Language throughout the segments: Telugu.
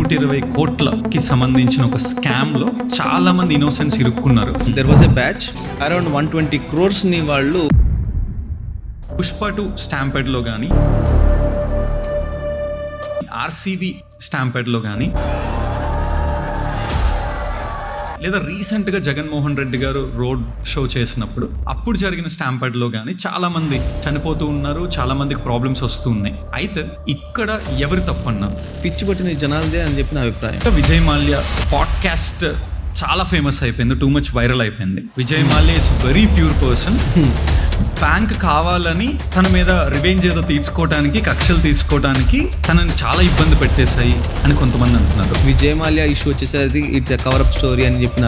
120 కోట్లకి సంబంధించిన ఒక స్కామ్లో చాలా మంది ఇన్నోసెంట్స్ ఇరుక్కున్నారు. There was a batch around 120 crores ని వాళ్ళు పుష్ప 2 స్టాంపెడ్లో కానీ, ఆర్సీబీ స్టాంపెడ్లో కానీ, లేదా రీసెంట్గా జగన్మోహన్ రెడ్డి గారు రోడ్ షో చేసినప్పుడు అప్పుడు జరిగిన స్టాంపెడ్లో కానీ చాలా మంది చనిపోతూ ఉన్నారు, చాలా మందికి ప్రాబ్లమ్స్ వస్తూ ఉన్నాయి. అయితే ఇక్కడ ఎవరు తప్పన్నా పిచ్చి పట్టిన జనాలదే అని చెప్పి నా అభిప్రాయం. విజయ్ మాల్యా పాడ్కాస్ట్ చాలా ఫేమస్ అయిపోయింది, టూ మచ్ వైరల్ అయిపోయింది. Vijay Mallya is very pure person. Bank కావాలని తన మీద రివెంజ్ ఏదో తీర్చుకోవడానికి, కక్షలు తీసుకోవడానికి తనని చాలా ఇబ్బంది పెట్టేశాయి అని కొంతమంది అంటున్నారు. విజయ్ మాల్యా ఇష్యూ వచ్చేసరికి ఇట్స్ కవర్ అప్ స్టోరీ అని చెప్పిన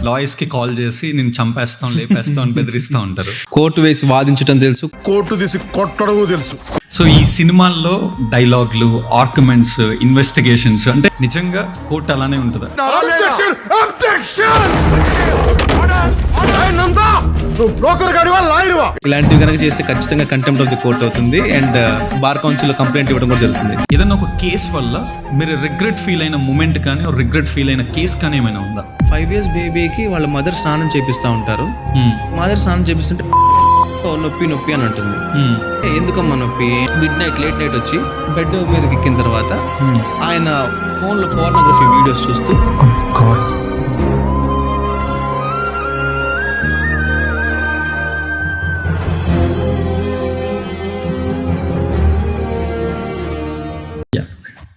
లాయర్స్ కి కాల్ చేసి నేను చంపేస్తాం, లేపేస్తాం అని బెదిరిస్తూ ఉంటారు. కోర్టు వేసి వాదించడం తెలుసు, కోర్టు తీసి కొట్టడం తెలుసు. సో ఈ సినిమాల్లో డైలాగ్లు, ఆర్గ్యుమెంట్స్, ఇన్వెస్టిగేషన్స్ అంటే నిజంగా కోర్టు అలానే ఉంటుంది. ఇలాంటివి కనుక చేస్తే ఖచ్చితంగా కంటెంప్ట్ ఆఫ్ ది కోర్ట్ అవుతుంది అండ్ బార్ కౌన్సిల్ కంప్లైంట్ ఇవ్వడం కూడా జరుగుతుంది. ఏదైనా ఒక కేసు వల్ల మీరు రిగ్రెట్ ఫీల్ అయిన మూమెంట్ కానీ, రిగ్రెట్ ఫీల్ అయిన కేసు కానీ ఏమైనా ఉందా? 5 years బేబీకి వాళ్ళ మదర్ స్నానం చేపిస్తూ ఉంటారు. మదర్ స్నానం చేపిస్తుంటే నొప్పి అని అంటుంది. ఎందుకమ్మా నొప్పి? మిడ్ నైట్, లేట్ నైట్ వచ్చి బెడ్ మీదకి ఎక్కిన తర్వాత ఆయన ఫోన్లో పోర్నోగ్రఫీ వీడియోస్ చూస్తూ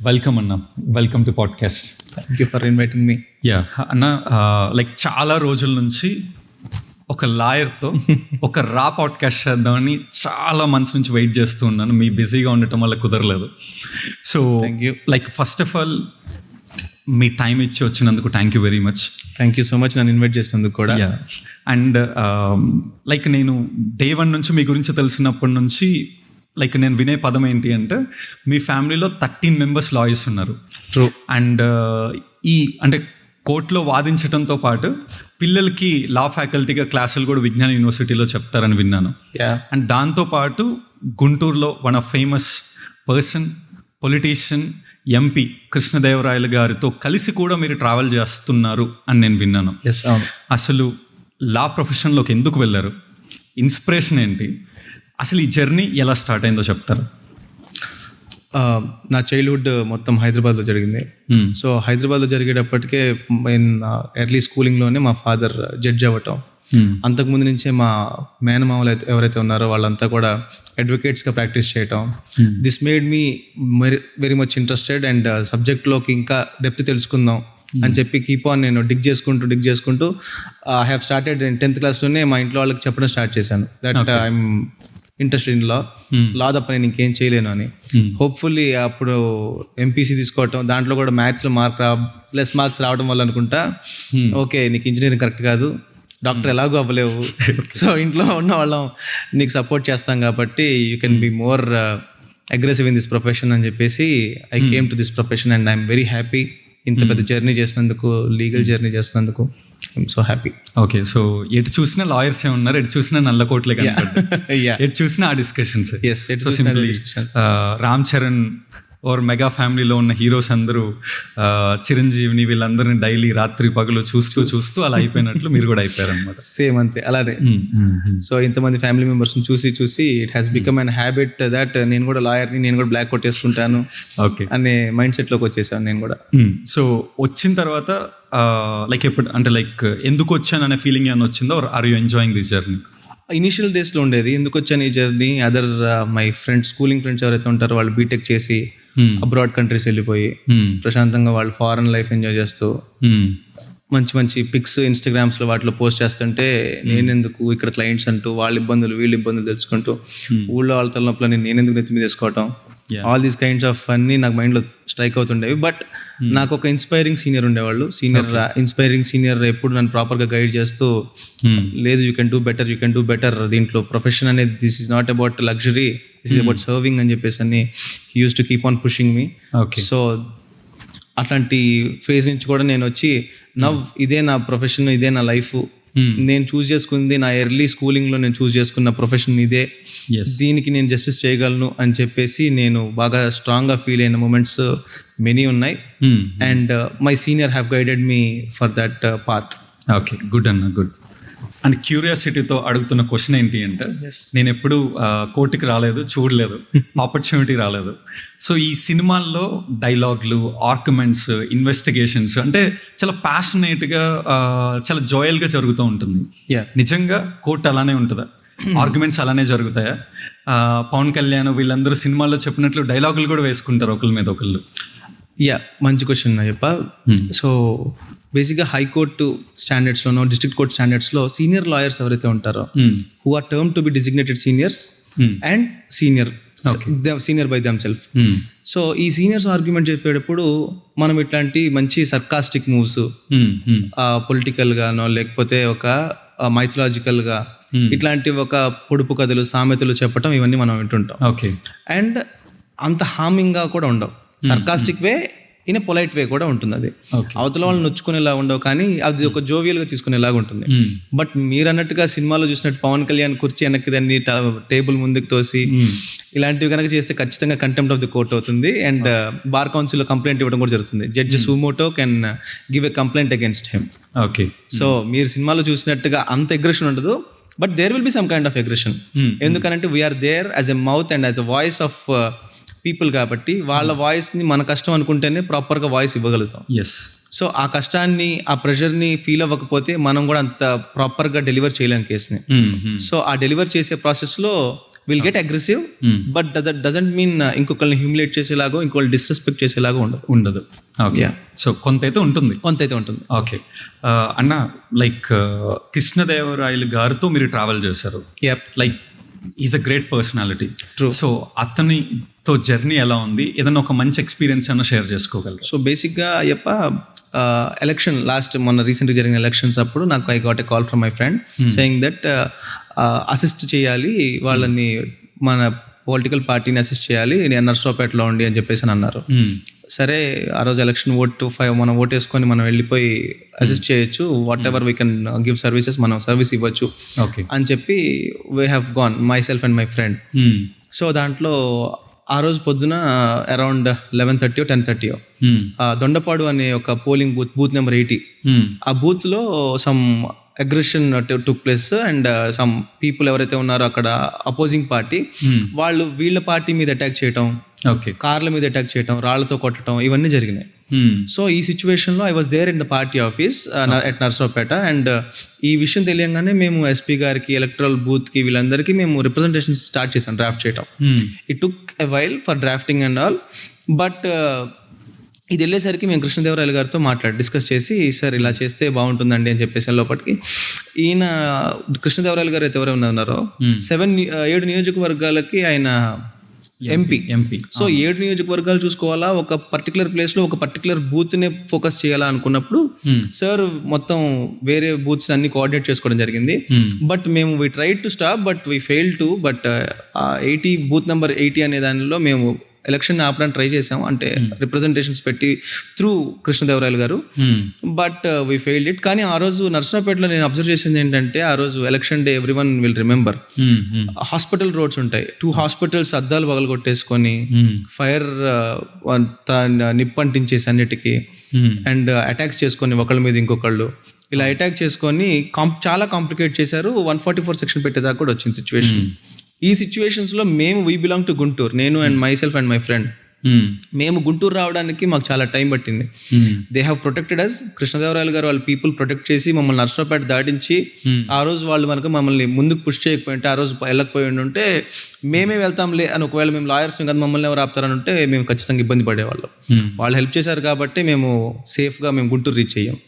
వెల్కమ్ అన్న, welcome to podcast. Thank you for inviting me. Yeah అన్న, లైక్ చాలా రోజుల నుంచి ఒక లాయర్తో ఒక రా పాడ్కాస్ట్ చేద్దామని చాలా మంత్స్ నుంచి వెయిట్ చేస్తూ ఉన్నాను. మీ బిజీగా ఉండటం వల్ల కుదరలేదు. So like first of all me time ఇచ్చి వచ్చినందుకు thank you very much. Thank you so much నన్ను ఇన్వైట్ చేసినందుకు కూడా. అండ్ లైక్ నేను డే 1 నుంచి మీ గురించి తెలిసినప్పటి నుంచి లైక్ నేను వినే పదం ఏంటి అంటే, మీ ఫ్యామిలీలో 13 members లాయర్స్ ఉన్నారు. ట్రూ. అండ్ ఈ అంటే కోర్టులో వాదించడంతో పాటు పిల్లలకి లా ఫ్యాకల్టీగా క్లాసులు కూడా విజ్ఞాన యూనివర్సిటీలో చెప్తారని విన్నాను. అండ్ దాంతోపాటు గుంటూరులో one of famous person, politician, MP Krishnadevarayalu గారితో కలిసి కూడా మీరు ట్రావెల్ చేస్తున్నారు అని నేను విన్నాను. అసలు లా ప్రొఫెషన్లోకి ఎందుకు వెళ్ళారు? ఇన్స్పిరేషన్ ఏంటి? అసలు ఈ జర్నీ ఎలా స్టార్ట్ అయిందో చెప్తారు? నా చైల్డ్హుడ్ మొత్తం హైదరాబాద్లో జరిగింది. సో హైదరాబాద్లో జరిగేటప్పటికే ఎర్లీ స్కూలింగ్లోనే మా ఫాదర్ జడ్జి అవ్వటం, అంతకుముందు నుంచే మా మేనమామలు ఎవరైతే ఉన్నారో వాళ్ళంతా కూడా అడ్వకేట్స్గా ప్రాక్టీస్ చేయటం. This made me very much interested and సబ్జెక్ట్లోకి ఇంకా డెప్త్ తెలుసుకుందాం అని చెప్పి కీప్ ఆన్ నేను డిగ్ చేసుకుంటూ ఐ హ్యావ్ స్టార్టెడ్ 10th classలోనే మా ఇంట్లో వాళ్ళకి చెప్పడం స్టార్ట్ చేశాను that I'm interested in law తప్ప నేను ఇంకేం చేయలేను అని. హోప్ఫుల్లీ అప్పుడు ఎంపీసీ తీసుకోవటం, దాంట్లో కూడా మ్యాథ్స్లో ప్లస్ మార్క్స్ రావడం వల్ల అనుకుంటా ఓకే నీకు ఇంజనీరింగ్ కరెక్ట్ కాదు, డాక్టర్ ఎలాగో అవ్వలేవు, సో ఇంట్లో ఉన్న వాళ్ళం నీకు సపోర్ట్ చేస్తాం కాబట్టి you can be more aggressive in this profession అని చెప్పేసి I came to this profession and I'm very happy. ఇంత పెద్ద జర్నీ చేసినందుకు, లీగల్ జర్నీ చేసినందుకు I'm so happy. Okay, so ఎటు చూసినా లాయర్స్ ఏ ఉన్నారు, ఎటు చూసినా నల్ల కోట్లే కనపడ్డాయి, ఎటు చూసినా ఆ discussions. Ram Charan or mega ఫ్యామిలీలో ఉన్న హీరోస్ అందరూ చిరంజీవిని వీళ్ళందరినీ డైలీ రాత్రి పగలు చూస్తూ అలా అయిపోయినట్లు మీరు కూడా అయిపోయారు అనమాట. సేమ్ అంతే అలానే. సో ఇంతమంది ఫ్యామిలీ మెంబర్స్ని చూసి it has become an habit that నేను కూడా లాయర్ని, నేను కూడా బ్లాక్ కొట్టేసుకుంటాను ఓకే అనే మైండ్ సెట్లోకి వచ్చేసాను నేను కూడా. సో వచ్చిన తర్వాత లైక్ ఎప్పుడు అంటే లైక్ ఎందుకు వచ్చాను అనే ఫీలింగ్ ఏమైనా వచ్చిందో, are you enjoying this journey? Initial డేస్లో ఉండేది ఎందుకు వచ్చాను ఈ journey. Other my friends, schooling friends ఎవరైతే ఉంటారో వాళ్ళు బీటెక్ చేసి అబ్రాడ్ కంట్రీస్ వెళ్ళిపోయి ప్రశాంతంగా వాళ్ళు ఫారెన్ లైఫ్ ఎంజాయ్ చేస్తూ మంచి పిక్స్ ఇన్స్టాగ్రామ్స్లో వాటిలో పోస్ట్ చేస్తుంటే నేనెందుకు ఇక్కడ క్లయింట్స్ అంటూ వీళ్ళ ఇబ్బందులు తెలుసుకుంటూ ఊళ్ళో వాళ్ళ తలనొప్పులని నేనెందుకు నెత్తి మీద వేసుకోవటం, ఆల్ దీస్ కైండ్స్ ఆఫ్ అన్నీ నాకు మైండ్లో స్ట్రైక్ అవుతుండేవి. బట్ నాకు ఒక ఇన్స్పైరింగ్ సీనియర్ ఉండేవాళ్ళు. ఇన్స్పైరింగ్ సీనియర్ ఎప్పుడు నన్ను ప్రాపర్గా గైడ్ చేస్తూ లేదు యూ కెన్ డూ బెటర్ దీంట్లో ప్రొఫెషన్ అనేది this is not about luxury, this is about serving అని చెప్పేసి అన్ని he use to keep on pushing me. So అట్లాంటి ఫేజ్ నుంచి కూడా నేను వచ్చి ఇదే నా ప్రొఫెషన్, ఇదే నా లైఫ్ నేను చూస్ చేసుకుంది నా ఎర్లీ స్కూలింగ్లో నేను చూస్ చేసుకున్న ప్రొఫెషన్ ఇదే, దీనికి నేను జస్టిస్ చేయగలను అని చెప్పేసి నేను బాగా స్ట్రాంగ్గా ఫీల్ అయిన మూమెంట్స్ మెనీ ఉన్నాయి. And my senior have guided me for that path. Okay, good అన్న, గుడ్. అండ్ క్యూరియాసిటీతో అడుగుతున్న క్వశ్చన్ ఏంటి అంటే, నేను ఎప్పుడు కోర్టుకి రాలేదు, చూడలేదు, ఆపర్చునిటీ రాలేదు. సో ఈ సినిమాల్లో డైలాగ్లు, ఆర్గ్యుమెంట్స్, ఇన్వెస్టిగేషన్స్ అంటే చాలా ప్యాషనేట్గా, చాలా జోయల్గా జరుగుతూ ఉంటుంది. నిజంగా కోర్టు అలానే ఉంటుందా? ఆర్గ్యుమెంట్స్ అలానే జరుగుతాయా? పవన్ కళ్యాణ్ వీళ్ళందరూ సినిమాల్లో చెప్పినట్లు డైలాగులు కూడా వేసుకుంటారు ఒకళ్ళ మీద ఒకళ్ళు? మంచి క్వశ్చన్ అయ్యప్ప. సో బేసిక్గా హైకోర్టు స్టాండర్డ్స్లోనో డిస్ట్రిక్ట్ కోర్ట్ స్టాండర్డ్స్లో సీనియర్ లాయర్స్ ఎవరైతే ఉంటారో who are term to be designated seniors and senior by them self. So ఈ సీనియర్స్ ఆర్గ్యుమెంట్ చెప్పేటప్పుడు మనం ఇట్లాంటి మంచి సర్కాస్టిక్ మూవ్స్, పొలిటికల్ గానో లేకపోతే ఒక మైథలాజికల్ గా ఇట్లాంటి ఒక పొడుపు కథలు, సామెతలు చెప్పటం ఇవన్నీ మనం వింటుంటాం. ఓకే. అండ్ అంత హార్మింగ్ గా కూడా ఉండవు. Sarcastic way in a polite way కూడా ఉంటుంది. అది అవతల వాళ్ళు నొచ్చుకునేలా ఉండవు, కానీ అది ఒక జోవియల్ గా తీసుకునేలాగా ఉంటుంది. బట్ మీరు అన్నట్టుగా సినిమాలో చూసినట్టు పవన్ కళ్యాణ్ కుర్చీ వెనక్కి దాన్ని టేబుల్ ముందుకు తోసి ఇలాంటివి కనుక చేస్తే ఖచ్చితంగా కంటెంప్ట్ ఆఫ్ ది కోర్ట్ అవుతుంది. అండ్ బార్ కౌన్సిల్ లో కంప్లైంట్ ఇవ్వడం కూడా జరుగుతుంది. Judge suo motu can give a complaint against him. Okay. So మీరు సినిమాలో చూసినట్టుగా అంత అగ్రెషన్ ఉండదు, but there will be some kind of aggression. ఎందుకంటే we are there as a mouth and as a voice of people కాబట్టి వాళ్ళ వాయిస్ని మన కష్టం అనుకుంటేనే ప్రాపర్గా వాయిస్ ఇవ్వగలుగుతాం. సో ఆ కష్టాన్ని, ఆ ప్రెషర్ని ఫీల్ అవ్వకపోతే మనం కూడా అంత ప్రాపర్గా డెలివర్ చేయలేం కేసుని. సో ఆ డెలివర్ చేసే ప్రాసెస్లో will get aggressive, but that doesn't mean ఇంకొకరిని హ్యూమిలేట్ చేసేలాగో ఇంకొకరిని డిస్రెస్పెక్ట్ చేసేలాగా ఉండదు. ఓకే. సో కొంత అయితే ఉంటుంది. ఓకే అన్న, లైక్ కృష్ణదేవరాయలు గారితో మీరు ట్రావెల్ చేశారు. Like is a great personality. So అతనితో జర్నీ ఎలా ఉంది? ఏదైనా ఒక మంచి ఎక్స్పీరియన్స్ ఏమైనా షేర్ చేసుకోగలరు? సో బేసిక్గా అయ్యప్ప, ఎలక్షన్ మొన్న రీసెంట్గా జరిగిన ఎలక్షన్స్ అప్పుడు నాకు I got a call from my friend saying that assist చేయాలి వాళ్ళని, మన పొలిటికల్ పార్టీని అసిస్ట్ చేయాలి, నేను నర్సరావుపేటలో ఉండి అని చెప్పేసి అని అన్నారు. సరే, ఆ రోజు ఎలక్షన్ ఓట్ 5 మనం ఓట్ వేసుకొని మనం వెళ్ళిపోయి అసిస్ట్ చేయొచ్చు, what ever we can give services, మనం సర్వీస్ ఇవ్వచ్చు అని చెప్పి we have gone, my self and my friend. So దాంట్లో ఆ రోజు పొద్దున అరౌండ్ 11:30 or 10:30 దొండపాడు అనే ఒక పోలింగ్ బూత్ నెంబర్ 80, ఆ బూత్ లో some aggression took place. And some people ఎవరైతే ఉన్నారో అక్కడ అపోజింగ్ పార్టీ వాళ్ళు వీళ్ళ పార్టీ మీద అటాక్ చేయటం, కార్ల మీద అటాక్ చేయటం, రాళ్లతో కొట్టడం, ఇవన్నీ జరిగినాయి. సో ఈ సిచ్యువేషన్ లో I was there in the party office at Narasaraopet. And ఈ విషయం తెలియగానే మేము ఎస్పీ గారికి, ఎలక్టరల్ బూత్ కి, వీళ్ళందరికీ మేము రిప్రజెంటేషన్ స్టార్ట్ చేసాం, డ్రాఫ్ట్ చేయటం. It took a while for drafting and all. But ఇది వెళ్ళేసరికి మేము కృష్ణదేవరాయలు గారితో డిస్కస్ చేసి, సార్ ఇలా చేస్తే బాగుంటుందండి అని చెప్పేసి లోపలికి. ఈయన కృష్ణదేవరాయలు గారు అయితే ఎవరైతే ఉన్నారో 7 నియోజకవర్గాలకి ఆయన ఎంపీ. సో 7 నియోజకవర్గాలు చూసుకోవాలా, ఒక పర్టికులర్ ప్లేస్ లో ఒక పర్టికులర్ బూత్ ని ఫోకస్ చేయాలా అనుకున్నప్పుడు సార్ మొత్తం వేరే బూత్స్ అన్ని కోఆర్డినేట్ చేసుకోవడం జరిగింది. బట్ మేము we try to stop, but we fail to. But 80 booth number 80 అనే దానిలో మేము ఎలక్షన్ ఆపడానికి ట్రై చేసాం, అంటే రిప్రజెంటేషన్స్ పెట్టి త్రూ కృష్ణదేవరాయలు గారు. But we failed it. కానీ ఆ రోజు నర్సరావుపేటలో నేను అబ్జర్వ్ చేసింది ఏంటంటే, ఆ రోజు election day everyone will remember, hospital roads ఉంటాయి, 2 హాస్పిటల్స్ అద్దాలు పగలగొట్టేసుకొని ఫైర్ నిప్పంటించేసి అన్నిటికీ, అండ్ అటాక్స్ చేసుకొని ఒకళ్ళ మీద ఇంకొకళ్ళు ఇలా అటాక్ చేసుకొని చాలా కాంప్లికేట్ చేశారు. 144 సెక్షన్ పెట్టేదాకా కూడా వచ్చింది సిచ్యువేషన్. ఈ సిచ్యువేషన్స్ లో మేము వీ బిలాంగ్ టు గుంటూరు, నేను and my self and my friend, మేము గుంటూరు రావడానికి మాకు చాలా టైం పట్టింది. దే హ్యావ్ ప్రొటెక్టెడ్ అస్. కృష్ణదేవరాయలు గారు వాళ్ళ పీపుల్ ప్రొటెక్ట్ చేసి మమ్మల్ని నర్సరావుపేట దాటించి, ఆ రోజు వాళ్ళు మనకు మమ్మల్ని ముందుకు పుష్ చేయకపోయింటే, ఆ రోజు వెళ్ళకపోయి ఉంటే మేమే వెళ్తాంలే అని, ఒకవేళ మేము లాయర్స్ కదా మమ్మల్ని ఎవరు ఆపుతారని ఉంటే మేము ఖచ్చితంగా ఇబ్బంది పడేవాళ్ళం. వాళ్ళు హెల్ప్ చేశారు కాబట్టి మేము సేఫ్గా మేము గుంటూరు రీచ్ అయ్యాం.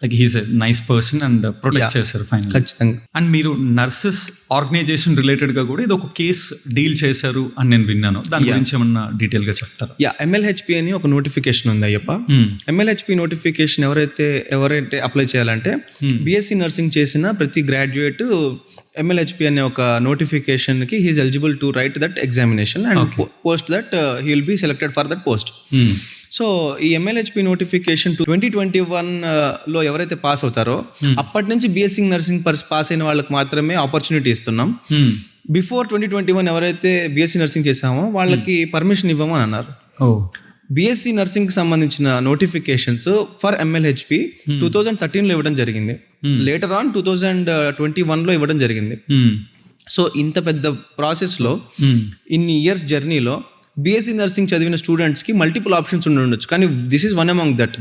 Like he's a nice person and protect చేశారు ఫైనల్. ఖచ్చితంగా. అండ్ మీరు నర్సెస్ ఆర్గనైజేషన్ రిలేటెడ్ గా కూడా ఇది ఒక కేసు డీల్ చేశారు అని నేను విన్నాను. దాని గురించి ఏమన్నా డీటెయిల్ గా చెప్తారా? MLHP అని ఒక నోటిఫికేషన్ ఉంది అయ్యప్ప. MLHP నోటిఫికేషన్ ఎవరైతే అప్లై చేయాలంటే, BSc నర్సింగ్ చేసిన ప్రతి గ్రాడ్యుయేట్ MLHP అనే ఒక నోటిఫికేషన్ కి he's eligible to write that examination and post that he will be selected for that post. So ఈ MLHP నోటిఫికేషన్ 2021 లో ఎవరైతే పాస్ అవుతారో అప్పటి నుంచి BSc నర్సింగ్ పాస్ అయిన వాళ్ళకి మాత్రమే ఆపర్చునిటీ ఇస్తున్నాం. బిఫోర్ 2021 ఎవరైతే BSc నర్సింగ్ చేసామో వాళ్ళకి పర్మిషన్ ఇవ్వము అని అన్నారు. BSc నర్సింగ్ కి సంబంధించిన నోటిఫికేషన్స్ ఫర్ MLHP 2013 లో ఇవ్వడం జరిగింది. లేటర్ ఆన్ 2021 లో ఇవ్వడం జరిగింది. సో ఇంత పెద్ద ప్రాసెస్ లో ఇన్ని ఇయర్స్ జర్నీలో BSc నర్సింగ్ చదివిన స్టూడెంట్స్ కి మల్టిపుల్ ఆప్షన్స్ ఉండొచ్చు, కానీ this is one among that.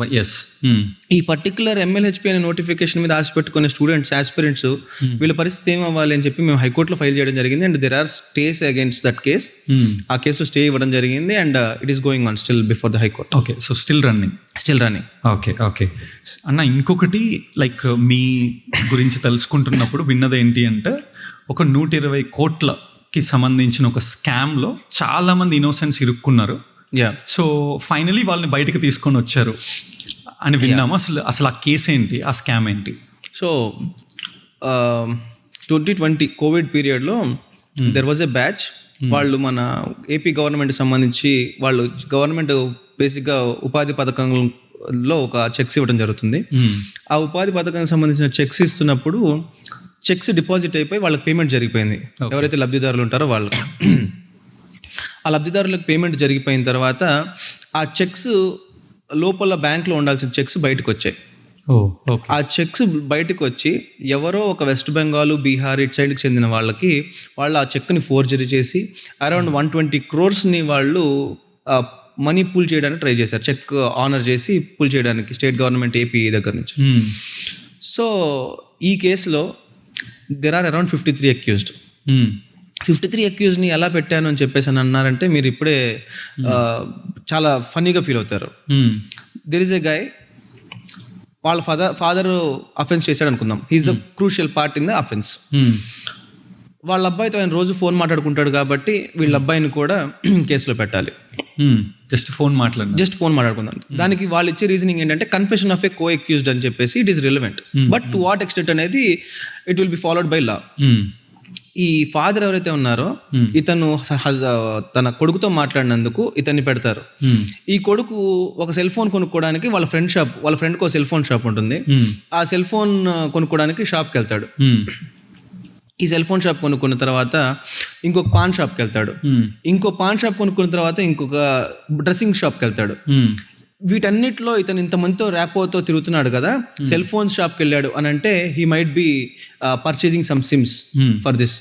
ఈ పర్టికులర్ MLHP అనే నోటిఫికేషన్ మీద ఆశ పెట్టుకునే స్టూడెంట్స్ ఆస్పిరెంట్స్ వీళ్ళ పరిస్థితి ఏమవ్వాలి అని చెప్పి మేము హైకోర్టులో ఫైల్ చేయడం జరిగింది. And there are stays against that case. ఆ కేసులో స్టే ఇవ్వడం జరిగింది and it is going on still before the high court. Okay, so still running. Okay అన్న, ఇంకొకటి లైక్ మీ గురించి తెలుసుకుంటున్నప్పుడు విన్నది ఏంటి అంటే ఒక 120 కోట్లకి సంబంధించిన ఒక స్కామ్లో చాలా మంది ఇన్నోసెంట్స్ ఇరుక్కున్నారు. సో ఫైనలీ వాళ్ళని బయటకు తీసుకొని వచ్చారు అని విన్నాము. అసలు ఆ కేసు ఏంటి, ఆ స్కామ్ ఏంటి? సో 2020 కోవిడ్ పీరియడ్లో దెర్ వాజ్ ఎ బ్యాచ్. వాళ్ళు మన ఏపీ గవర్నమెంట్ సంబంధించి వాళ్ళు గవర్నమెంట్ బేసిక్గా ఉపాధి పథకంలో ఒక చెక్స్ ఇవ్వడం జరుగుతుంది. ఆ ఉపాధి పథకానికి సంబంధించిన చెక్స్ ఇస్తున్నప్పుడు చెక్స్ డిపాజిట్ అయిపోయి వాళ్ళకి పేమెంట్ జరిగిపోయింది. ఎవరైతే లబ్ధిదారులు ఉంటారో వాళ్ళకి ఆ లబ్ధిదారులకు పేమెంట్ జరిగిపోయిన తర్వాత ఆ చెక్స్ లోపల బ్యాంక్లో ఉండాల్సిన చెక్స్ బయటకు వచ్చాయి. ఆ చెక్స్ బయటకు వచ్చి ఎవరో ఒక వెస్ట్ బెంగాల్, బీహార్ ఇటు సైడ్కి చెందిన వాళ్ళకి వాళ్ళు ఆ చెక్ని ఫోర్జరీ చేసి అరౌండ్ 120 crores-ని వాళ్ళు మనీ పూల్ చేయడానికి ట్రై చేశారు. చెక్ ఆనర్ చేసి పూల్ చేయడానికి స్టేట్ గవర్నమెంట్ ఏపీ దగ్గర నుంచి. సో ఈ కేసులో దెర్ ఆర్ అరౌండ్ 53 accused. 53 accused-ని ఎలా పెట్టాను అని చెప్పేసి అని అన్నారంటే మీరు ఇప్పుడే చాలా ఫన్నీగా ఫీల్ అవుతారు. దెర్ ఇస్ ఎ గై, వాళ్ళ ఫాదర్ అఫెన్స్ చేశాడు అనుకుందాం. He's the crucial part in the offence. వాళ్ళ అబ్బాయితో ఆయన రోజు ఫోన్ మాట్లాడుకుంటాడు కాబట్టి వీళ్ళ అబ్బాయిని కూడా కేసులో పెట్టాలి. జస్ట్ ఫోన్ మాట్లాడుకుందాం. దానికి వాళ్ళు ఇచ్చే రీజనింగ్ ఏంటంటే confession of a co accused అని చెప్పేసి it is relevant. But to what extent అనేది it will be followed by law. ఈ ఫాదర్ ఎవరైతే ఉన్నారో ఇతను తన కొడుకుతో మాట్లాడినందుకు ఇతన్ని పెడతారు. ఈ కొడుకు ఒక సెల్ ఫోన్ కొనుక్కోవడానికి వాళ్ళ ఫ్రెండ్కి ఒక సెల్ ఫోన్ షాప్ ఉంటుంది. ఆ సెల్ ఫోన్ కొనుక్కోవడానికి షాప్కి వెళ్తాడు. ఈ సెల్ ఫోన్ షాప్ కొనుక్కున్న తర్వాత ఇంకొక పాన్ షాప్కి వెళ్తాడు. ఇంకో పాన్ షాప్ కొనుక్కున్న తర్వాత ఇంకొక డ్రెస్సింగ్ షాప్కి వెళ్తాడు. వీటన్నిటిలో ఇతను ఇంతమందితో ర్యాపోతో తిరుగుతున్నాడు కదా, సెల్ ఫోన్ షాప్కి వెళ్ళాడు అని అంటే he might be purchasing some sims for this.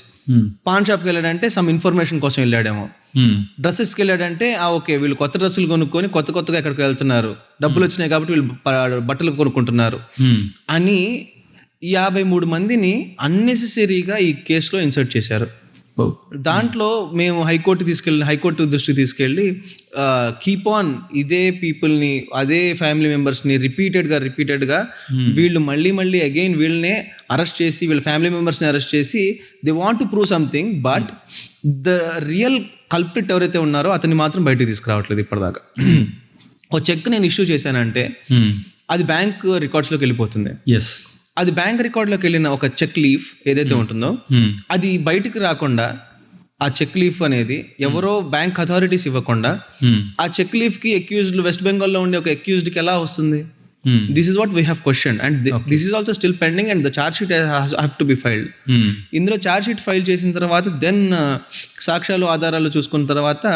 Paan షాప్కి వెళ్ళాడంటే సమ్ ఇన్ఫర్మేషన్ కోసం వెళ్ళాడేమో. డ్రెస్సెస్కి వెళ్ళాడంటే ఓకే వీళ్ళు కొత్త డ్రెస్సులు కొనుక్కొని కొత్తగా ఎక్కడికి వెళ్తున్నారు, డబ్బులు వచ్చినాయి కాబట్టి వీళ్ళు బట్టలు కొనుక్కుంటున్నారు అని 53 మందిని అన్నెసెసరీగా ఈ కేసులో ఇన్సర్ట్ చేశారు. దాంట్లో మేము హైకోర్టు దృష్టికి తీసుకెళ్ళి కీప్ ఆన్ ఇదే పీపుల్ని, అదే ఫ్యామిలీ మెంబర్స్ని రిపీటెడ్గా వీళ్ళు మళ్ళీ అగైన్ వీళ్ళనే అరెస్ట్ చేసి వీళ్ళ ఫ్యామిలీ మెంబర్స్ని అరెస్ట్ చేసి they want to prove something. But the real culprit ఎవరైతే ఉన్నారో అతన్ని మాత్రం బయటకు తీసుకురావట్లేదు ఇప్పటిదాకా. ఒక చెక్ నేను ఇష్యూ చేశానంటే అది బ్యాంక్ రికార్డ్స్లోకి వెళ్ళిపోతుంది. అది బ్యాంక్ రికార్డులోకి వెళ్ళిన ఒక చెక్ లీఫ్ ఏదైతే ఉంటుందో అది బయటకు రాకుండా, ఆ చెక్ లీఫ్ అనేది ఎవరో బ్యాంక్ అథారిటీస్ ఇవ్వకుండా ఆ చెక్ లీఫ్ కి అక్యూజ్డ్ వెస్ట్ బెంగాల్లో ఉండే ఒక అక్యూజ్డ్ కి ఎలా వస్తుంది? This is what we have question and this is also still pending and the charge sheet have to be filed. ఇందులో చార్జ్ షీట్ ఫైల్ చేసిన తర్వాత దెన్ సాక్ష్యాలు ఆధారాలు చూసుకున్న తర్వాత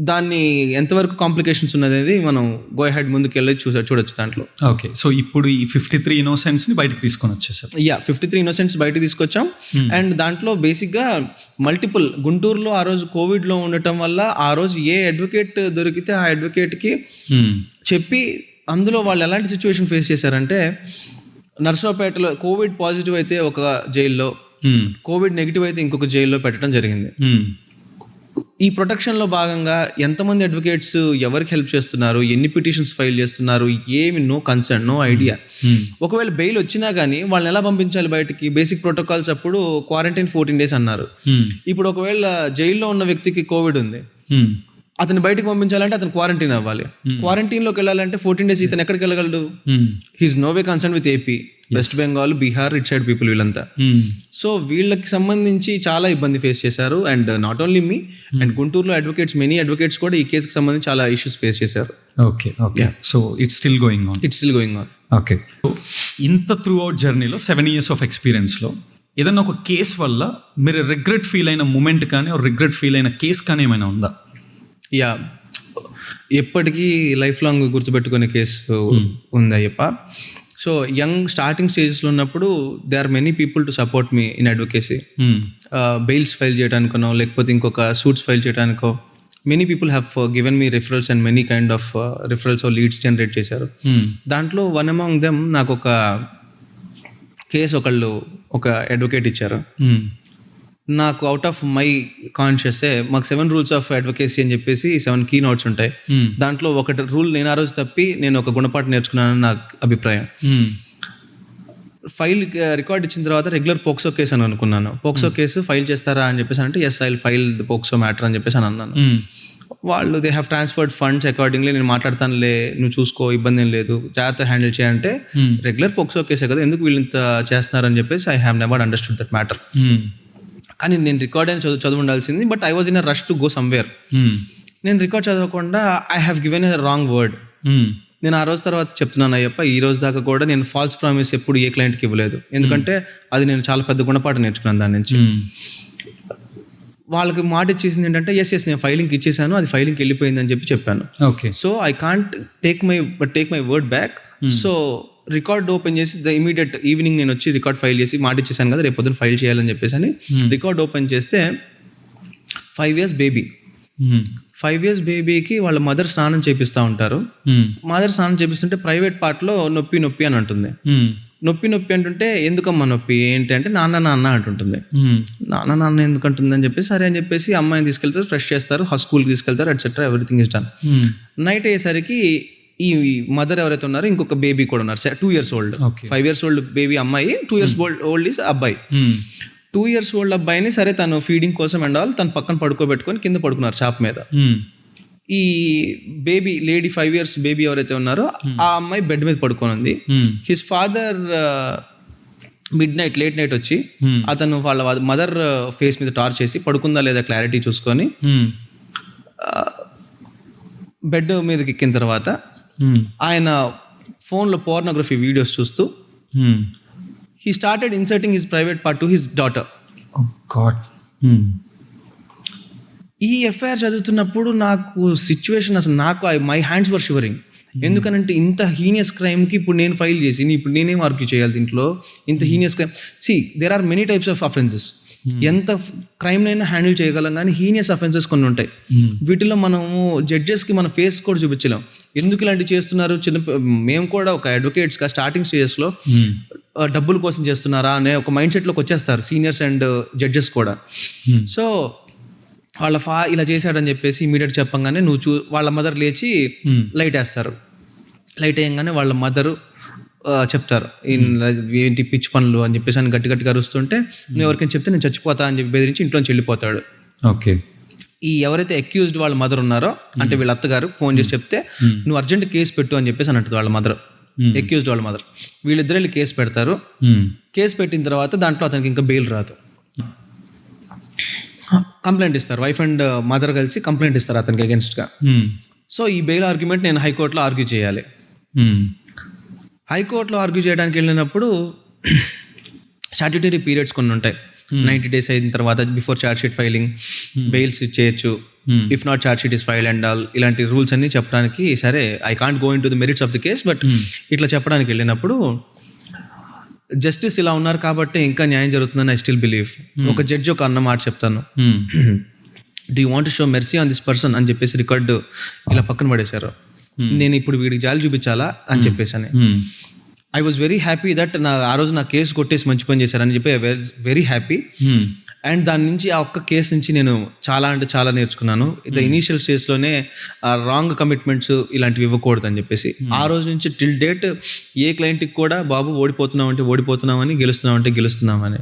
దాన్ని ఎంతవరకు కాంప్లికేషన్స్ ఉన్నది మనం గో హెడ్ ముందుకు వెళ్ళి చూడొచ్చు దాంట్లో. ఓకే, సో ఇప్పుడు ఈ 53 innocents ని బయటకు తీసుకొని వచ్చేసారు. 53 innocents బయటకు తీసుకొచ్చాం. అండ్ దాంట్లో బేసిక్గా మల్టిపుల్ గుంటూరులో ఆ రోజు కోవిడ్లో ఉండటం వల్ల ఆ రోజు ఏ అడ్వకేట్ దొరికితే ఆ అడ్వకేట్కి చెప్పి అందులో వాళ్ళు ఎలాంటి సిచ్యువేషన్ ఫేస్ చేశారంటే నర్సరావుపేటలో కోవిడ్ పాజిటివ్ అయితే ఒక జైల్లో, కోవిడ్ నెగిటివ్ అయితే ఇంకొక జైల్లో పెట్టడం జరిగింది. ఈ ప్రొటెక్షన్లో భాగంగా ఎంతమంది అడ్వకేట్స్ ఎవరికి హెల్ప్ చేస్తున్నారు, ఎన్ని పిటిషన్స్ ఫైల్ చేస్తున్నారు, ఏమి నో కన్సర్న్, నో ఐడియా. ఒకవేళ బెయిల్ వచ్చినా కానీ వాళ్ళని ఎలా పంపించాలి బయటికి? బేసిక్ ప్రోటోకాల్స్ అప్పుడు క్వారంటైన్ 14 days అన్నారు. ఇప్పుడు ఒకవేళ జైల్లో ఉన్న వ్యక్తికి కోవిడ్ ఉంది, అతను బయటకు పంపించాలంటే అతను క్వారంటైన్ అవ్వాలి. క్వారంటైన్లోకి వెళ్ళాలంటే 14 days ఇతను ఎక్కడికి వెళ్ళగలడు? He's no way concern with AP, West Bengal, Bihar, it side people వీళ్ళంతా. సో వీళ్ళకి సంబంధించి చాలా ఇబ్బంది ఫేస్ చేశారు. And not only me, and గుంటూరులో మెనీ అడ్వకేట్స్ కూడా ఈ కేసుకి సంబంధించి చాలా ఇష్యూస్ ఫేస్ చేశారు. Okay okay. So it's still going on. Okay. ఇంత త్రూ అవుట్ జర్నీలో 7 years ఆఫ్ ఎక్స్పీరియన్స్లో ఏదైనా ఒక కేసు వల్ల మీరు రిగ్రెట్ ఫీల్ అయిన మూమెంట్ కానీ రిగ్రెట్ ఫీల్ అయిన కేసు కానీ ఏమైనా ఉందా? యా, ఎప్పటికీ లైఫ్ లాంగ్ గుర్తుపెట్టుకునే కేసు ఉంది అయ్యప్ప. సో స్టార్టింగ్ స్టేజెస్లో ఉన్నప్పుడు they are many people to support me in advocacy. Bails file చేయడానికనో లేకపోతే ఇంకొక సూట్స్ ఫైల్ చేయడానికో many people have given me referrals and many kind of referrals leads generate చేశారు. దాంట్లో వన్ అమాంగ్ దెమ్ నాకు ఒక కేసు ఒక అడ్వకేట్ ఇచ్చారు. నాకు అవుట్ ఆఫ్ మై కాన్షియసే మాకు 7 rules ఆఫ్ అడ్వకేసీ అని చెప్పేసి 7 key notes ఉంటాయి. దాంట్లో ఒకటి రూల్ నేను ఆ రోజు తప్పి నేను ఒక గుణపాఠం నేర్చుకున్నానని నాకు అభిప్రాయం. ఫైల్ రికార్డ్ ఇచ్చిన తర్వాత రెగ్యులర్ పోక్సో కేసు అని అనుకున్నాను. పోక్సో కేసు ఫైల్ చేస్తారా అని చెప్పేసి అంటే yes I will file the POCSO matter అని చెప్పేసి అని అన్నాను. వాళ్ళు they have transferred funds accordingly, నేను మాట్లాడతానులే, నువ్వు చూసుకో, ఇబ్బంది ఏం లేదు, జాగ్రత్త హ్యాండిల్ చేయంటే రెగ్యులర్ పోక్సో కేసే కదా, ఎందుకు వీళ్ళు ఇంత చేస్తున్నారని చెప్పేసి I have never understood that matter. కానీ నేను రికార్డ్ అయిన చదువు ఉండాల్సింది, but I was in a rush to go somewhere. నేను రికార్డ్ చదవకుండా I have given a wrong word. నేను ఆ రోజు తర్వాత చెప్తున్నాను అయ్యప్ప, ఈ రోజు దాకా కూడా నేను ఫాల్స్ ప్రామిస్ ఎప్పుడు ఏ క్లయింట్కి ఇవ్వలేదు. ఎందుకంటే అది నేను చాలా పెద్ద గుణపాఠం నేర్చుకున్నాను దాని నుంచి. వాళ్ళకి మాట ఇచ్చేసింది ఏంటంటే ఎస్ నేను ఫైలింగ్కి ఇచ్చేసాను, అది ఫైలింగ్కి వెళ్ళిపోయింది అని చెప్పాను. Okay. So I can't take my word back. So record open చేసి ఇమీడియట్ ఈవినింగ్ నేను వచ్చి రికార్డ్ ఫైల్ చేసి మాట ఇచ్చేసాను కదా, రేపు పొద్దున ఫైల్ చేయాలని చెప్పేసి అని రికార్డ్ ఓపెన్ చేస్తే 5 years బేబీ, 5 years బేబీకి వాళ్ళ మదర్ స్నానం చేపిస్తూ ఉంటారు. మదర్ స్నానం చేపిస్తుంటే ప్రైవేట్ పార్ట్లో నొప్పి అని అంటుంది. నొప్పి అంటుంటే ఎందుకమ్మా నొప్పి ఏంటి అంటే నాన్న అంటుంటుంది. నాన్న ఎందుకంటుంది అని చెప్పేసి సరే అని చెప్పేసి అమ్మాయిని తీసుకెళ్తారు, ఫ్రెష్ చేస్తారు, స్కూల్కి తీసుకెళ్తారు, etcetera, everything is done. Night అయ్యేసరికి ఈ మదర్ ఎవరైతే ఉన్నారో ఇంకొక బేబీ కూడా ఉన్నారు, 2 years old. 5 years old baby అమ్మాయి, 2 years old ఇస్ అబ్బాయి. 2 years old అబ్బాయిని సరే తను ఫీడింగ్ కోసం అండ్ తను పక్కన పడుకోబెట్టుకొని కింద పడుకున్నారు చాప మీద. ఈ బేబీ లేడీ 5 years బేబీ ఎవరైతే ఉన్నారో ఆ అమ్మాయి బెడ్ మీద పడుకొని ఉంది. హిస్ ఫాదర్ లేట్ నైట్ వచ్చి అతను వాళ్ళ మదర్ ఫేస్ మీద టార్చ్ చేసి పడుకుందా లేదా క్లారిటీ చూసుకొని బెడ్ మీదకి ఎక్కిన తర్వాత ఆయన ఫోన్లో పోర్నోగ్రఫీ వీడియోస్ చూస్తూ he started inserting his private part to his daughter. Oh God. ఈ ఎఫ్ఐఆర్ చదువుతున్నప్పుడు నాకు సిచ్యువేషన్ అసలు మై హ్యాండ్స్ వర్ షివరింగ్. ఎందుకనంటే ఇంత హీనియస్ క్రైమ్కి ఇప్పుడు నేను ఫైల్ చేసి ఇప్పుడు నేనేం ఆర్గ్యూ చేయాలి దీంట్లో? ఇంత heinous crime, there are many types of offences. ఎంత క్రైమ్నైనా హ్యాండిల్ చేయగలం, కానీ హీనియస్ అఫెన్సెస్ కొన్ని ఉంటాయి. వీటిలో మనము జడ్జెస్కి మన ఫేస్ కూడా చూపించలేం, ఎందుకు ఇలాంటివి చేస్తున్నారు. మేము కూడా ఒక అడ్వకేట్స్గా స్టార్టింగ్ స్టేజెస్లో డబ్బుల కోసం చేస్తున్నారా అనే ఒక మైండ్ సెట్లోకి వచ్చేస్తారు సీనియర్స్ అండ్ జడ్జెస్ కూడా. సో వాళ్ళ ఇలా చేశాడని చెప్పేసి ఇమీడియట్ చెప్పంగానే వాళ్ళ మదర్ లేచి లైట్ వేస్తారు. లైట్ వేయంగానే వాళ్ళ మదరు చెప్తారు ఏంటి పిచ్చి పనులు అని చెప్పేసి అని గట్టిగా అరుస్తుంటే నువ్వు ఎవరికైనా చెప్తే నేను చచ్చిపోతా అని చెప్పి బెదిరించి ఇంట్లోంచి వెళ్ళిపోతాడు. ఓకే. ఈ ఎవరైతే అక్యూజ్డ్ వాళ్ళ మదర్ ఉన్నారో అంటే వీళ్ళ అత్తగారు ఫోన్ చేసి చెప్తే నువ్వు అర్జెంట్ కేసు పెట్టు అని చెప్పేసి అని అంటుంది వాళ్ళ మదర్, అక్యూజ్డ్ వాళ్ళ మదర్. వీళ్ళిద్దరు వెళ్ళి కేసు పెడతారు. కేసు పెట్టిన తర్వాత దాంట్లో అతనికి ఇంకా బెయిల్ రాదు. కంప్లైంట్ ఇస్తారు, వైఫ్ అండ్ మదర్ కలిసి కంప్లైంట్ ఇస్తారు అతనికి అగెన్స్ట్గా. సో ఈ బెయిల్ ఆర్గ్యుమెంట్ నేను హైకోర్టులో ఆర్గ్యూ చేయాలి. హైకోర్టులో ఆర్గ్యూ చేయడానికి వెళ్ళినప్పుడు స్టాట్యూటరీ పీరియడ్స్ కొన్ని ఉంటాయి. 90 days అయిన తర్వాత before charge sheet filing bails చేయొచ్చు, if not charge sheet is filed and all, ఇలాంటి రూల్స్ అన్ని చెప్పడానికి సరే I can't go into the merits of the case, but ఇట్లా చెప్పడానికి వెళ్ళినప్పుడు జస్టిస్ ఇలా ఉన్నారు కాబట్టి ఇంకా న్యాయం జరుగుతుందని ఐ స్టిల్ బిలీవ్. ఒక జడ్జి ఒక అన్న మాట చెప్తాను, do you want to show mercy on this person అని చెప్పేసి రికార్డు ఇలా పక్కన పడేశారు. నేను ఇప్పుడు వీడికి జాలి చూపించాలా అని చెప్పేసి అని I was very happy that ఆ రోజు నా కేసు కొట్టేసి మంచి పని చేశారని చెప్పి I was very happy. And దాని నుంచి ఆ ఒక్క కేసు నుంచి నేను చాలా అంటే చాలా నేర్చుకున్నాను. ద ఇనీషియల్ స్టేజ్లోనే రాంగ్ కమిట్మెంట్స్ ఇలాంటివి ఇవ్వకూడదు అని చెప్పేసి ఆ రోజు నుంచి టిల్ డేట్ ఏ క్లయింట్కి కూడా బాబు ఓడిపోతున్నామని గెలుస్తున్నామని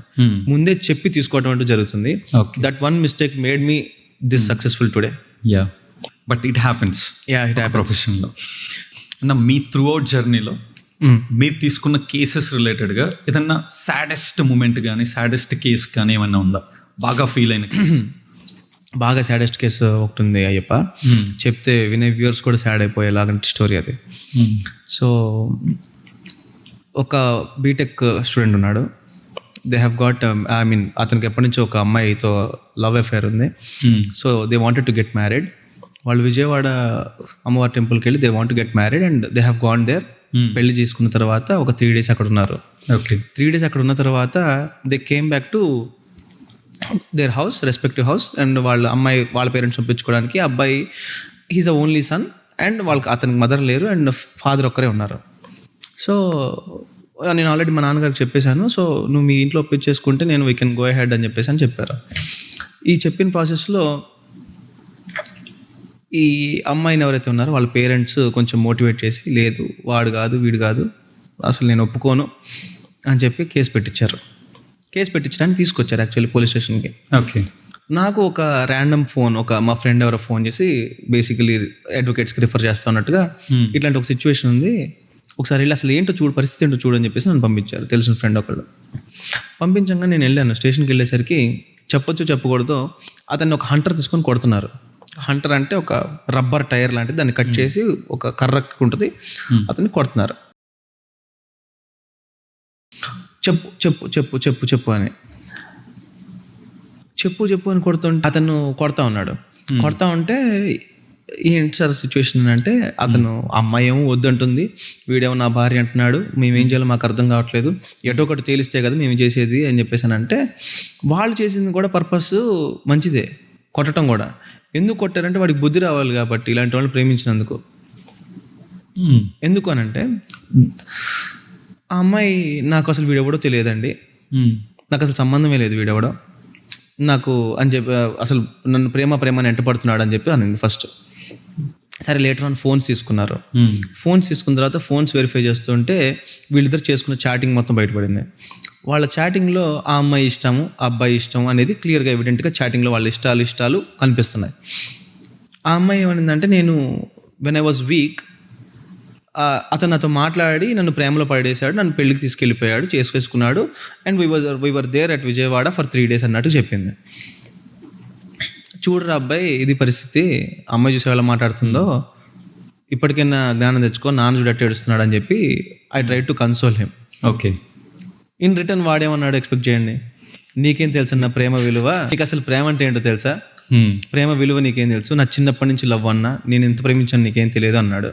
ముందే చెప్పి తీసుకోవడం అంటూ జరుగుతుంది. That one mistake made me this successful today. But it happens ప్రొఫెషన్లో. అన్న మీ త్రూ అవుట్ జర్నీలో మీరు తీసుకున్న కేసెస్ రిలేటెడ్గా ఏదన్నా సాడెస్ట్ మూమెంట్ కానీ సాడెస్ట్ కేస్ కానీ ఏమన్నా ఉందా బాగా ఫీల్ అయిన? బాగా సాడెస్ట్ కేసు ఒకటి ఉంది అయ్యప్ప, చెప్తే వినే వ్యూవర్స్ కూడా సాడ్ అయిపోయేలాగంటి స్టోరీ అది. సో ఒక బీటెక్ స్టూడెంట్ ఉన్నాడు. దే హ్యావ్ గాట్ అతనికి ఎప్పటి నుంచో ఒక అమ్మాయితో లవ్ అఫేర్ ఉంది. So they wanted to get married. వాళ్ళు విజయవాడ అమ్మవారి టెంపుల్కి వెళ్ళి they want to get married and they have gone there. పెళ్లి చేసుకున్న తర్వాత ఒక 3 days అక్కడ ఉన్నారు. ఓకే, 3 days అక్కడ ఉన్న తర్వాత they came back to their house, respective house. And వాళ్ళ పేరెంట్స్ పంపించుకోవడానికి అబ్బాయి he's a only son and అతనికి మదర్ లేరు అండ్ ఫాదర్ ఒక్కరే ఉన్నారు. సో నేను ఆల్రెడీ మా నాన్నగారికి చెప్పేశాను, సో నువ్వు మీ ఇంట్లో ఒప్పించేసుకుంటే నేను వీ కెన్ గో హెడ్ అని చెప్పేసి అని చెప్పారు. ఈ చెప్పిన ప్రాసెస్లో ఈ అమ్మాయిని ఎవరైతే ఉన్నారో వాళ్ళ పేరెంట్స్ కొంచెం మోటివేట్ చేసి, లేదు వాడు కాదు వీడు కాదు అసలు నేను ఒప్పుకోను అని చెప్పి కేసు పెట్టించారు. కేసు పెట్టించడానికి తీసుకొచ్చారు యాక్చువల్లీ పోలీస్ స్టేషన్కి. ఓకే, నాకు ఒక ర్యాండమ్ ఫోన్, మా ఫ్రెండ్ ఎవరో ఫోన్ చేసి బేసికలీ అడ్వకేట్స్కి రిఫర్ చేస్తా ఉన్నట్టుగా ఇట్లాంటి ఒక సిచ్యువేషన్ ఉంది, ఒకసారి వెళ్ళి అసలు ఏంటో చూడు, పరిస్థితి ఏంటో చూడని చెప్పేసి నన్ను పంపించారు. తెలిసిన ఫ్రెండ్ ఒకళ్ళు పంపించగా నేను వెళ్ళాను. స్టేషన్కి వెళ్ళేసరికి చెప్పొచ్చు చెప్పకూడదు అతన్ని ఒక హంటర్ తీసుకొని కొడుతున్నారు. హంటర్ అంటే ఒక రబ్బర్ టైర్ లాంటిది, దాన్ని కట్ చేసి ఒక కర్రకి ఉంటుంది, అతన్ని కొడుతున్నారు. చెప్పు చెప్పు చెప్పు చెప్పు చెప్పు అని చెప్పు అని కొడుతుంటే అతను కొడతా ఉన్నాడు. కొడతా ఉంటే ఏంటి సార్ సిచ్యువేషన్ అంటే, అతను అమ్మాయి ఏమో వద్దంటుంది, వీడేమో నా భార్య అంటున్నాడు, మేమేం చేయాలో మాకు అర్థం కావట్లేదు, ఎటో ఒకటి తేలిస్తే కదా మేము చేసేది అని చెప్పేసి అని అంటే, వాళ్ళు చేసింది కూడా పర్పస్ మంచిదే, కొట్టడం కూడా. ఎందుకు కొట్టారంటే వాడికి బుద్ధి రావాలి కాబట్టి, ఇలాంటి వాళ్ళని ప్రేమించినందుకు. ఎందుకు అనంటే ఆ అమ్మాయి నాకు అసలు వీడెవడో తెలియదండి, నాకు అసలు సంబంధమే లేదు వీడెవడో నాకు అని చెప్పి, అసలు నన్ను ప్రేమ అని ఎంటపడుతున్నాడు అని చెప్పి అనింది ఫస్ట్. సరే లేటర్ ఆన్ ఫోన్స్ తీసుకున్నారు. ఫోన్స్ తీసుకున్న తర్వాత ఫోన్స్ వెరిఫై చేస్తుంటే వీళ్ళిద్దరు చేసుకున్న చాటింగ్ మొత్తం బయటపడింది. వాళ్ళ చాటింగ్లో ఆ అమ్మాయి ఇష్టము ఆ అబ్బాయి ఇష్టం అనేది క్లియర్గా ఎవిడెంట్గా చాటింగ్లో వాళ్ళ ఇష్టాలు కనిపిస్తున్నాయి. ఆ అమ్మాయి ఏమనిందంటే, నేను వెన్ ఐ వాజ్ వీక్ అతను నాతో మాట్లాడి నన్ను ప్రేమలో పడేశాడు, నన్ను పెళ్ళికి తీసుకెళ్ళిపోయాడు, చేసుకున్నాడు and we were there at Vijayawada for 3 days అన్నట్టు చెప్పింది. చూడరా అబ్బాయి, ఇది పరిస్థితి, అమ్మాయి చూసే వాళ్ళ మాట్లాడుతుందో, ఇప్పటికైనా జ్ఞానం తెచ్చుకో, నాన్న చూడట్టు ఏడుస్తున్నాడు అని చెప్పి I try to console him. Okay, in return వాడేమన్నాడు ఎక్స్పెక్ట్ చేయండి, నీకేం తెలుసు నా ప్రేమ విలువ, నీకు అసలు ప్రేమ అంటే ఏంటో తెలుసా, ప్రేమ విలువ నీకేం తెలుసు, నా చిన్నప్పటి నుంచి లవ్ అన్నా, నేను ఎంత ప్రేమించాను నీకేం తెలియదు అన్నాడు.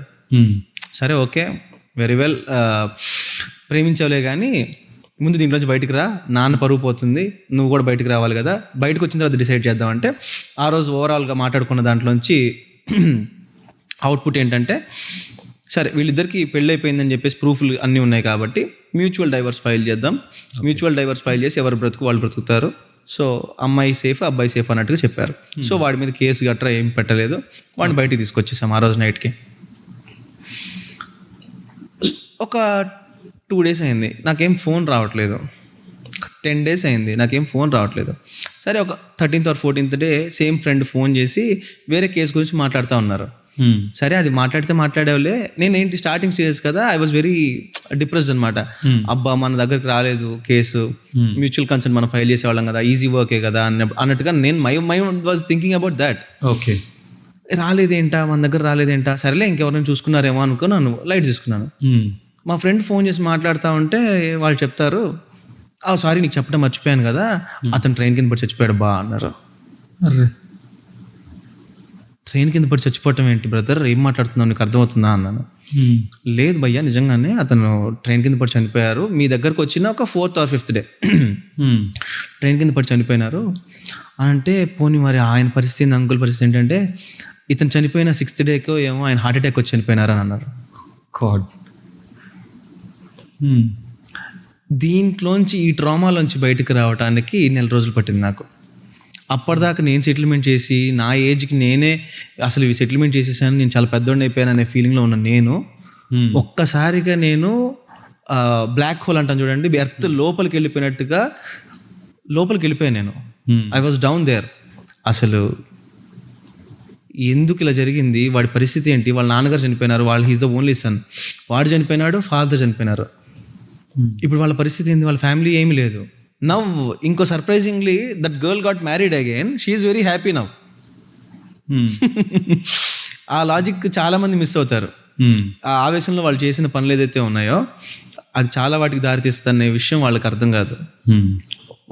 సరే ఓకే, వెరీ వెల్, ప్రేమించవలే కానీ ముందు దీంట్లోంచి బయటికి రా, నాన్న పరువు పోతుంది, నువ్వు కూడా బయటికి రావాలి కదా, బయటకు వచ్చిన తర్వాత డిసైడ్ చేద్దామంటే ఆ రోజు ఓవరాల్గా మాట్లాడుకున్న దాంట్లోంచి అవుట్పుట్ ఏంటంటే, సరే వీళ్ళిద్దరికి పెళ్ళి అయిపోయిందని చెప్పేసి ప్రూఫ్లు అన్నీ ఉన్నాయి కాబట్టి మ్యూచువల్ డైవర్స్ ఫైల్ చేద్దాం, మ్యూచువల్ డైవర్స్ ఫైల్ చేసి ఎవరు బ్రతుకు వాళ్ళు బ్రతుకుతారు, సో అమ్మాయి సేఫ్ అబ్బాయి సేఫ్ అన్నట్టుగా చెప్పారు. సో వాడి మీద కేసు గట్రా ఏం పెట్టలేదు, వాడిని బయటికి తీసుకొచ్చేసాం ఆ రోజు నైట్కి. ఒక 2 days అయింది, నాకేం ఫోన్ రావట్లేదు. 10 days అయింది, నాకేం ఫోన్ రావట్లేదు. సరే ఒక 13th or 14th day same friend phone చేసి వేరే కేసు గురించి మాట్లాడుతూ ఉన్నారు. సరే అది మాట్లాడేవాళ్ళే, నేనేంటి స్టార్టింగ్ స్టేజెస్ కదా, ఐ వాజ్ వెరీ డిప్రెస్డ్ అనమాట. అబ్బా మన దగ్గరికి రాలేదు కేసు, మ్యూచువల్ కన్సర్న్ మనం ఫైల్ చేసేవాళ్ళం కదా, ఈజీ వర్కే కదా అన్నట్టుగా నేను my was thinking about that. Okay, రాలేదేంటా మన దగ్గర రాలేదేంటా, సరేలే ఇంకెవరైనా చూసుకున్నారేమో అనుకుని నన్ను లైట్ తీసుకున్నాను. మా ఫ్రెండ్ ఫోన్ చేసి మాట్లాడుతూ ఉంటే వాళ్ళు చెప్తారు, సారీ నీకు చెప్పడం మర్చిపోయాను కదా, అతను ట్రైన్ కింద పడి చచ్చిపోయాడు బా అన్నారు. ట్రైన్ కింద పడి చచ్చిపోవటం ఏంటి బ్రదర్, ఏం మాట్లాడుతున్నావు, నీకు అర్థమవుతుందా అన్నాను. లేదు భయ్యా నిజంగానే అతను ట్రైన్ కింద పడి చనిపోయారు, మీ దగ్గరకు వచ్చిన ఒక 4th or 5th day train కింద పడి చనిపోయినారు అంటే, పోనీ మరి ఆయన పరిస్థితి అంకుల్ పరిస్థితి ఏంటంటే, ఇతను చనిపోయిన 6th dayకో ఏమో ఆయన హార్ట్ అటాక్ వచ్చి చనిపోయినారు అని అన్నారు. గాడ్, దీంట్లోంచి ఈ ట్రామాలోంచి బయటకు రావడానికి 1 నెల రోజులు పట్టింది నాకు. అప్పటిదాకా నేను సెటిల్మెంట్ చేసి నా ఏజ్కి నేనే అసలు ఇవి సెటిల్మెంట్ చేసేసాను, నేను చాలా పెద్దోడిని అయిపోయాను అనే ఫీలింగ్లో ఉన్న నేను ఒక్కసారిగా నేను బ్లాక్ హోల్ అంటాను చూడండి, ఎర్త్ లోపలికి వెళ్ళిపోయినట్టుగా లోపలికి వెళ్ళిపోయాను నేను. I was down there. అసలు ఎందుకు ఇలా జరిగింది, వాడి పరిస్థితి ఏంటి, వాళ్ళ నాన్నగారు చనిపోయినారు, వాళ్ళు హీస్ ద ఓన్లీ సన్, వాడు చనిపోయినాడు, ఫాదర్ చనిపోయినారు, ఇప్పుడు వాళ్ళ పరిస్థితి ఏంది, వాళ్ళ ఫ్యామిలీ ఏమీ లేదు. నవ్ ఇంకో surprisingly that girl got married again, she is very happy now. ఆ లాజిక్ చాలా మంది మిస్ అవుతారు. ఆ ఆవేశంలో వాళ్ళు చేసిన పనులు ఏదైతే ఉన్నాయో అది చాలా వాటికి దారితీస్తున్న విషయం వాళ్ళకి అర్థం కాదు.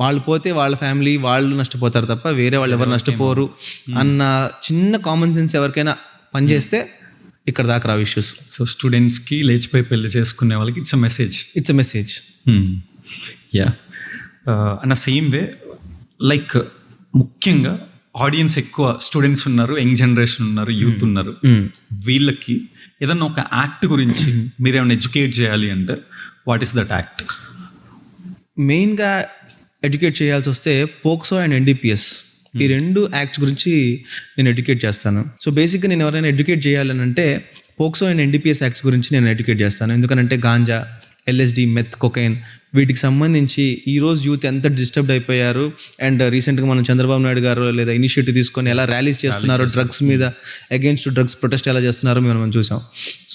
వాళ్ళు పోతే వాళ్ళ ఫ్యామిలీ వాళ్ళు నష్టపోతారు తప్ప వేరే వాళ్ళు ఎవరు నష్టపోరు అన్న చిన్న కామన్ సెన్స్ ఎవరికైనా పనిచేస్తే ఇక్కడ దాకా రావు ఇష్యూస్. సో స్టూడెంట్స్కి లేచిపోయి పెళ్లి చేసుకునే వాళ్ళకి ఇట్స్ అ మెసేజ్. యా అన్న సేమ్ వే లైక్ ముఖ్యంగా ఆడియన్స్ ఎక్కువ స్టూడెంట్స్ ఉన్నారు, యంగ్ జనరేషన్ ఉన్నారు, యూత్ ఉన్నారు. వీళ్ళకి ఏదన్నా ఒక యాక్ట్ గురించి మీరు ఏమైనా ఎడ్యుకేట్ చేయాలి అంటే వాట్ ఈస్ దట్ యాక్ట్? మెయిన్గా ఎడ్యుకేట్ చేయాల్సి వస్తే పోక్సో అండ్ ఎన్డీపీఎస్, ఈ రెండు యాక్ట్స్ గురించి నేను ఎడ్యుకేట్ చేస్తాను. సో బేసిక్గా నేను ఎవరైనా ఎడ్యుకేట్ చేయాలని అంటే పోక్సో అండ్ ఎన్డీపీఎస్ యాక్ట్స్ గురించి నేను ఎడ్యుకేట్ చేస్తాను. ఎందుకంటే గాంజా, ఎల్ఎస్డి, మెత్, కొకైన్ వీటికి సంబంధించి ఈరోజు యూత్ ఎంత డిస్టర్బ్డ్ అయిపోయారు. అండ్ రీసెంట్గా మనం చంద్రబాబు నాయుడు గారు లేదా ఇనిషియేటివ్ తీసుకొని ఎలా ర్యాలీస్ చేస్తున్నారు, డ్రగ్స్ మీద అగెయిన్స్ట్ డ్రగ్స్ ప్రొటెస్ట్ ఎలా చేస్తున్నారో మనం చూసాం.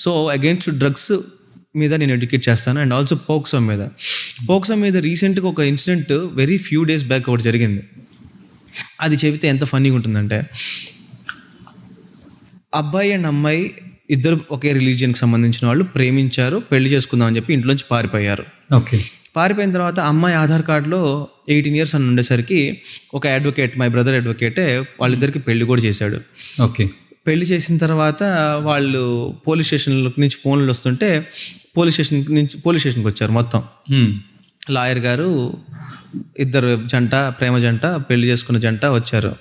సో అగెయిన్స్ట్ డ్రగ్స్ మీద నేను ఎడ్యుకేట్ చేస్తాను. అండ్ ఆల్సో పోక్సో మీద రీసెంట్గా ఒక incident very few days back ఒకటి జరిగింది. అది చెబితే ఎంత ఫన్నీగా ఉంటుందంటే, అబ్బాయి అండ్ అమ్మాయి ఇద్దరు ఒకే రిలీజియన్కి సంబంధించిన వాళ్ళు ప్రేమించారు, పెళ్లి చేసుకుందాం అని చెప్పి ఇంట్లోంచి పారిపోయారు. ఓకే, పారిపోయిన తర్వాత అమ్మాయి ఆధార్ కార్డులో 18 years అని ఉండేసరికి ఒక అడ్వకేట్, మై బ్రదర్ అడ్వకేటే వాళ్ళిద్దరికి పెళ్లి కూడా చేశాడు. ఓకే, పెళ్లి చేసిన తర్వాత వాళ్ళు పోలీస్ స్టేషన్ నుంచి ఫోన్లు వస్తుంటే పోలీస్ స్టేషన్కి వచ్చారు. మొత్తం లాయర్ గారు, ఇద్దరు జంట, ప్రేమ జంట, పెళ్లి చేసుకున్న జంట వచ్చారు.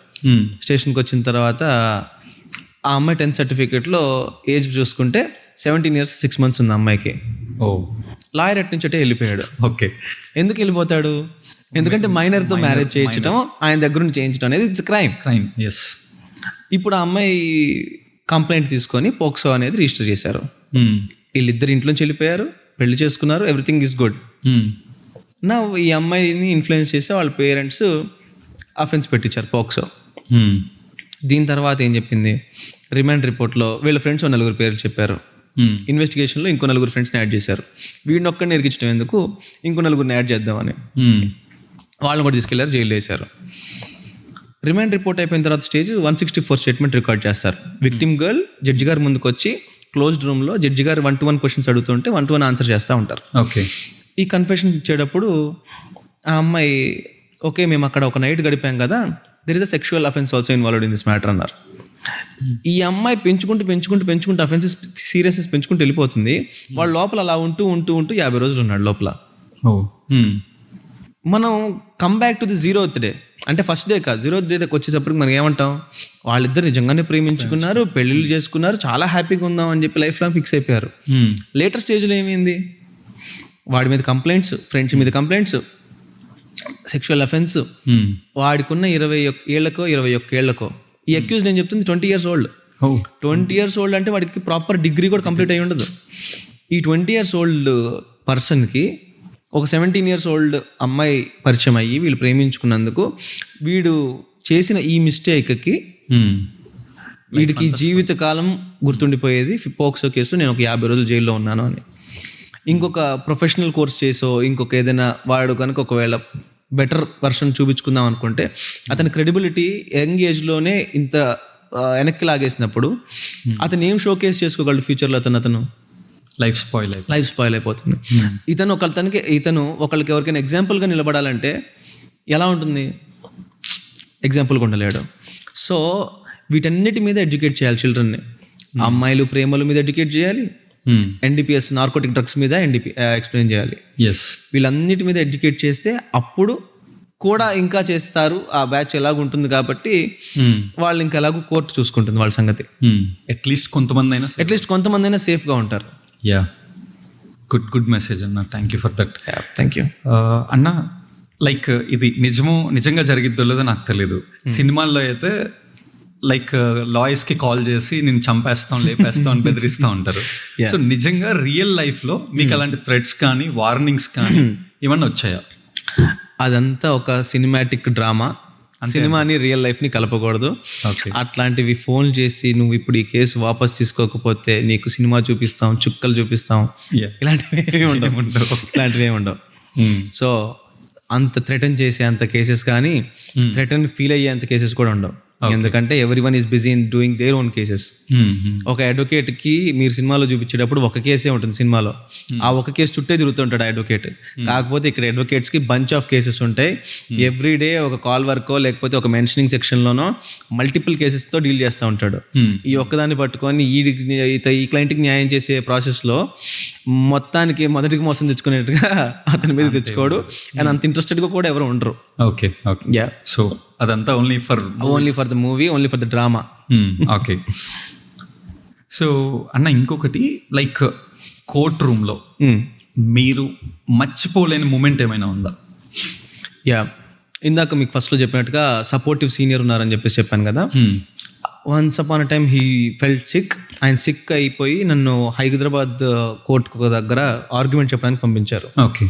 స్టేషన్కి వచ్చిన తర్వాత ఆ అమ్మాయి 10th certificateలో ఏజ్ చూసుకుంటే 17 years 6 months ఉంది అమ్మాయికి. ఓ, లాయర్ అటు నుంచి వెళ్ళిపోయాడు. ఓకే, ఎందుకు వెళ్ళిపోతాడు? ఎందుకంటే మైనర్తో మ్యారేజ్ చేయించడం, ఆయన దగ్గర నుంచి చేయించడం అనేది ఇట్స్ క్రైమ్. ఎస్. ఇప్పుడు ఆ అమ్మాయి కంప్లైంట్ తీసుకొని పోక్సో అనేది రిజిస్టర్ చేశారు. వీళ్ళిద్దరు ఇంట్లోంచి వెళ్ళిపోయారు, పెళ్లి చేసుకున్నారు, ఎవ్రీథింగ్ ఈజ్ గుడ్. నా ఈ అమ్మాయిని ఇన్ఫ్లుయెన్స్ చేసి వాళ్ళ పేరెంట్స్ అఫెన్స్ పెట్టించారు పోక్సో. దీని తర్వాత ఏం చెప్పింది, రిమాండ్ రిపోర్ట్లో వీళ్ళ ఫ్రెండ్స్ 4 పేర్లు చెప్పారు. ఇన్వెస్టిగేషన్లో ఇంకో 4 ఫ్రెండ్స్ని యాడ్ చేశారు. వీడిని ఒక్కడిని ఇరికించడం ఎందుకు, ఇంకో 4 యాడ్ చేద్దామని వాళ్ళని కూడా తీసుకెళ్లారు, జైలు వేశారు. రిమాండ్ రిపోర్ట్ అయిపోయిన తర్వాత స్టేజ్ 164 స్టేట్మెంట్ రికార్డ్ చేస్తారు. విక్టిమ్ గర్ల్ జడ్జి గారి ముందుకు వచ్చి క్లోజ్డ్ రూమ్లో జడ్జి గారు 1-to-1 క్వశ్చన్స్ అడుగుతుంటే 1-to-1 ఆన్సర్ చేస్తూ ఉంటారు. ఓకే, ఈ కన్ఫెషన్ ఇచ్చేటప్పుడు ఆ అమ్మాయి, ఓకే మేము అక్కడ ఒక నైట్ గడిపాం కదా, there is a sexual offence also involved in this matter అన్నారు. ఈ అమ్మాయి పెంచుకుంటూ అఫెన్సెస్ సీరియస్నెస్ పెంచుకుంటూ వెళ్ళిపోతుంది. వాళ్ళ లోపల అలా ఉంటూ 50 రోజులు ఉన్నాడు లోపల. మనం come back to the 0th day, అంటే ఫస్ట్ డే కాదు, 0th డేకి వచ్చేటప్పటికి మనం ఏమంటాం, వాళ్ళిద్దరు నిజంగానే ప్రేమించుకున్నారు, పెళ్ళిళ్ళు చేసుకున్నారు, చాలా హ్యాపీగా ఉందాం అని చెప్పి లైఫ్ లాంగ్ ఫిక్స్ అయిపోయారు. లేటర్ స్టేజ్లో ఏమైంది, వాడి మీద కంప్లైంట్స్, ఫ్రెండ్స్ మీద కంప్లైంట్స్, సెక్షువల్ అఫెన్స్, వాడికున్న 21 ఏళ్ళకో 21 ఏళ్ళకో. ఈ అక్యూజ్ నేను చెప్తుంది 20 years old. 20 years old అంటే వాడికి ప్రాపర్ డిగ్రీ కూడా కంప్లీట్ అయ్యి ఉండదు. ఈ 20 years old పర్సన్కి ఒక 17 years old అమ్మాయి పరిచయం అయ్యి వీళ్ళు ప్రేమించుకున్నందుకు వీడు చేసిన ఈ మిస్టేక్కి వీడికి జీవితకాలం గుర్తుండిపోయేది పోక్సో కేసు, నేను ఒక 50 రోజులు జైల్లో ఉన్నాను అని. ఇంకొక ప్రొఫెషనల్ కోర్స్ చేసో ఇంకొక ఏదైనా వాడు కనుక ఒకవేళ బెటర్ వర్షన్ చూపించుకుందాం అనుకుంటే అతని క్రెడిబిలిటీ యంగ్ ఏజ్లోనే ఇంత వెనక్కి లాగేసినప్పుడు అతను ఏం షోకేస్ చేసుకోగలడు ఫ్యూచర్లో? అతను లైఫ్ స్పాయిల్ అయిపోతుంది. ఇతను ఒకళ్ళకి ఎవరికైనా ఎగ్జాంపుల్గా నిలబడాలంటే ఎలా ఉంటుంది? ఎగ్జాంపుల్గా ఉండలేడు. సో వీటన్నిటి మీద ఎడ్యుకేట్ చేయాలి చిల్డ్రన్ని. అమ్మాయిలు ప్రేమల మీద ఎడ్యుకేట్ చేయాలి, ఎన్డీపీఎస్ నార్కోటిక్ డ్రగ్స్ మీద ఎక్స్ప్లెయిన్ చేయాలి. వీళ్ళన్నిటి మీద ఎడ్యుకేట్ చేస్తే అప్పుడు కూడా ఇంకా చేస్తారు. ఆ బ్యాచ్ ఎలాగుంటుంది కాబట్టి వాళ్ళు ఇంకా ఎలాగో కోర్టు చూసుకుంటుంది వాళ్ళ సంగతి. అట్లీస్ట్ కొంతమంది అయినా సేఫ్గా ఉంటారు. యా, గుడ్ మెసేజ్ అన్న, thank you for that. Thank you అన్న. లైక్ ఇది నిజంగా జరిగిద్దో లేదో నాకు తెలీదు. సినిమాల్లో అయితే లైక్ లాయర్స్కి కాల్ చేసి నేను చంపేస్తాం, లేపేస్తాం అని బెదిరిస్తూ ఉంటారు. సో నిజంగా రియల్ లైఫ్లో మీకు అలాంటి థ్రెట్స్ కానీ వార్నింగ్స్ కానీ ఏమన్నా వచ్చాయా? అదంతా ఒక సినిమాటిక్ డ్రామా. సినిమాని రియల్ లైఫ్ని కలపకూడదు. ఓకే. అట్లాంటివి ఫోన్ చేసి నువ్వు ఇప్పుడు ఈ కేసు వాపస్ తీసుకోకపోతే నీకు సినిమా చూపిస్తాం, చుక్కలు చూపిస్తాం, ఇలాంటివి ఏమి ఉండవు. సో అంత థ్రెటన్ చేసే అంత కేసెస్ కానీ థ్రెటన్ ఫీల్ అయ్యే అంత కేసెస్ కూడా ఉండవు. ఎందుకంటే everyone is busy in doing their own cases. ఒక అడ్వకేట్ కి మీరు సినిమాలో చూపించేటప్పుడు ఒక కేసే ఉంటుంది సినిమాలో, ఆ ఒక కేసు చుట్టే తిరుగుతుంటాడు అడ్వకేట్. కాకపోతే ఇక్కడ అడ్వకేట్స్ కి బంచ్ ఆఫ్ కేసెస్ ఉంటాయి. ఎవ్రీ డే ఒక కాల్ వర్కో లేకపోతే ఒక మెన్షనింగ్ సెక్షన్ లోనో మల్టిపుల్ కేసెస్ తో డీల్ చేస్తూ ఉంటాడు. ఈ ఒక్కదాన్ని పట్టుకొని ఈ క్లయింట్ కి న్యాయం చేసే ప్రాసెస్ లో మొత్తానికి మొదటికి మోసం తెచ్చుకునేట్టుగా అతని మీద తెచ్చుకోడు. అండ్ అంత ఇంట్రెస్టెడ్ గా కూడా ఎవరు ఉండరు. ఓకే. యా. సో అదంతా only for the movie, only for the drama. Okay. So అన్న ఇంకొకటి, లైక్ కోర్ట్ రూమ్లో మీరు మర్చిపోలేని మూమెంట్ ఏమైనా ఉందా? యా, ఇందాక మీకు ఫస్ట్లో చెప్పినట్టుగా సపోర్టివ్ సీనియర్ ఉన్నారని చెప్పాను కదా. Once upon a time he felt sick. ఆయన సిక్ అయిపోయి నన్ను హైదరాబాద్ కోర్టు దగ్గర ఆర్గ్యుమెంట్ చెప్పడానికి పంపించారు. Okay.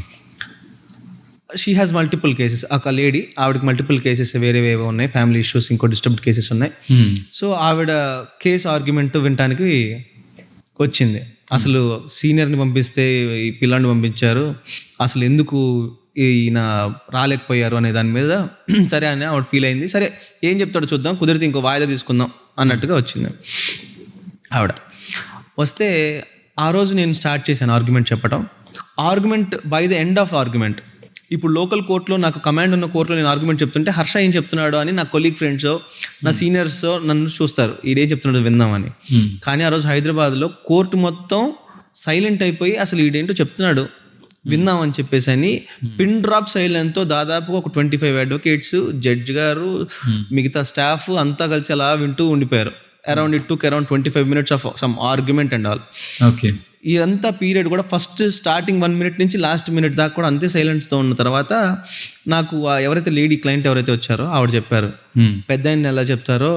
She has multiple cases. ఒక లేడీ, ఆవిడకి మల్టిపుల్ కేసెస్ వేరేవే ఉన్నాయి, ఫ్యామిలీ ఇష్యూస్, ఇంకో డిస్టర్బ్డ్ కేసెస్ ఉన్నాయి. సో ఆవిడ కేసు ఆర్గ్యుమెంట్ వినటానికి వచ్చింది. అసలు సీనియర్ని పంపిస్తే ఈ పిల్లాన్ని పంపించారు, అసలు ఎందుకు ఈయన రాలేకపోయారు అనే దాని మీద సరే అని ఆవిడ ఫీల్ అయింది. సరే ఏం చెప్తాడో చూద్దాం, కుదిరితే ఇంకో వాయిదా తీసుకుందాం అన్నట్టుగా వచ్చింది ఆవిడ. వస్తే ఆ రోజు నేను స్టార్ట్ చేశాను ఆర్గ్యుమెంట్ చెప్పడం. Argument by the end of argument, ఇప్పుడు లోకల్ కోర్టులో నాకు కమాండ్ ఉన్న కోర్టులో నేను ఆర్గ్యుమెంట్ చెప్తుంటే హర్ష ఏం చెప్తున్నాడు అని నా కొలీగ్ ఫ్రెండ్స్, నా సీనియర్స్ నన్ను చూస్తారు, ఈడేం చెప్తున్నాడు విందామని. కానీ ఆ రోజు హైదరాబాద్లో కోర్టు మొత్తం సైలెంట్ అయిపోయి అసలు ఈడేంటో చెప్తున్నాడు విందామని చెప్పేసి అని పిన్ డ్రాప్ సైలెంట్తో దాదాపుగా ఒక 25 అడ్వకేట్స్, జడ్జి గారు, మిగతా స్టాఫ్ అంతా కలిసి అలా వింటూ ఉండిపోయారు. Around it took around 25 minutes of some argument and all. Okay. ఇదంతా పీరియడ్ కూడా ఫస్ట్ స్టార్టింగ్ 1 minute నుంచి లాస్ట్ minute దాకా కూడా అంతే సైలెన్స్తో ఉన్న తర్వాత నాకు ఎవరైతే లేడీ క్లయింట్ ఎవరైతే వచ్చారో ఆవిడ చెప్పారు, పెద్ద ఆయన ఎలా చెప్తారో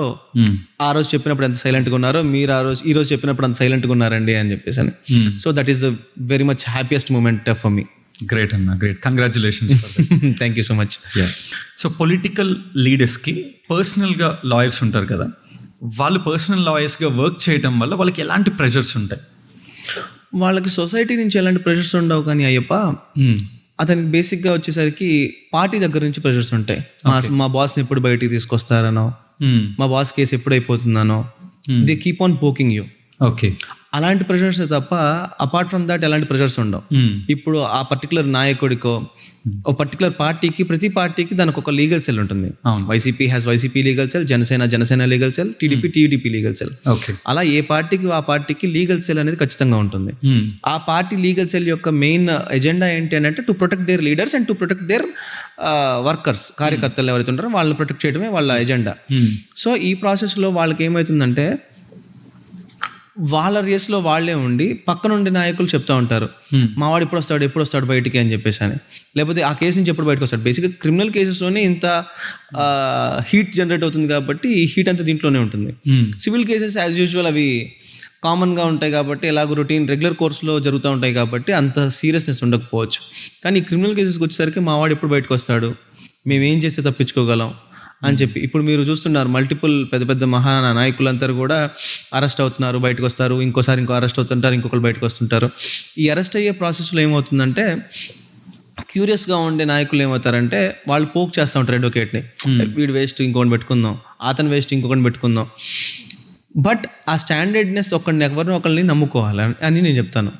ఆ రోజు చెప్పినప్పుడు ఎంత సైలెంట్గా ఉన్నారో మీరు ఈ రోజు చెప్పినప్పుడు అంత సైలెంట్గా ఉన్నారండి అని చెప్పేసి అని. So that is the very much happiest moment for me. Great అన్న, great. Congratulations. Thank you so much. So political లీడర్స్కి పర్సనల్గా లాయర్స్ ఉంటారు కదా, వాళ్ళు పర్సనల్ లాయర్స్గా వర్క్ చేయడం వల్ల వాళ్ళకి ఎలాంటి ప్రెషర్స్ ఉంటాయి? వాళ్ళకి సొసైటీ నుంచి ఎలాంటి ప్రెషర్స్ ఉండవు, కానీ అయ్యప్ప అతనికి బేసిక్గా వచ్చేసరికి పార్టీ దగ్గర నుంచి ప్రెషర్స్ ఉంటాయి. మా బాస్ని ఎప్పుడు బయటికి తీసుకొస్తారనో, మా బాస్ కేసు ఎప్పుడు అయిపోతుందనో, they keep on poking you. Okay. అలాంటి ప్రెషర్స్ తప్ప అపార్ట్ ఫ్రమ్ దాట్ ఎలాంటి ప్రెషర్స్ ఉండవు. ఇప్పుడు ఆ పర్టికులర్ నాయకుడికో ఒక పర్టికులర్ పార్టీకి, ప్రతి పార్టీకి దానికి ఒక లీగల్ సెల్ ఉంటుంది. YCP has YCP legal cell, Janasena legal cell, TDP legal cell. అలా ఏ పార్టీకి ఆ పార్టీకి లీగల్ సెల్ అనేది ఖచ్చితంగా ఉంటుంది. ఆ పార్టీ లీగల్ సెల్ యొక్క మెయిన్ ఎజెండా ఏంటి అని అంటే to protect there leaders and to protect there workers, కార్యకర్తలు ఎవరైతే ఉంటారో వాళ్ళని ప్రొటెక్ట్ చేయడమే వాళ్ళ ఎజెండా. సో ఈ ప్రాసెస్లో వాళ్ళకి ఏమవుతుందంటే వాళ్ళ రేస్లో వాళ్ళే ఉండి పక్కన ఉండే నాయకులు చెప్తా ఉంటారు, మావాడు ఎప్పుడు వస్తాడు బయటికి అని చెప్పేసి అని, లేకపోతే ఆ కేసు నుంచి ఎప్పుడు బయటకు వస్తాడు. బేసిక్గా క్రిమినల్ కేసెస్లోనే ఇంత హీట్ జనరేట్ అవుతుంది కాబట్టి ఈ హీట్ అంతా దీంట్లోనే ఉంటుంది. సివిల్ కేసెస్ యాజ్ యూజువల్ అవి కామన్గా ఉంటాయి కాబట్టి, ఎలాగో రొటీన్ రెగ్యులర్ కోర్సులో జరుగుతూ ఉంటాయి కాబట్టి అంత సీరియస్నెస్ ఉండకపోవచ్చు. కానీ ఈ క్రిమినల్ కేసెస్కి వచ్చేసరికి మావాడు ఎప్పుడు బయటకు వస్తాడు, మేమేం చేస్తే తప్పించుకోగలం అని చెప్పి ఇప్పుడు మీరు చూస్తున్నారు మల్టిపుల్ పెద్ద పెద్ద మహా నాయకులందరూ కూడా అరెస్ట్ అవుతున్నారు, బయటకు వస్తారు, ఇంకోసారి ఇంకో అరెస్ట్ అవుతుంటారు, ఇంకొకరు బయటకు వస్తుంటారు. ఈ అరెస్ట్ అయ్యే ప్రాసెస్లో ఏమవుతుందంటే క్యూరియస్గా ఉండే నాయకులు ఏమవుతారంటే వాళ్ళు పోక్ చేస్తూ ఉంటారు అడ్వకేట్ని, వీడు వేస్ట్ ఇంకొకటి పెట్టుకుందాం, అతను వేస్ట్ ఇంకొకటి పెట్టుకుందాం. బట్ ఆ స్టాండర్డ్నెస్ ఒకరిని నమ్ముకోవాలి అని నేను చెప్తాను.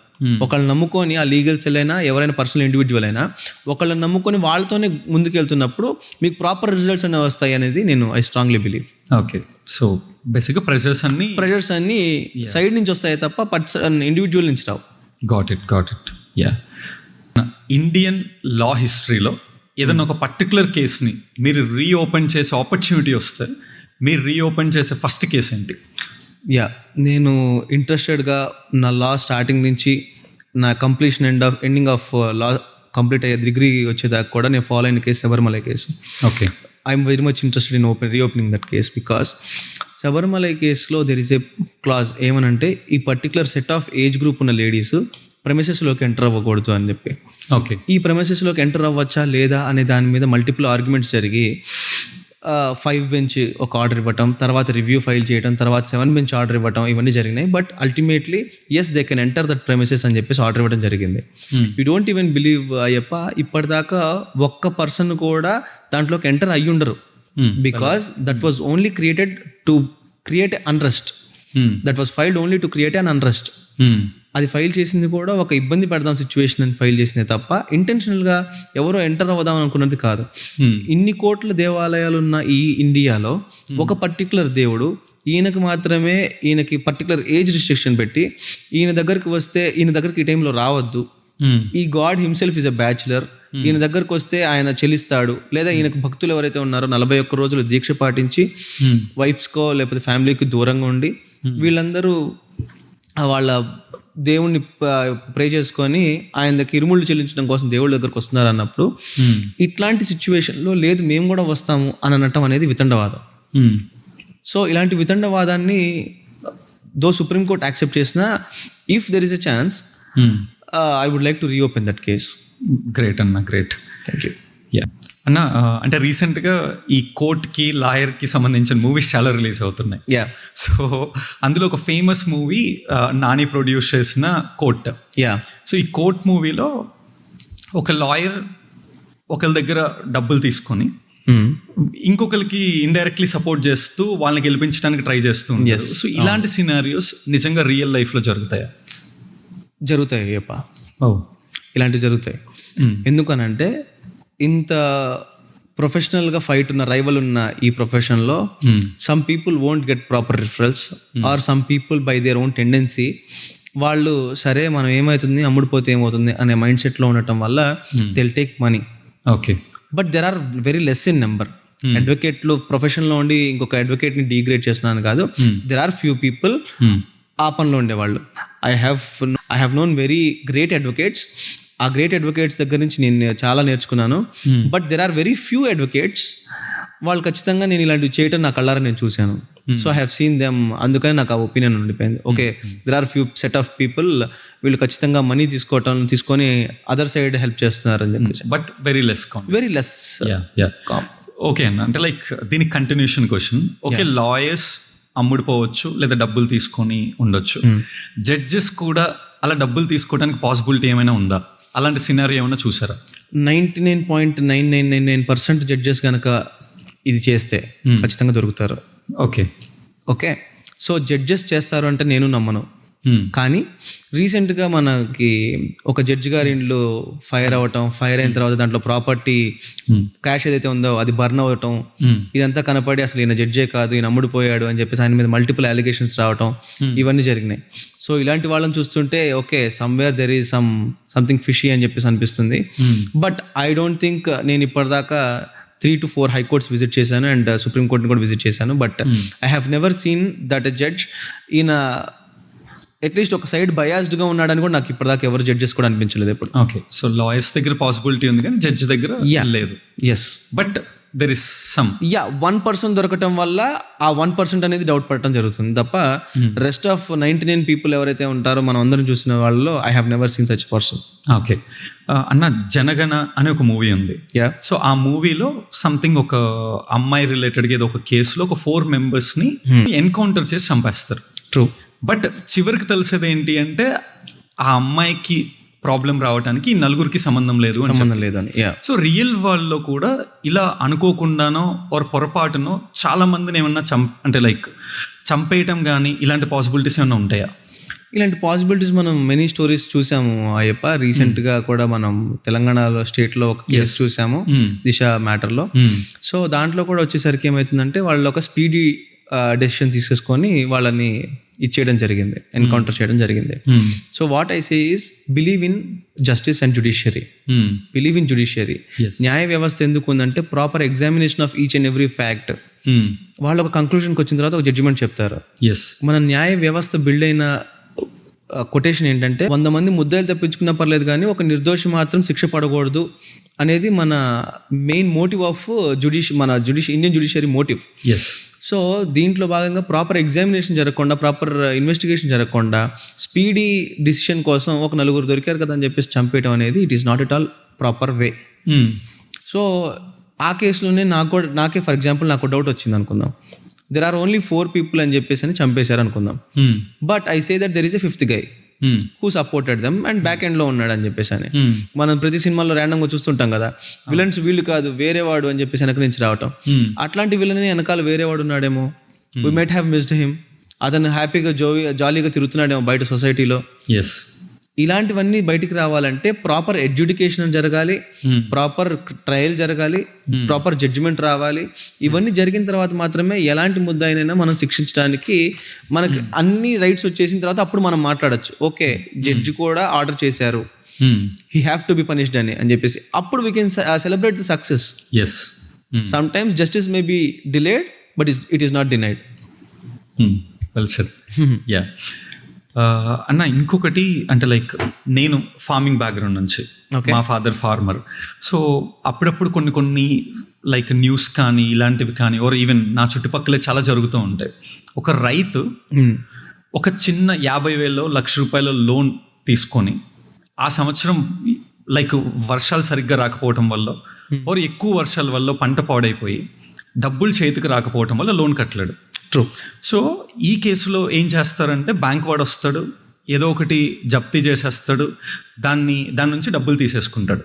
ఒకళ్ళని నమ్ముకొని ఆ లీగల్ సెల్ అయినా ఎవరైనా పర్సనల్ ఇండివిజువల్ అయినా ఒకళ్ళని నమ్ముకొని వాళ్ళతోనే ముందుకు వెళ్తున్నప్పుడు మీకు ప్రాపర్ రిజల్ట్స్ అనేవి వస్తాయి అనేది నేను I strongly believe. Okay. So బేసిక్గా ప్రెషర్స్ అన్ని సైడ్ నుంచి వస్తాయి తప్ప పర్సన్ ఇండివిజువల్ నుంచి రావు. Got it. Yeah. Indian law హిస్టరీలో ఏదైనా ఒక పర్టికులర్ కేసుని మీరు రీఓపెన్ చేసే ఆపర్చునిటీ వస్తే మీరు రీఓపెన్ చేసే ఫస్ట్ కేసు ఏంటి? యా, నేను ఇంట్రెస్టెడ్గా నా లా స్టార్టింగ్ నుంచి నా completion ending of law complete అయ్యే డిగ్రీ వచ్చేదాకా కూడా నేను ఫాలో అయిన case Sabarimalai case. Okay. I'm very much interested in reopening that case because Sabarimalai కేసులో దెర్ ఇస్ ఏ క్లాజ్ ఏమనంటే ఈ particular set of age group ఉన్న లేడీస్ ప్రెమిసెస్లోకి ఎంటర్ అవ్వకూడదు అని చెప్పి. ఓకే. ఈ ప్రెమిసెస్లోకి ఎంటర్ అవ్వచ్చా లేదా అనే దాని మీద మల్టిపుల్ ఆర్గ్యుమెంట్స్ జరిగి 5 బెంచ్ ఒక ఆర్డర్ ఇవ్వటం, తర్వాత రివ్యూ ఫైల్ చేయడం, తర్వాత 7 బెంచ్ ఆర్డర్ ఇవ్వటం, ఇవన్నీ జరిగినాయి. But ultimately yes they can enter that premises అని చెప్పేసి ఆర్డర్ ఇవ్వడం జరిగింది. You don't even believe Ayyappa, ఇప్పటిదాకా ఒక్క పర్సన్ కూడా దాంట్లోకి ఎంటర్ అయ్యి ఉండరు. Because that was only created to create unrest. That was filed only to create un unrest. అది ఫైల్ చేసింది కూడా ఒక ఇబ్బంది పెడదాం సిచ్యువేషన్ అని ఫైల్ చేసింది తప్ప ఇంటెన్షనల్గా ఎవరో ఎంటర్ అవ్వదాం అనుకున్నది కాదు. ఇన్ని కోట్ల దేవాలయాలు ఉన్న ఈ ఇండియాలో ఒక పర్టికులర్ దేవుడు, ఈయనకి పర్టికులర్ ఏజ్ రిస్ట్రిక్షన్ పెట్టి ఈయన దగ్గరికి వస్తే ఈయన దగ్గరికి ఈ టైంలో రావద్దు, ఈ God himself is a bachelor, ఈయన దగ్గరకు వస్తే ఆయన చెల్లిస్తాడు, లేదా ఈయనకు భక్తులు ఎవరైతే ఉన్నారో 41 రోజులు దీక్ష పాటించి వైఫ్స్కో లేకపోతే ఫ్యామిలీకి దూరంగా ఉండి వీళ్ళందరూ వాళ్ళ దేవుణ్ణి ప్రే చేసుకొని ఆయన దగ్గర ఇరుముళ్ళు చెల్లించడం కోసం దేవుళ్ళ దగ్గరకు వస్తున్నారు అన్నప్పుడు ఇట్లాంటి సిచ్యువేషన్లో లేదు మేము కూడా వస్తాము అని అనటం అనేది వితండవాదం. సో ఇలాంటి వితండవాదాన్ని దో సుప్రీంకోర్టు యాక్సెప్ట్ చేసినా, if there is a chance I would like to reopen that case. Great అన్న, గ్రేట్. Thank you. యా అన్న, అంటే రీసెంట్గా ఈ కోర్ట్కి లాయర్కి సంబంధించిన మూవీస్ చాలా రిలీజ్ అవుతున్నాయి. సో అందులో ఒక ఫేమస్ మూవీ నాని ప్రొడ్యూస్ చేసిన కోర్ట్. సో ఈ కోర్ట్ మూవీలో ఒక లాయర్ ఒకరి దగ్గర డబ్బులు తీసుకొని ఇంకొకరికి ఇండైరెక్ట్లీ సపోర్ట్ చేస్తూ వాళ్ళని గెలిపించడానికి ట్రై చేస్తూ ఉంటారు. సో ఇలాంటి సినారియోస్ నిజంగా రియల్ లైఫ్లో జరుగుతాయా? జరుగుతాయి అప్ప, ఇలాంటివి జరుగుతాయి. ఎందుకనంటే ఇంత ప్రొఫెషనల్గా ఫైట్ ఉన్న రైవల్ ఉన్న ఈ ప్రొఫెషన్లో some people won't get proper referrals or some people by their own tendency వాళ్ళు సరే మనం ఏమవుతుంది అమ్ముడిపోతే ఏమవుతుంది అనే మైండ్ సెట్లో ఉండటం వల్ల they'll take money. Okay, but there are very less in number. అడ్వకేట్లు ప్రొఫెషన్లో ఉండి ఇంకొక అడ్వకేట్ని డీగ్రేడ్ చేస్తున్నాను కాదు, దెర్ ఆర్ ఫ్యూ పీపుల్ ఆ పనిలో ఉండేవాళ్ళు. I have known very great advocates. ఆ గ్రేట్ అడ్వకేట్స్ దగ్గర నుంచి నేను చాలా నేర్చుకున్నాను. But there are very few advocates, వాళ్ళు ఖచ్చితంగా నేను ఇలాంటివి చేయటం నా కళ్ళారా నేను చూశాను. So I have seen them, అందుకని నాకు ఆ ఒపీనియన్ ఉండిపోయింది. Okay, there are few set of people, వీళ్ళు ఖచ్చితంగా మనీ తీసుకొని అదర్ సైడ్ హెల్ప్ చేస్తున్నారు అని చెప్పేసి. But very less. ఓకే అన్న, అంటే లైక్ దీనికి కంటిన్యూషన్ క్వశ్చన్. ఓకే, లాయర్స్ అమ్ముడుపోవచ్చు లేదా డబ్బులు తీసుకొని ఉండొచ్చు, జడ్జెస్ కూడా అలా డబ్బులు తీసుకోవడానికి పాసిబిలిటీ ఏమైనా ఉందా? అలాంటి సినారియో ఏమైనా చూసారా? 99.9999% జడ్జెస్ కనుక ఇది చేస్తే ఖచ్చితంగా దొరుకుతారు. ఓకే, సో జడ్జెస్ చేస్తారు అంటే నేను నమ్మను. కానీ రీసెంట్గా మనకి ఒక జడ్జి గారి ఇంట్లో ఫైర్ అయిన తర్వాత దాంట్లో ప్రాపర్టీ క్యాష్ ఏదైతే ఉందో అది బర్న్ అవ్వటం, ఇదంతా కనపడి అసలు ఈయన జడ్జే కాదు, ఈయన అమ్ముడిపోయాడు అని చెప్పేసి ఆయన మీద మల్టిపుల్ అలిగేషన్స్ రావటం, ఇవన్నీ జరిగినాయి. సో ఇలాంటి వాళ్ళని చూస్తుంటే okay, somewhere there is something fishy అని చెప్పేసి అనిపిస్తుంది. బట్ ఐ డోంట్ థింక్, నేను ఇప్పటిదాకా 3 to 4 హైకోర్ట్స్ విజిట్ చేశాను అండ్ సుప్రీం కోర్ట్ని కూడా విజిట్ చేశాను. But I have never seen that a judge ఈయన అట్లీస్ట్ ఒక సైడ్ బయాస్డ్గా ఉన్నాడని కూడా నాకు ఇప్పటిదాకా ఎవరు జడ్జెస్ కూడా అనిపించలేదు ఎప్పుడు. ఓకే, సో లాయర్స్ దగ్గర పాసిబిలిటీ ఉంది కానీ జడ్జి దగ్గర లేదు. Yes, but there is some 1% దొరకటం వల్ల ఆ 1% అనేది డౌట్ పడటం జరుగుతుంది తప్ప రెస్ట్ ఆఫ్ 99 పీపుల్ ఎవరైతే ఉంటారో మనం అందరం చూసిన వాళ్ళలో I have never seen such person. Okay అన్న, జనగణ అనే ఒక మూవీ ఉంది. సో ఆ మూవీలో సంథింగ్ ఒక అమ్మాయి రిలేటెడ్గా ఏదో ఒక కేసులో ఒక 4 మెంబర్స్ని ఎన్కౌంటర్ చేసి చంపేస్తారు. ట్రూ. బట్ చివరికి తెలిసేది ఏంటి అంటే ఆ అమ్మాయికి ప్రాబ్లం రావడానికి 4 సంబంధం లేదు అని. సో రియల్ వరల్డ్లో కూడా ఇలా అనుకోకుండానో ఆర్ పొరపాటునో చాలా మందిని ఏమన్నా అంటే లైక్ చంపేయటం కానీ ఇలాంటి పాసిబిలిటీస్ ఏమైనా ఉంటాయా? ఇలాంటి పాసిబిలిటీస్ మనం మెనీ స్టోరీస్ చూసాము అయ్యప్ప. రీసెంట్గా కూడా మనం తెలంగాణలో స్టేట్లో ఒక కేసు చూసాము, దిశ మ్యాటర్లో. సో దాంట్లో కూడా వచ్చేసరికి ఏమవుతుందంటే వాళ్ళు ఒక స్పీడీ డెసిషన్ తీసేసుకొని వాళ్ళని ఇచ్చేయడం జరిగింది, ఎన్కౌంటర్ చేయడం జరిగింది. So what I say is believe in justice and judiciary. Believe in judiciary. న్యాయ వ్యవస్థ ఎందుకు ఉందంటే proper examination of each and every fact. వాళ్ళు ఒక కంక్లూజన్కి వచ్చిన తర్వాత ఒక జడ్జిమెంట్ చెప్తారు. మన న్యాయ వ్యవస్థ బిల్డ్ అయిన కొటేషన్ ఏంటంటే 100 మంది ముద్దాయిలు తప్పించుకున్నా పర్లేదు కానీ ఒక నిర్దోషి మాత్రం శిక్ష పడకూడదు అనేది మన main motive of Indian judiciary motive. So దీంట్లో భాగంగా ప్రాపర్ ఎగ్జామినేషన్ జరగకుండా, ప్రాపర్ ఇన్వెస్టిగేషన్ జరగకుండా స్పీడీ డిసిషన్ కోసం ఒక 4 దొరికారు కదా అని చెప్పేసి చంపేయడం అనేది it is not at all proper way. So ఆ కేసులోనే నాకే ఫర్ ఎగ్జాంపుల్ నాకు డౌట్ వచ్చింది అనుకుందాం, దెర్ ఆర్ ఓన్లీ 4 people అని చెప్పేసి అని చంపేశారు అనుకుందాం, but I say that there is a 5th guy who supported them and back end లో ఉన్నాడు అని చెప్పేసి అని. మనం ప్రతి సినిమాలో ర్యాండమ్గా చూస్తుంటాం కదా, విలన్స్ వీళ్ళు కాదు వేరే వాడు అని చెప్పేసి వెనక నుంచి రావటం. అట్లాంటి విలన్ వెనకాల వేరే వాడు ఉన్నాడేమో, we might have missed him, అతను హ్యాపీగా జాలీగా తిరుగుతున్నాడేమో బయట సొసైటీలో. ఇలాంటివన్నీ బయటికి రావాలంటే ప్రాపర్ ఎడ్యుకేషన్ జరగాలి, ప్రాపర్ ట్రయల్ జరగాలి, ప్రాపర్ జడ్జిమెంట్ రావాలి. ఇవన్నీ జరిగిన తర్వాత మాత్రమే ఎలాంటి ముద్దాయినైనా మనం శిక్షించడానికి మనకి అన్ని రైట్స్ వచ్చేసిన తర్వాత అప్పుడు మనం మాట్లాడచ్చు. ఓకే, జడ్జి కూడా ఆర్డర్ చేశారు, he have to be punished అని చెప్పేసి అప్పుడు we can celebrate the success. Some times justice may be delayed but it is not denied. Well said. Yeah అన్న, ఇంకొకటి అంటే లైక్ నేను ఫార్మింగ్ బ్యాక్గ్రౌండ్ నుంచి, మా ఫాదర్ ఫార్మర్. సో అప్పుడప్పుడు కొన్ని లైక్ న్యూస్ కానీ ఇలాంటివి కానీ ఓర్ ఈవెన్ నా చుట్టుపక్కలే చాలా జరుగుతూ ఉంటాయి. ఒక రైతు ఒక చిన్న 50,000 1,00,000 లోన్ తీసుకొని ఆ సంవత్సరం లైక్ వర్షాలు సరిగ్గా రాకపోవటం వల్ల ఓర్ ఎక్కువ వర్షాల వల్ల పంట పాడైపోయి డబ్బులు చేతికి రాకపోవటం వల్ల లోన్ కట్టలేడు. సో ఈ కేసులో ఏం చేస్తారంటే బ్యాంక్ వాడు వస్తాడు, ఏదో ఒకటి జప్తీ చేసేస్తాడు, దాని నుంచి డబ్బులు తీసేసుకుంటాడు.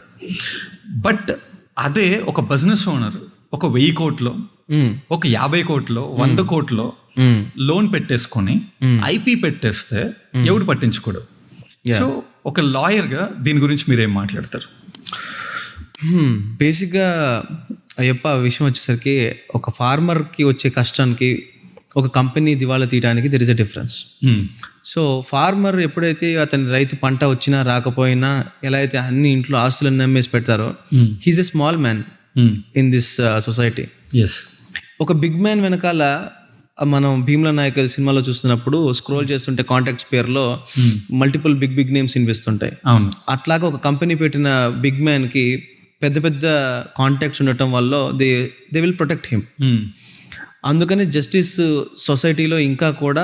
బట్ అదే ఒక బిజినెస్ ఓనర్ ఒక 1,000 కోట్లో, ఒక 50 కోట్లో, 100 కోట్లో లోన్ పెట్టేసుకొని ఐపీ పెట్టేస్తే ఎవడు పట్టించుకోడు. సో ఒక లాయర్గా దీని గురించి మీరేం మాట్లాడతారు? బేసిక్గా అయ్యప్ప విషయం వచ్చేసరికి ఒక ఫార్మర్కి వచ్చే కష్టానికి ఒక కంపెనీ దివాలా తీయడానికి there is a difference. So farmer ఎప్పుడైతే అతని రైతు పంట వచ్చినా రాకపోయినా ఎలా అయితే అన్ని ఇంట్లో ఆస్తులను నమ్మేసి పెడతారో, he's a small man in this society. ఒక బిగ్ మ్యాన్ వెనకాల మనం భీమ్లా నాయక్ సినిమాలో చూస్తున్నప్పుడు స్క్రోల్ చేస్తుంటే కాంటాక్ట్స్ పేరులో మల్టిపుల్ బిగ్ నేమ్స్ వినిపిస్తుంటాయి. అట్లాగా ఒక కంపెనీ పెట్టిన బిగ్ మ్యాన్కి పెద్ద పెద్ద కాంటాక్ట్స్ ఉండటం వల్ల దే విల్ ప్రొటెక్ట్ హిమ్. అందుకని జస్టిస్ సొసైటీలో ఇంకా కూడా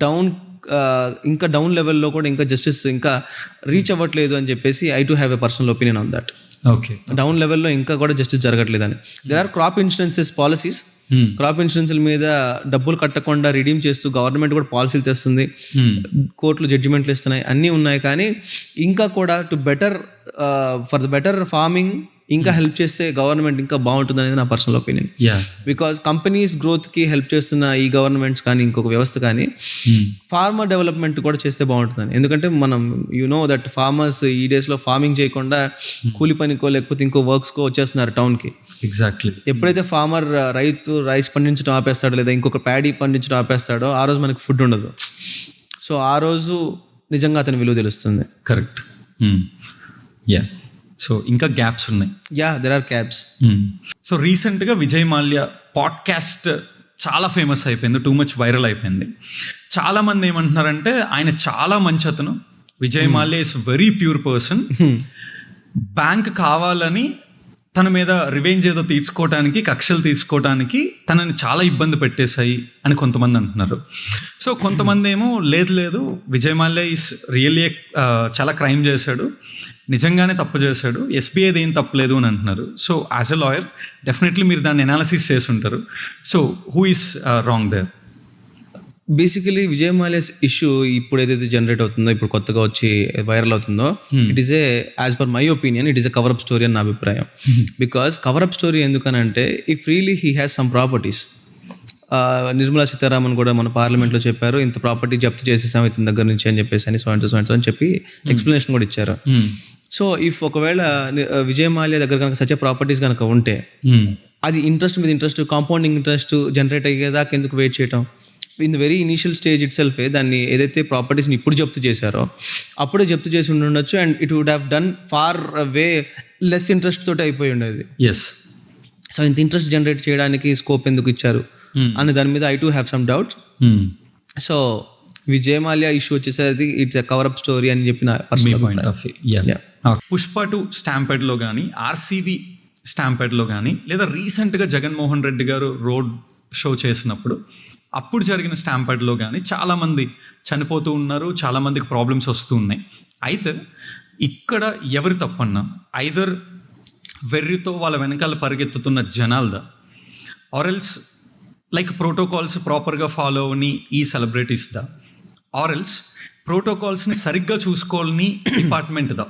డౌన్ లెవెల్లో కూడా ఇంకా జస్టిస్ ఇంకా రీచ్ అవ్వట్లేదు అని చెప్పేసి I to have a personal opinion on that. Okay, down లెవెల్లో ఇంకా కూడా జస్టిస్ జరగట్లేదని. There are crop insurances policies, crop ఇన్సూరెన్స్ల మీద డబ్బులు కట్టకుండా రిడీమ్ చేస్తూ గవర్నమెంట్ కూడా పాలసీలు తెస్తుంది, కోర్టులు జడ్జిమెంట్లు ఇస్తున్నాయి, అన్నీ ఉన్నాయి. కానీ ఇంకా కూడా ఫర్ ద బెటర్ ఫార్మింగ్ ఇంకా హెల్ప్ చేస్తే గవర్నమెంట్ ఇంకా బాగుంటుంది అనేది నా పర్సనల్ ఒపీనియన్. బికాస్ కంపెనీస్ గ్రోత్కి హెల్ప్ చేస్తున్న ఈ గవర్నమెంట్స్ కానీ ఇంకొక వ్యవస్థ కానీ ఫార్మర్ డెవలప్మెంట్ కూడా చేస్తే బాగుంటుందని. ఎందుకంటే మనం నో దట్ ఫార్మర్స్ ఈ డేస్లో ఫార్మింగ్ చేయకుండా కూలి పనికో లేకపోతే ఇంకో వర్క్స్కో వచ్చేస్తున్నారు టౌన్కి. ఎగ్జాక్ట్లీ. ఎప్పుడైతే ఫార్మర్ రైస్ పండించడం ఆపేస్తాడో లేదా ఇంకొక ప్యాడీ పండించడం ఆపేస్తాడో ఆ రోజు మనకి ఫుడ్ ఉండదు. సో ఆ రోజు నిజంగా అతని విలువ తెలుస్తుంది. కరెక్ట్. యా. సో ఇంకా గ్యాప్స్ ఉన్నాయి. There are gaps. సో రీసెంట్గా విజయ్ మాల్యా పాడ్కాస్ట్ చాలా ఫేమస్ అయిపోయింది, టూ మచ్ వైరల్ అయిపోయింది. చాలామంది ఏమంటున్నారంటే ఆయన చాలా మంచి అతను, Vijay Mallya is very pure person, bank కావాలని తన మీద రివెంజ్ ఏదో తీర్చుకోవడానికి, కక్షలు తీసుకోవడానికి తనని చాలా ఇబ్బంది పెట్టేశాయి అని కొంతమంది అంటున్నారు. సో కొంతమంది ఏమో లేదు విజయ్ మాల్యా ఈస్ రియల్లీ చాలా క్రైమ్ చేశాడు, నిజంగానే తప్పు చేశాడు, ఎస్బీఐది ఏం తప్పలేదు అని అంటున్నారు. So as a lawyer definitely మీరు దాన్ని అనాలిసిస్ చేసి ఉంటారు. So who is wrong there? Basically Vijay Mallya's issue ఇప్పుడు ఏదైతే జనరేట్ అవుతుందో, ఇప్పుడు కొత్తగా వచ్చి వైరల్ అవుతుందో, it is as per my opinion it is a cover up story అని నా అభిప్రాయం. బికాస్ కవరప్ స్టోరీ ఎందుకనంటే if really he has some properties, Nirmala Sitharaman కూడా మన పార్లమెంట్లో చెప్పారు, ఇంత ప్రాపర్టీ జప్తు చేసేసాం ఇతని దగ్గర నుంచి అని చెప్పేసి అని సో అని చెప్పి ఎక్స్ప్లెనేషన్ కూడా ఇచ్చారు. సో ఇఫ్ ఒకవేళ విజయ్ మాల్యా దగ్గర కనుక సచ్ ప్రాపర్టీస్ కనుక ఉంటే అది ఇంట్రెస్ట్ మీద ఇంట్రెస్ట్, కాంపౌండింగ్ ఇంట్రెస్ట్ జనరేట్ అయ్యేదాకా ఎందుకు వెయిట్ చేయటం? In the very initial stage it సెల్ఫే దాన్ని ఏదైతే ప్రాపర్టీస్ని ఇప్పుడు జప్తు చేశారో అప్పుడే జప్తు చేసి ఉండొచ్చు, and it would have done far way less interest తోటి అయిపోయి ఉండేది. సో ఇంత ఇంట్రెస్ట్ జనరేట్ చేయడానికి స్కోప్ ఎందుకు ఇచ్చారు అని దాని మీద I to have some doubt. So Vijay Mallya issue వచ్చేసరికి ఇట్స్ ఎ కవరప్ స్టోరీ అని చెప్పిన పుష్ప 2 స్టాంపెడ్లో కానీ, ఆర్సీబీ స్టాంపెడ్లో కానీ, లేదా రీసెంట్గా జగన్మోహన్ రెడ్డి గారు రోడ్ షో చేసినప్పుడు అప్పుడు జరిగిన స్టాంపెడ్లో కానీ చాలామంది చనిపోతూ ఉన్నారు, చాలామందికి ప్రాబ్లమ్స్ వస్తూ ఉన్నాయి. అయితే ఇక్కడ ఎవరు తప్పన్నా, ఐదర్ వెర్రితో వాళ్ళ వెనకాల పరిగెత్తుతున్న జనాలదా, ఆర్ఎల్స్ లైక్ ప్రోటోకాల్స్ ప్రాపర్గా ఫాలో అవని ఈ సెలబ్రిటీస్దా, ఆర్ఎల్స్ ప్రోటోకాల్స్ని సరిగ్గా చూసుకోవాలని డిపార్ట్మెంట్దా?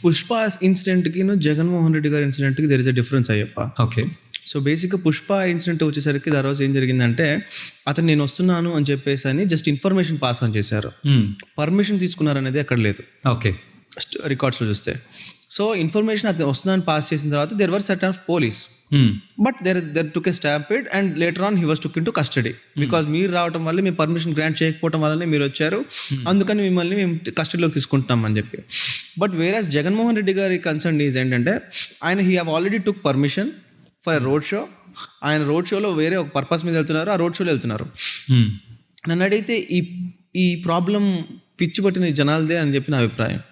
పుష్ప ఇన్సిడెంట్కి జగన్మోహన్ రెడ్డి గారి ఇన్సిడెంట్కి there is a difference Ayyappa. Okay. So బేసిక్గా పుష్ప ఇన్సిడెంట్ వచ్చేసరికి ఆ రోజు ఏం జరిగిందంటే అతను నేను వస్తున్నాను అని చెప్పేసి అని జస్ట్ ఇన్ఫర్మేషన్ పాస్ ఆన్ చేశారు. పర్మిషన్ తీసుకున్నారనేది అక్కడ లేదు ఓకే రికార్డ్స్లో చూస్తే. సో ఇన్ఫర్మేషన్ అతను వస్తున్నాను పాస్ చేసిన తర్వాత there were set of police, but there took a stampede and later on he was took in to custody because మీరు రావడం వల్ల మీ పర్మిషన్ గ్రాంట్ చేయకపోవడం వల్లనే మీరు వచ్చారు, అందుకని మిమ్మల్ని మేము కస్టడీలోకి తీసుకుంటున్నాం అని చెప్పి. బట్ వేరేస్ జగన్మోహన్ రెడ్డి గారి కన్సర్న్ ఈజ్ ఏంటంటే ఆయన he have already took permission for a road show. ఆయన రోడ్ షోలో వేరే ఒక పర్పస్ మీద వెళ్తున్నారు, ఆ రోడ్ షోలో వెళ్తున్నారు. నన్ను అడిగితే ఈ ప్రాబ్లం పిచ్చి పట్టిన జనాలదే అని చెప్పి నా అభిప్రాయం.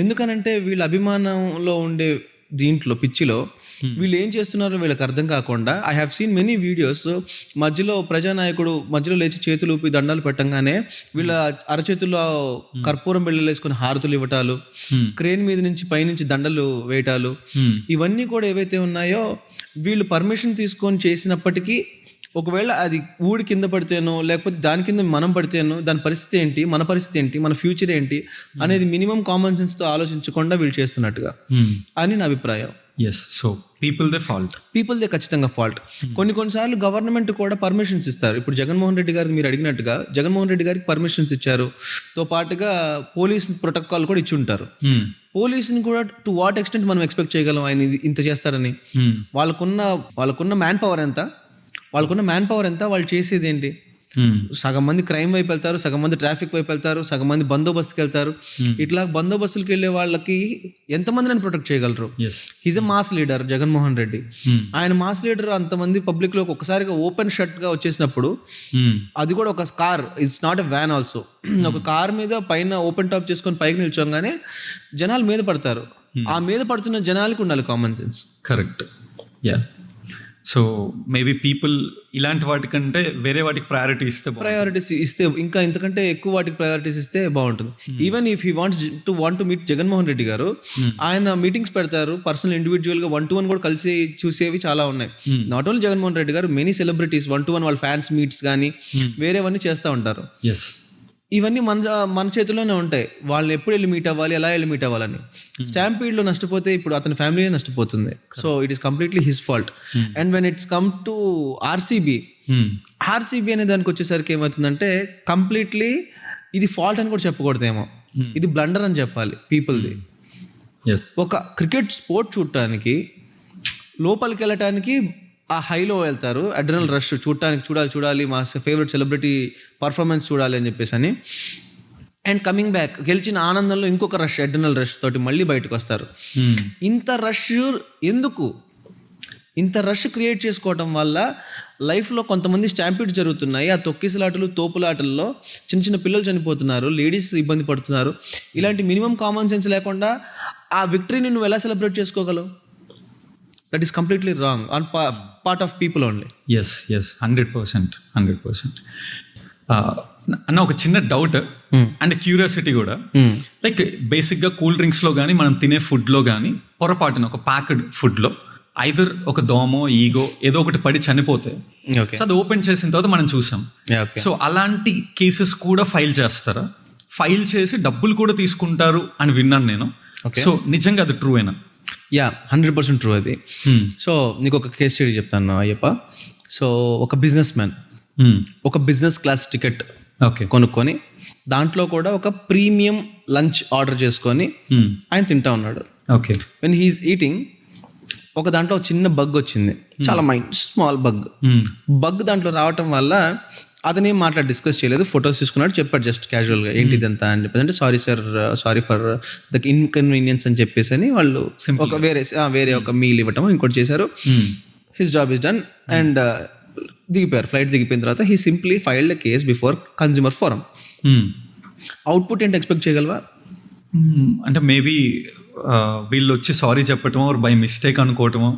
ఎందుకనంటే వీళ్ళ అభిమానంలో ఉండే దీంట్లో పిచ్చిలో వీళ్ళు ఏం చేస్తున్నారో వీళ్ళకి అర్థం కాకుండా I have seen many videos. మధ్యలో ప్రజానాయకుడు మధ్యలో లేచి చేతులు ఊపి దండాలు పెట్టంగానే వీళ్ళ అరచేతుల్లో కర్పూరం బిళ్ళలు వేసుకుని హారతులు ఇవ్వటాలు, క్రేన్ మీద నుంచి పైనుంచి దండలు వేయటాలు, ఇవన్నీ కూడా ఏవైతే ఉన్నాయో వీళ్ళు పర్మిషన్ తీసుకొని చేసినప్పటికీ ఒకవేళ అది ఊడి కింద పడితేనో లేకపోతే దాని కింద మనం పడితేనో దాని పరిస్థితి ఏంటి, మన పరిస్థితి ఏంటి, మన ఫ్యూచర్ ఏంటి అనేది మినిమం కామన్ సెన్స్తో ఆలోచించకుండా వీళ్ళు చేస్తున్నట్టుగా అని నా అభిప్రాయం. ఎస్, సో పీపుల్దే ఖచ్చితంగా ఫాల్ట్. కొన్నిసార్లు గవర్నమెంట్ కూడా పర్మిషన్స్ ఇస్తారు. ఇప్పుడు జగన్మోహన్ రెడ్డి గారికి మీరు అడిగినట్టుగా జగన్మోహన్ రెడ్డి గారికి పర్మిషన్స్ ఇచ్చారు, తో పాటుగా పోలీస్ ప్రోటోకాల్ కూడా ఇచ్చి ఉంటారు. పోలీసుని కూడా టు వాట్ ఎక్స్టెంట్ మనం ఎక్స్పెక్ట్ చేయగలం ఆయన ఇంత చేస్తారని? వాళ్ళకున్న మ్యాన్ పవర్ ఎంత, వాళ్ళు చేసేది ఏంటి? సగం మంది క్రైమ్ వైపు వెళ్తారు, సగం మంది ట్రాఫిక్ వైపు వెళ్తారు, సగం మంది బందోబస్తుకి వెళ్తారు. ఇట్లా బందోబస్తులకి వెళ్ళే వాళ్ళకి ఎంతమందిని ప్రొటెక్ట్ చేయగలరు? He's a mass leader Jaganmohan Reddy. ఆయన మాస్ లీడర్ అంతమంది పబ్లిక్ లో ఒకసారిగా ఓపెన్ షట్ గా వచ్చేసినప్పుడు, అది కూడా ఒక car, it's not a van also, ఒక కార్ మీద పైన ఓపెన్ టాప్ చేసుకొని పైకి నిల్చోగానే జనాలు మీద పడతారు. ఆ మీద పడుతున్న జనాలకి ఉండాలి common sense. Correct. Yeah, so maybe people ఇలాంటి వాటికంటే వేరే వాటికి ప్రయారిటీస్ ఇస్తే ఇంకా ఇంతకంటే ఎక్కువ వాటికి ప్రయారిటీస్ ఇస్తే బాగుంటుంది. Even if he want to meet Jaganmohan Reddy గారు, ఆయన మీటింగ్స్ పెడతారు పర్సనల్ ఇండివిజువల్ గా 1-to-1 కూడా కలిసి చూసేవి చాలా ఉన్నాయి. నాట్ ఓన్లీ జగన్మోహన్ రెడ్డి గారు, మెనీ సెలబ్రిటీస్ 1-to-1 వాళ్ళ ఫ్యాన్స్ మీట్స్ కానీ వేరేవన్నీ చేస్తూ ఉంటారు. ఇవన్నీ మన చేతిలోనే ఉంటాయి. వాళ్ళని ఎప్పుడు వెళ్ళి మీట్ అవ్వాలి, ఎలా వెళ్ళి మీట్ అవ్వాలని. స్టాంపీడ్లో నష్టపోతే ఇప్పుడు అతని ఫ్యామిలీ నష్టపోతుంది. So it is completely his fault. And when it's come to RCB అనే దానికి వచ్చేసరికి ఏమవుతుందంటే కంప్లీట్లీ ఇది ఫాల్ట్ అని కూడా చెప్పకూడదేమో, ఇది బ్లండర్ అని చెప్పాలి పీపుల్ది. ఒక క్రికెట్ స్పోర్ట్ చూడటానికి లోపలికి వెళ్ళటానికి ఆ హైలో వెళ్తారు, అడ్రినల్ రష్ చూడాలి మా ఫేవరెట్ సెలబ్రిటీ పర్ఫార్మెన్స్ చూడాలి అని చెప్పేసి అని. అండ్ కమింగ్ బ్యాక్ గెలిచిన ఆనందంలో ఇంకొక రష్, అడ్రినల్ రష్ తోటి మళ్ళీ బయటకు వస్తారు. ఇంత రష్ ఎందుకు? ఇంత రష్ క్రియేట్ చేసుకోవడం వల్ల లైఫ్లో కొంతమంది స్టాంపీడ్ జరుగుతున్నాయి. ఆ తొక్కిసలాటలు తోపులాటల్లో చిన్న చిన్న పిల్లలు చనిపోతున్నారు, లేడీస్ ఇబ్బంది పడుతున్నారు. ఇలాంటి మినిమం కామన్ సెన్స్ లేకుండా ఆ విక్టరీని నువ్వు ఎలా celebrate చేసుకోగలవు? That is completely wrong on part of people only. Yes, 100%. అన్న ఒక చిన్న డౌట్ అండ్ క్యూరియాసిటీ కూడా, లైక్ బేసిక్గా కూల్ డ్రింక్స్లో కానీ మనం తినే ఫుడ్లో కానీ పొరపాటున ఒక ప్యాక్డ్ ఫుడ్లో ఐదర్ ఒక దోమో ఈగో ఏదో ఒకటి పడి చనిపోతే సో అది ఓపెన్ చేసిన తర్వాత మనం చూసాం. సో అలాంటి కేసెస్ కూడా ఫైల్ చేస్తారా? ఫైల్ చేసి డబ్బులు కూడా తీసుకుంటారు అని విన్నాను నేను. సో నిజంగా అది ట్రూ అయినా? 100% ట్రూ అది. సో నీకు ఒక కేస్ స్టడీ చెప్తాను అయ్యప్ప. సో ఒక బిజినెస్ మ్యాన్ ఒక బిజినెస్ క్లాస్ టికెట్ కొనుక్కొని దాంట్లో కూడా ఒక ప్రీమియం లంచ్ ఆర్డర్ చేసుకొని ఆయన తింటా ఉన్నాడు. వెన్ హీఈస్ ఈటింగ్ ఒక దాంట్లో చిన్న బగ్ వచ్చింది, చాలా స్మాల్ బగ్ దాంట్లో రావటం వల్ల అతనేం డిస్కస్ చేయలేదు, ఫొటోస్ తీసుకున్నాడు, చెప్పాడు జస్ట్ క్యాజువల్గా ఏంటిది అంతా అని చెప్పేసి. అంటే సారీ ఫర్ ద ఇన్కన్వీనియన్స్ అని చెప్పేసి అని వాళ్ళు ఒక వేరే ఒక మీల్ ఇవ్వటం ఇంకోటి చేశారు. His job is done and దిగిపోయారు. ఫ్లైట్ దిగిపోయిన తర్వాత he simply filed a case before consumer forum. Output ఏంటి ఎక్స్పెక్ట్ చేయగలవా? అంటే మేబీ వీళ్ళు వచ్చి సారీ చెప్పటమో బై మిస్టేక్ అనుకోవటమో,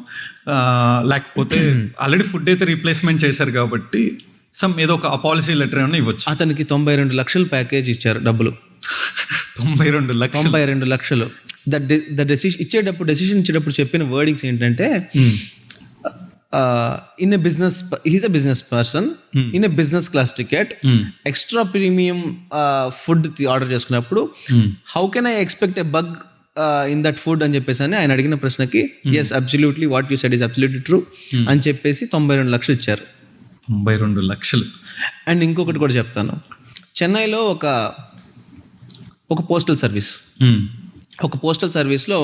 లేకపోతే ఆల్రెడీ ఫుడ్ అయితే రీప్లేస్మెంట్ చేశారు కాబట్టి ఏదో ఒక అపాలజీ లెటర్ ఏమైనా ఇవ్వచ్చు. అతనికి 92 లక్షలు ప్యాకేజ్ ఇచ్చారు డబ్బులు. 92 లక్షలు డెసిషన్ ఇచ్చేటప్పుడు చెప్పిన వర్డింగ్స్ ఏంటంటే in a business he's a business person in a business class ticket extra premium food order చేసుకున్నప్పుడు how can I expect a bug in that food అని చెప్పేసి అని ఆయన అడిగిన ప్రశ్నకి yes absolutely what you said is absolutely true అని చెప్పేసి 92 లక్షలు ఇచ్చారు. 92 లక్షలు. అండ్ ఇంకొకటి కూడా చెప్తాను, చెన్నైలో ఒక పోస్టల్ సర్వీస్లో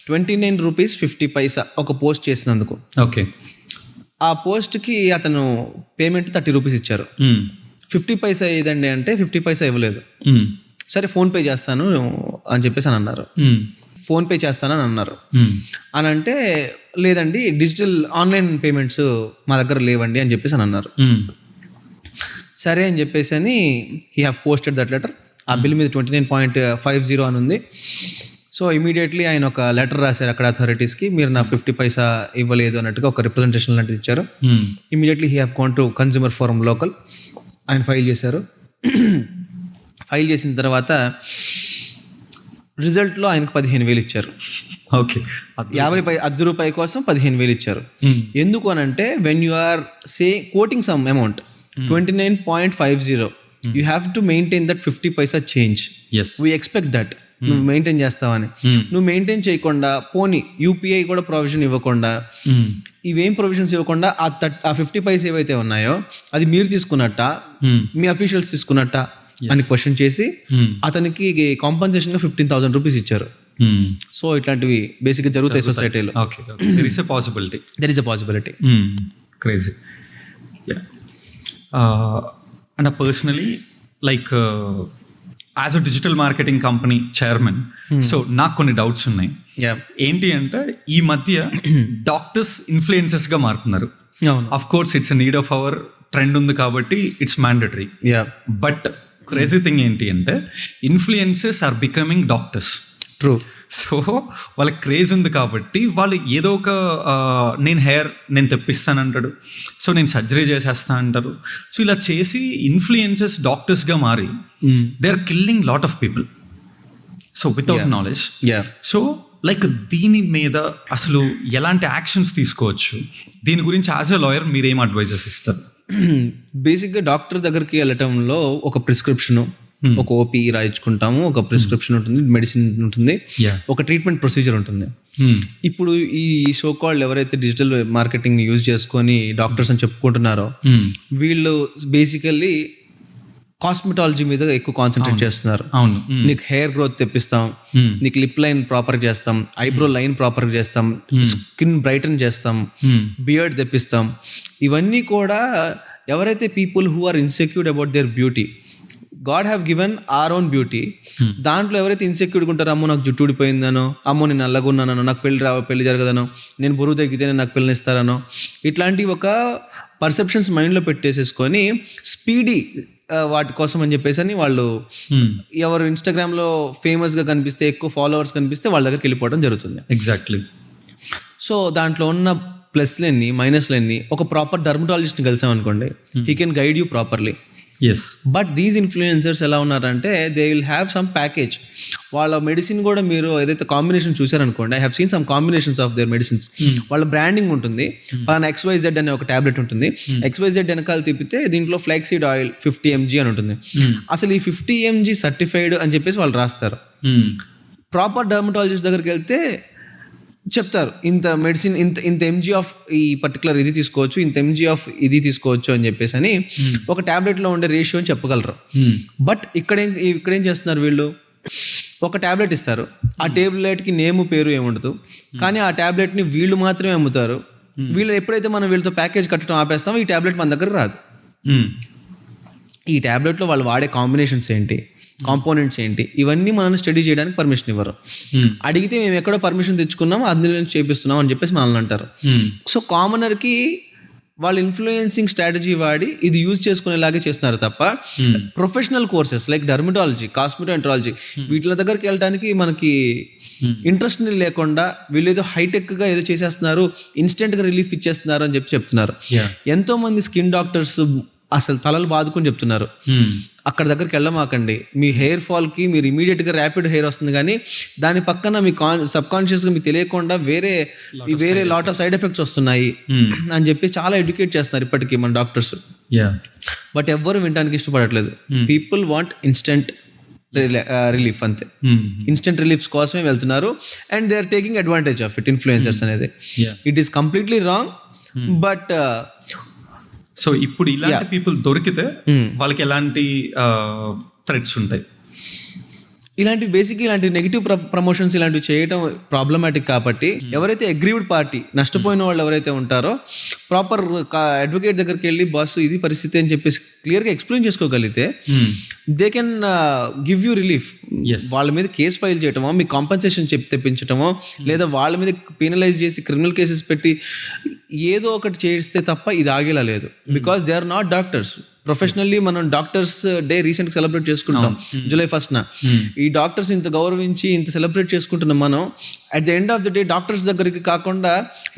29 రూపీస్ 50 పైసా ఒక పోస్ట్ చేసినందుకు. ఓకే. ఆ పోస్ట్కి అతను పేమెంట్ 30 రూపీస్ ఇచ్చారు. 50 పైసా ఏదండి అంటే 50 పైసా ఇవ్వలేదు. సరే ఫోన్పే చేస్తాను అని చెప్పేసి అని అన్నారు. ఫోన్పే చేస్తానని అన్నారు. అని అంటే లేదండి డిజిటల్ ఆన్లైన్ పేమెంట్స్ మా దగ్గర లేవండి అని చెప్పేసి అని అన్నారు. సరే అని చెప్పేసి అని he have posted that letter. ఆ బిల్ మీద 29.50 అని ఉంది. సో ఇమీడియట్లీ ఆయన ఒక లెటర్ రాశారు అక్కడ అథారిటీస్కి, మీరు నా 50 పైసా ఇవ్వలేదు అన్నట్టుగా ఒక రిప్రజెంటేషన్ లాంటిది ఇచ్చారు. Immediately he have gone to consumer forum local. ఆయన ఫైల్ చేశారు. ఫైల్ చేసిన తర్వాత రిజల్ట్లో ఆయనకు 15,000 ఇచ్చారు. ఓకే. 50 రూపాయి కోసం 15,000 ఇచ్చారు. ఎందుకు అని అంటే when you are quoting some amount 29.50 you have to maintain that 50 paisa change. We expect that నువ్వు మెయింటైన్ చేస్తావని. నువ్వు మెయింటైన్ చేయకుండా పోనీ యూపీఐ కూడా ప్రొవిజన్ ఇవ్వకుండా, ఇవేం ప్రొవిజన్స్ ఇవ్వకుండా ఆ 50 పైసా ఏవైతే ఉన్నాయో అది మీరు తీసుకున్నట్ట, మీ అఫీషియల్స్ తీసుకున్నట్ట అని క్వశ్చన్ చేసి అతనికి కాంపన్సేషన్ గా 15,000 రూపీస్ ఇచ్చారు. సో ఇట్లాంటివి బేసిక్ గా జరుగుతాయి సొసైటీలో. There is a possibility. Crazy. And personally like as a digital marketing company chairman, so నాకు కొన్ని డౌట్స్ ఉన్నాయి. ఏంటి అంటే ఈ మధ్య డాక్టర్స్ ఇన్ఫ్లుయెన్సెస్ గా మారుతున్నారు. Of course it's need of our trend ఉంది కాబట్టి it's mandatory. But crazy thing ఏంటి అంటే influences are becoming doctors. True. So వాళ్ళకి క్రేజ్ ఉంది కాబట్టి వాళ్ళు ఏదో ఒక నేను తెప్పిస్తానంటాడు, సో నేను సర్జరీ చేసేస్తా అంటారు. సో ఇలా చేసి ఇన్ఫ్లుయెన్సెస్ డాక్టర్స్గా మారి they are killing lot of people. So without knowledge. So like దీని మీద అసలు ఎలాంటి యాక్షన్స్ తీసుకోవచ్చు, దీని గురించి యాజ్ ఎ లాయర్ మీరేం అడ్వైజెస్ ఇస్తారు? బేసిక్గా డాక్టర్ దగ్గరికి వెళ్ళటంలో ఒక ప్రిస్క్రిప్షన్, ఒక ఓపీ రాయించుకుంటాము, ఒక ప్రిస్క్రిప్షన్ ఉంటుంది, మెడిసిన్ ఉంటుంది, ఒక ట్రీట్మెంట్ ప్రొసీజర్ ఉంటుంది. ఇప్పుడు ఈ సో కాల్డ్ ఎవరైతే డిజిటల్ మార్కెటింగ్ యూజ్ చేసుకొని డాక్టర్స్ అని చెప్పుకుంటున్నారో వీళ్ళు బేసికల్లీ కాస్మెటాలజీ మీద ఎక్కువ కాన్సన్ట్రేట్ చేస్తున్నారు. నీకు హెయిర్ గ్రోత్ తెప్పిస్తాం, నీకు లిప్ లైన్ ప్రాపర్ చేస్తాం, ఐబ్రో లైన్ ప్రాపర్ చేస్తాం, స్కిన్ బ్రైటన్ చేస్తాం, బియర్డ్ తెప్పిస్తాం. ఇవన్నీ కూడా ఎవరైతే people who are insecured about their beauty, God have given our own beauty, దాంట్లో ఎవరైతే ఇన్సెక్యూర్డ్ ఉంటారో, అమ్మో నాకు జుట్టు ఊడిపోయిందనో, అమ్మో నేను నల్లగున్నానో, నాకు పెళ్లి జరగదనో, నేను బరువు తగ్గితేనే నాకు పిల్లనిస్తారనో, ఇట్లాంటి ఒక పర్సెప్షన్స్ మైండ్లో పెట్టేసేసుకొని స్పీడీ వాటి కోసం అని చెప్పేసి అని వాళ్ళు ఎవరు ఇన్స్టాగ్రామ్లో ఫేమస్గా కనిపిస్తే, ఎక్కువ ఫాలోవర్స్ కనిపిస్తే వాళ్ళ దగ్గరికి వెళ్ళిపోవడం జరుగుతుంది. ఎగ్జాక్ట్లీ. సో దాంట్లో ఉన్న ప్లస్లన్నీ మైనస్లన్నీ ఒక ప్రాపర్ డర్మటాలజిస్ట్ని కలిసామనుకోండి, he can guide you properly. But these influencers ఎలా ఉన్నారంటే they will have some package. వాళ్ళ మెడిసిన్ కూడా మీరు ఏదైతే కాంబినేషన్ చూసారనుకోండి, I have seen some combinations of their medicines. వాళ్ళ బ్రాండింగ్ ఉంటుంది, పలానా XYZ అనే ఒక టాబ్లెట్ ఉంటుంది, XYZ వెనకాల తిప్పితే దీంట్లో ఫ్లాక్సీడ్ ఆయిల్ 50 mg అని ఉంటుంది. అసలు ఈ 50 mg సర్టిఫైడ్ అని చెప్పేసి వాళ్ళు రాస్తారు. ప్రాపర్ డర్మటాలజిస్ట్ దగ్గరికి వెళ్తే చెప్తారు, ఇంత మెడిసిన్ ఇంత MG ఆఫ్ ఈ పర్టికులర్ ఇది తీసుకోవచ్చు, ఇంత MG ఆఫ్ ఇది తీసుకోవచ్చు అని చెప్పేసి అని ఒక టాబ్లెట్లో ఉండే రేషియో అని చెప్పగలరు. బట్ ఇక్కడేం చేస్తున్నారు వీళ్ళు, ఒక టాబ్లెట్ ఇస్తారు, ఆ టాబ్లెట్కి నేము పేరు ఏముండదు, కానీ ఆ టాబ్లెట్ని వీళ్ళు మాత్రమే అమ్ముతారు. వీళ్ళు ఎప్పుడైతే మనం వీళ్ళతో ప్యాకేజ్ కట్టడం ఆపేస్తామో ఈ టాబ్లెట్ మన దగ్గర రాదు. ఈ టాబ్లెట్లో వాళ్ళు వాడే కాంబినేషన్స్ ఏంటి, కాంపోనెంట్స్ ఏంటి, ఇవన్నీ మనం స్టడీ చేయడానికి పర్మిషన్ ఇవ్వరు. అడిగితే మేము ఎక్కడో పర్మిషన్ తెచ్చుకున్నాము, అందులో నుంచి చేపిస్తున్నాం అని చెప్పేసి మనల్ని అంటారు. సో కామనర్కి వాళ్ళు ఇన్ఫ్లుయెన్సింగ్ స్ట్రాటజీ వాడి ఇది యూజ్ చేసుకునేలాగే చేస్తున్నారు తప్ప ప్రొఫెషనల్ కోర్సెస్ లైక్ డర్మటాలజీ, కాస్మెటోఎంట్రాలజీ వీటి దగ్గరికి వెళ్ళడానికి మనకి ఇంట్రెస్ట్ లేకుండా వీళ్ళు ఏదో హైటెక్గా ఏదో చేసేస్తున్నారు, ఇన్స్టెంట్గా రిలీఫ్ ఇచ్చేస్తున్నారు అని చెప్తున్నారు. ఎంతో మంది స్కిన్ డాక్టర్స్ అసలు తలలు బాదుకొని చెప్తున్నారు, అక్కడ దగ్గరికి వెళ్ళమాకండి, మీ హెయిర్ ఫాల్కి మీరు ఇమీడియట్గా ర్యాపిడ్ హెయిర్ వస్తుంది, కానీ దాని పక్కన మీ సబ్ కాన్షియస్గా మీకు తెలియకుండా వేరే లాట్ ఆఫ్ సైడ్ ఎఫెక్ట్స్ వస్తున్నాయి అని చెప్పి చాలా ఎడ్యుకేట్ చేస్తున్నారు ఇప్పటికీ మన డాక్టర్స్. బట్ ఎవ్వరు వినడానికి ఇష్టపడట్లేదు. పీపుల్ వాంట్ ఇన్స్టెంట్ రిలీఫ్, అంతే. ఇన్స్టెంట్ రిలీఫ్స్ కోసమే వెళ్తున్నారు and they are taking advantage of it, influencers అనేది. It is completely wrong. But so ఇప్పుడు ఇలాంటి పీపుల్ దొరికితే వాళ్ళకి ఎలాంటి థ్రెట్స్ ఉంటాయి? ఇలాంటి నెగిటివ్ ప్రమోషన్స్ ఇలాంటివి చేయడం ప్రాబ్లమాటిక్. కాబట్టి ఎవరైతే అగ్రీవ్డ్ పార్టీ, నష్టపోయిన వాళ్ళు ఎవరైతే ఉంటారో, ప్రాపర్ అడ్వకేట్ దగ్గరికి వెళ్ళి బాస్ ఇది పరిస్థితి అని చెప్పేసి క్లియర్గా ఎక్స్ప్లెయిన్ చేసుకోగలిగితే they can give you relief. వాళ్ళ మీద కేసు ఫైల్ చేయటమో, మీ కాంపన్సేషన్ తెప్పించటమో, లేదా వాళ్ళ మీద పీనలైజ్ చేసి క్రిమినల్ కేసెస్ పెట్టి ఏదో ఒకటి చేస్తే తప్ప ఇది ఆగేలా లేదు. Because they are not doctors. Professionally మనం డాక్టర్స్ డే రీసెంట్ సెలబ్రేట్ చేసుకుంటాం జూలై 1st. ఈ డాక్టర్స్ ఇంత గౌరవించి ఇంత సెలబ్రేట్ చేసుకుంటున్నాం మనం. At the end of the day doctors దగ్గరికి కాకుండా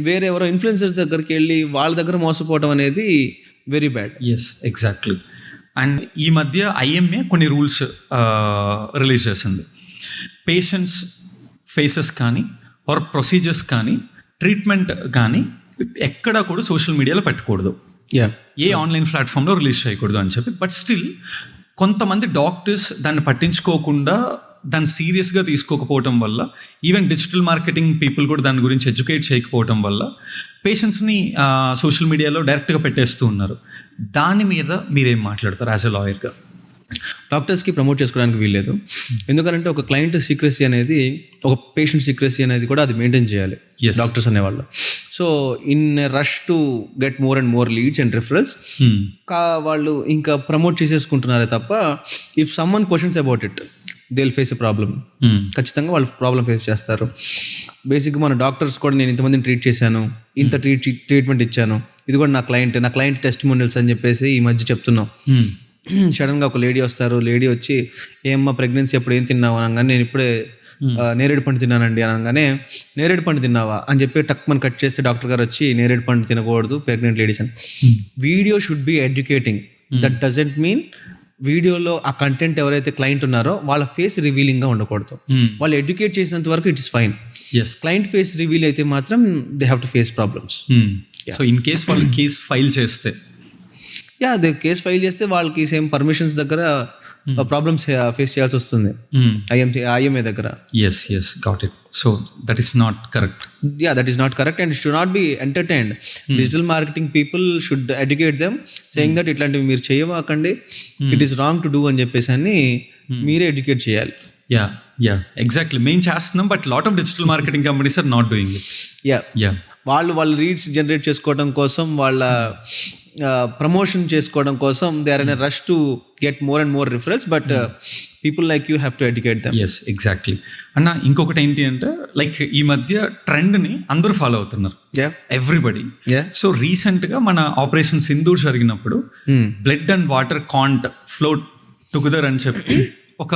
వేరే ఎవరో ఇన్ఫ్లుయెన్సర్స్ దగ్గరికి వెళ్ళి వాళ్ళ దగ్గర మోసపోవడం అనేది very bad. Yes, exactly. And ఈ మధ్య ఐఎంఏ కొన్ని రూల్స్ రిలీజ్ చేసింది. పేషెంట్స్ ఫేసెస్ కానీ ఆర్ ప్రొసీజర్స్ కానీ ట్రీట్మెంట్ కానీ ఎక్కడా కూడా సోషల్ మీడియాలో పెట్టకూడదు, ఏ ఆన్లైన్ ప్లాట్ఫామ్లో రిలీజ్ చేయకూడదు అని చెప్పి. బట్ స్టిల్ కొంతమంది డాక్టర్స్ దాన్ని పట్టించుకోకుండా, దాన్ని సీరియస్గా తీసుకోకపోవటం వల్ల, ఈవెన్ డిజిటల్ మార్కెటింగ్ పీపుల్ కూడా దాని గురించి ఎడ్యుకేట్ చేయకపోవటం వల్ల పేషెంట్స్ని సోషల్ మీడియాలో డైరెక్ట్గా పెట్టేస్తూ ఉన్నారు. దాని మీద మీరేం మాట్లాడతారు యాజ్ ఎ లాయర్గా? డాక్టర్స్కి ప్రమోట్ చేసుకోవడానికి వీల్లేదు. ఎందుకంటే ఒక క్లయింట్ సీక్రెసీ అనేది, ఒక పేషెంట్ సీక్రెసీ అనేది కూడా అది మెయింటైన్ చేయాలి డాక్టర్స్ అనేవాళ్ళు. So in rush to get more and more leads and referrals వాళ్ళు ఇంకా ప్రమోట్ చేసేసుకుంటున్నారే తప్ప, if someone questions about it they will face a problem. ఖచ్చితంగా వాళ్ళు ప్రాబ్లం ఫేస్ చేస్తారు. బేసిక్గా మన డాక్టర్స్ కూడా నేను ఇంతమందిని ట్రీట్ చేశాను, ఇంత ట్రీట్మెంట్ ఇచ్చాను, ఇది కూడా నా క్లయింట్ టెస్టిమోనియల్స్ అని చెప్పేసి ఈ మధ్య చెప్తున్నాం. సడన్గా ఒక లేడీ వస్తారు, లేడీ వచ్చి ఏమ్మా ప్రెగ్నెన్సీ ఎప్పుడు ఏం తిన్నావు అనగానే, నేను ఇప్పుడే నేరేడు పండు తిన్నానండి అనగానే, నేరేడు పండు తిన్నావా అని చెప్పి టక్మన్ కట్ చేస్తే డాక్టర్ గారు వచ్చి నేరేడు పండు తినకూడదు ప్రెగ్నెంట్ లేడీస్ అని. Video should be educating. That doesn't mean వీడియోలో ఆ కంటెంట్ ఎవరైతే క్లయింట్ ఉన్నారో వాళ్ళ ఫేస్ రివీలింగ్గా ఉండకూడదు. వాళ్ళు ఎడ్యుకేట్ చేసినంత వరకు it is fine. Client face reveal అయితే మాత్రం they have to face problems. So in case వాళ్ళు కేస్ ఫైల్ చేస్తే, అదే కేసు ఫైల్ చేస్తే వాళ్ళకి సేమ్ పర్మిషన్స్ దగ్గర ప్రాబ్లమ్స్ ఫేస్ చేయాల్సి వస్తుంది ఐఎంఏ దగ్గర. Yes got it. So that is not correct. That is not correct and should not be entertained. Digital marketing people should educate them saying that ఇట్లాంటివి మీరు చేయవాకండి, it is wrong to do అని చెప్పేసి అని మీరే ఎడ్యుకేట్ చేయాలి. Yeah exactly. మేము చేస్తున్నాం, but lot of digital marketing companies are not doing it. వాళ్ళు రీడ్స్ జనరేట్ చేసుకోవడం కోసం, వాళ్ళ ప్రమోషన్ చేసుకోవడం కోసం they are in a rush to get more and more referrals, but people like you have to educate them. Yes, exactly. అన్న ఇంకొకటి ఏంటి అంటే, లైక్ ఈ మధ్య ట్రెండ్ని అందరూ ఫాలో అవుతున్నారు, ఎవ్రీబడి. సో రీసెంట్గా మన ఆపరేషన్ సింధూర్ జరిగినప్పుడు blood and water can't float together అని చెప్పి ఒక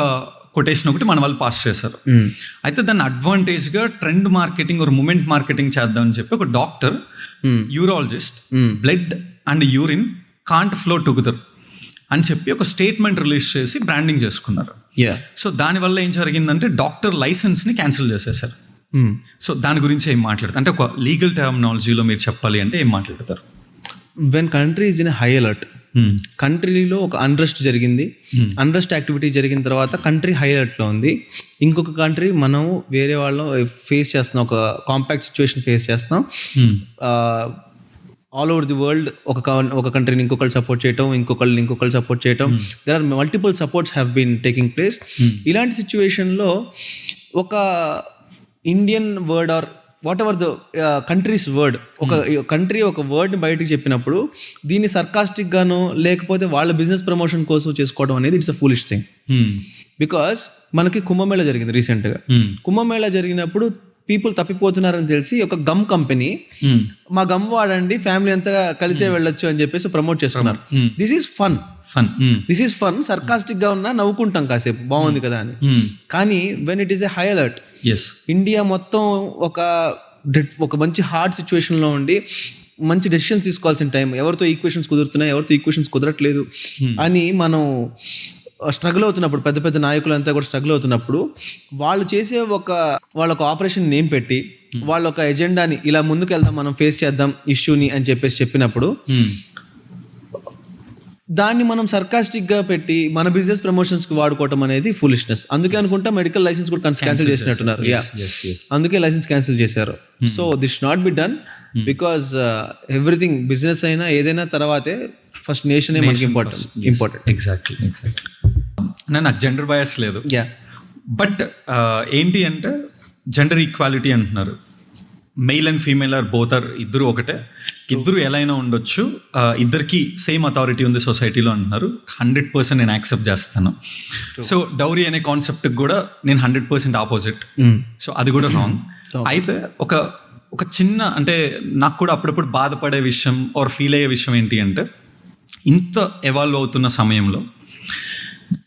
కొటేషన్ ఒకటి మన వాళ్ళు పాస్ చేశారు. అయితే దాన్ని అడ్వాంటేజ్గా ట్రెండ్ మార్కెటింగ్ ఒక మూమెంట్ మార్కెటింగ్ చేద్దామని చెప్పి ఒక doctor, urologist, blood and urine can't flow together అని చెప్పి ఒక స్టేట్మెంట్ రిలీజ్ చేసి బ్రాండింగ్ చేసుకున్నారు. సో దానివల్ల ఏం జరిగిందంటే డాక్టర్ లైసెన్స్ని క్యాన్సిల్ చేసేసారు. సో దాని గురించి ఏం మాట్లాడతారు అంటే, ఒక లీగల్ టర్మినాలజీలో మీరు చెప్పాలి అంటే ఏం మాట్లాడతారు? When country is in high alert, కంట్రీలో ఒక అన్రెస్ట్ జరిగింది, అన్రెస్ట్ యాక్టివిటీ జరిగిన తర్వాత కంట్రీ హై అలర్ట్లో ఉంది. ఇంకొక కంట్రీ మనం వేరే వాళ్ళం ఫేస్ చేస్తున్నాం, ఒక కాంపాక్ట్ సిచ్యువేషన్ ఫేస్ చేస్తున్నాం. ఆల్ ఓవర్ ది వరల్డ్ ఒక కంట్రీని ఇంకొకళ్ళు సపోర్ట్ చేయటం, ఇంకొకళ్ళు సపోర్ట్ చేయటం, there are multiple supports have been taking place. ఇలాంటి సిచ్యువేషన్లో ఒక Indian word or whatever the countries word, ఒక కంట్రీ ఒక వర్డ్ని బయటకు చెప్పినప్పుడు దీన్ని సర్కాస్టిక్ గానో లేకపోతే వాళ్ళ బిజినెస్ ప్రమోషన్ కోసం చేసుకోవడం అనేది it's a foolish thing. Because మనకి కుంభమేళా జరిగింది రీసెంట్గా. కుంభమేళా జరిగినప్పుడు పీపుల్ తప్పిపోతున్నారని తెలిసి ఒక గమ్ కంపెనీ, మా గమ్ వాడండి ఫ్యామిలీ అంతా కలిసే వెళ్ళొచ్చు అని చెప్పేసి ప్రమోట్ చేస్తున్నారు. దిస్ ఈజ్ ఫన్, సర్కాస్టిక్ గా ఉన్నా నవ్వుకుంటాం కాసేపు, బాగుంది కదా అని. కానీ when it is a high alert, India మొత్తం ఒక మంచి హార్డ్ సిచ్యువేషన్ లో ఉండి మంచి డెసిషన్స్ తీసుకోవాల్సిన టైం, ఎవరితో ఈక్వేషన్స్ కుదురుతున్నాయి, ఎవరితో ఈక్వేషన్స్ కుదరట్లేదు అని మనం స్ట్రగుల్ అవుతున్నప్పుడు, పెద్ద పెద్ద నాయకులంతా కూడా స్ట్రగుల్ అవుతున్నప్పుడు వాళ్ళు చేసే వాళ్ళొక ఆపరేషన్ నేమ్ పెట్టి వాళ్ళ ఒక ఎజెండాని ఇలా ముందుకు వెళ్దాం, మనం ఫేస్ చేద్దాం ఇష్యూని అని చెప్పినప్పుడు దాన్ని మనం సర్కాస్టిక్ గా పెట్టి మన బిజినెస్ ప్రమోషన్స్ కి వాడుకోవటం అనేది ఫూలిష్నెస్. అందుకే అనుకుంటా మెడికల్ లైసెన్స్ కూడా క్యాన్సిల్ చేసినట్టున్నారు. అందుకే లైసెన్స్ క్యాన్సిల్ చేశారు. So this not be done because everything business అయినా ఏదైనా తర్వాతే ఫస్ట్ నేషనే మనకి ఇంపార్టెంట్. ఎగ్జాక్ట్లీ. నాకు జెండర్ బయాస్ లేదు, బట్ ఏంటి అంటే జెండర్ ఈక్వాలిటీ అంటున్నారు. Male and female are both are, ఇద్దరు ఒకటే, ఇద్దరు ఎలా అయినా ఉండొచ్చు, ఇద్దరికి సేమ్ అథారిటీ ఉంది సొసైటీలో అంటున్నారు. 100% నేను యాక్సెప్ట్ చేస్తాను. సో డౌరీ అనే కాన్సెప్ట్కి కూడా నేను 100% ఆపోజిట్. సో అది కూడా రాంగ్. అయితే ఒక చిన్న, అంటే నాకు కూడా అప్పుడప్పుడు బాధపడే విషయం ఆర్ ఫీల్ అయ్యే విషయం ఏంటి అంటే, ఇంత ఎవాల్వ్ అవుతున్న సమయంలో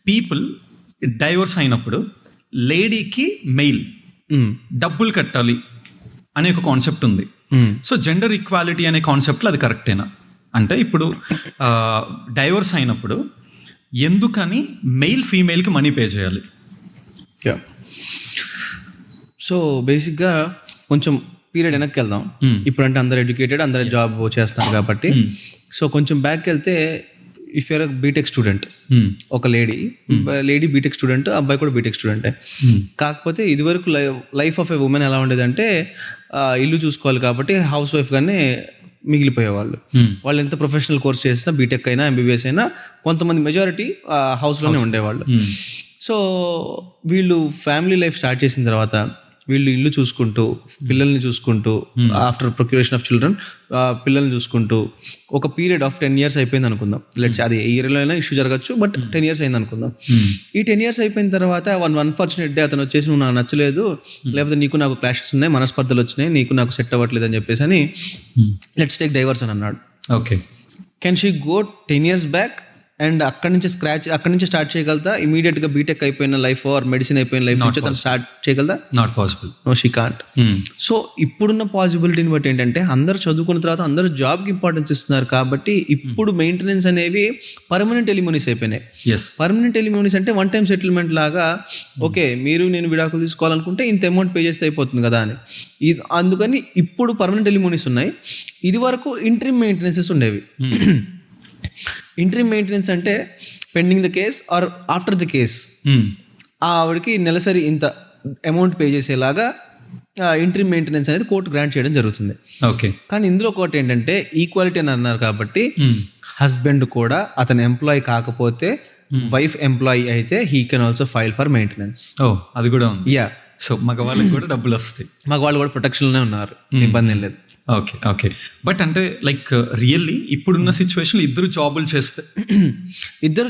పీపుల్ డైవర్స్ అయినప్పుడు లేడీకి మెయిల్ డబ్బులు కట్టాలి అనే ఒక కాన్సెప్ట్ ఉంది. సో జెండర్ ఈక్వాలిటీ అనే కాన్సెప్ట్లో అది కరెక్టేనా అంటే, ఇప్పుడు డైవర్స్ అయినప్పుడు ఎందుకని మెయిల్ ఫీమేల్కి మనీ పే చేయాలి? సో బేసిక్గా కొంచెం పీరియడ్ వెనక్కి వెళ్దాం. ఇప్పుడంటే అందరు ఎడ్యుకేటెడ్, అందరు జాబ్ చేస్తారు కాబట్టి. సో కొంచెం బ్యాక్ వెళ్తే, ఇఫ్ యూర్ బీటెక్ స్టూడెంట్, ఒక లేడీ బీటెక్ స్టూడెంట్, అబ్బాయి కూడా బీటెక్ స్టూడెంటే. కాకపోతే ఇదివరకు లైఫ్ ఆఫ్ ఎ ఉమెన్ ఎలా ఉండేదంటే, ఇల్లు చూసుకోవాలి కాబట్టి హౌస్ వైఫ్ గానే మిగిలిపోయేవాళ్ళు. వాళ్ళు ఎంత ప్రొఫెషనల్ కోర్స్ చేసినా, బీటెక్ అయినా ఎంబీబీఎస్ అయినా, కొంతమంది మెజారిటీ హౌస్లోనే ఉండేవాళ్ళు. సో వీళ్ళు ఫ్యామిలీ లైఫ్ స్టార్ట్ చేసిన తర్వాత వీళ్ళు ఇల్లు చూసుకుంటూ, పిల్లల్ని చూసుకుంటూ, ఆఫ్టర్ ప్రొక్యూరేషన్ ఆఫ్ చిల్డ్రన్ పిల్లల్ని చూసుకుంటూ ఒక పీరియడ్ ఆఫ్ 10 years అయిపోయింది అనుకుందాం. లెట్స్ అది ఇయర్లో అయినా ఇష్యూ జరగచ్చు, బట్ 10 years అయింది అనుకుందాం. ఈ 10 years అయిపోయిన తర్వాత అన్ఫార్చునేట్ డే అతను వచ్చేసి, నువ్వు నాకు నచ్చలేదు, లేకపోతే నీకు నాకు క్లాషెస్ ఉన్నాయి, మనస్పర్ధలు వచ్చినాయి, నీకు నాకు సెట్ అవ్వట్లేదు అని చెప్పేసి అని లెట్స్ టేక్ డైవర్స్ అని అన్నాడు. Okay, can she go 10 years back and అక్కడి నుంచి స్టార్ట్ చేయగలుగుతా? ఇమీడియట్ గా బీటెక్ అయిపోయిన లైఫ్ ఆర్ మెడిసిన్ అయిపోయిన లైఫ్ నుంచి తను స్టార్ట్ చేయగలదా? Not possible. No, she can't. So ఇప్పుడున్న పాసిబిలిటీని బట్టి ఏంటంటే, అందరూ చదువుకున్న తర్వాత అందరూ జాబ్కి ఇంపార్టెన్స్ ఇస్తున్నారు కాబట్టి ఇప్పుడు మెయింటెనెన్స్ అనేవి పర్మనెంట్ ఎలిమోనీస్ అయిపోయినాయి. పర్మనెంట్ ఎలిమోనీస్ అంటే వన్ టైం సెటిల్మెంట్ లాగా, ఓకే మీరు నేను విడాకులు తీసుకోవాలనుకుంటే ఇంత అమౌంట్ పే చేస్తే అయిపోతుంది కదా అని. అందుకని ఇప్పుడు పర్మనెంట్ ఎలిమోనీస్ ఉన్నాయి. ఇది వరకు ఇంటరిమ్ మెయింటెనెన్సెస్ ఉండేవి. ఇంటరిమ్ మెయింటెనెన్స్ అంటే pending the case or after the case ఆవిడకి నెలసరి ఇంత అమౌంట్ పే చేసేలాగా ఇంటరిమ్ మెయింటెనెన్స్ అనేది కోర్టు గ్రాంట్ చేయడం జరుగుతుంది. ఓకే, కానీ ఇందులో ఒకటి ఏంటంటే, ఈక్వాలిటీ అని అన్నారు కాబట్టి హస్బెండ్ కూడా అతని ఎంప్లాయీ కాకపోతే వైఫ్ ఎంప్లాయీ అయితే he can also file for maintenance. అది కూడా ఉంది. యా, సో మగవాళ్ళకి కూడా డబ్బులు వస్తాయి, మగవాళ్ళు కూడా ప్రొటెక్షన్లోనే ఉన్నారు, ఇబ్బంది ఏం లేదు. ఓకే. బట్ అంటే లైక్ రియల్లీ ఇప్పుడున్న సిచ్యువేషన్ ఇద్దరు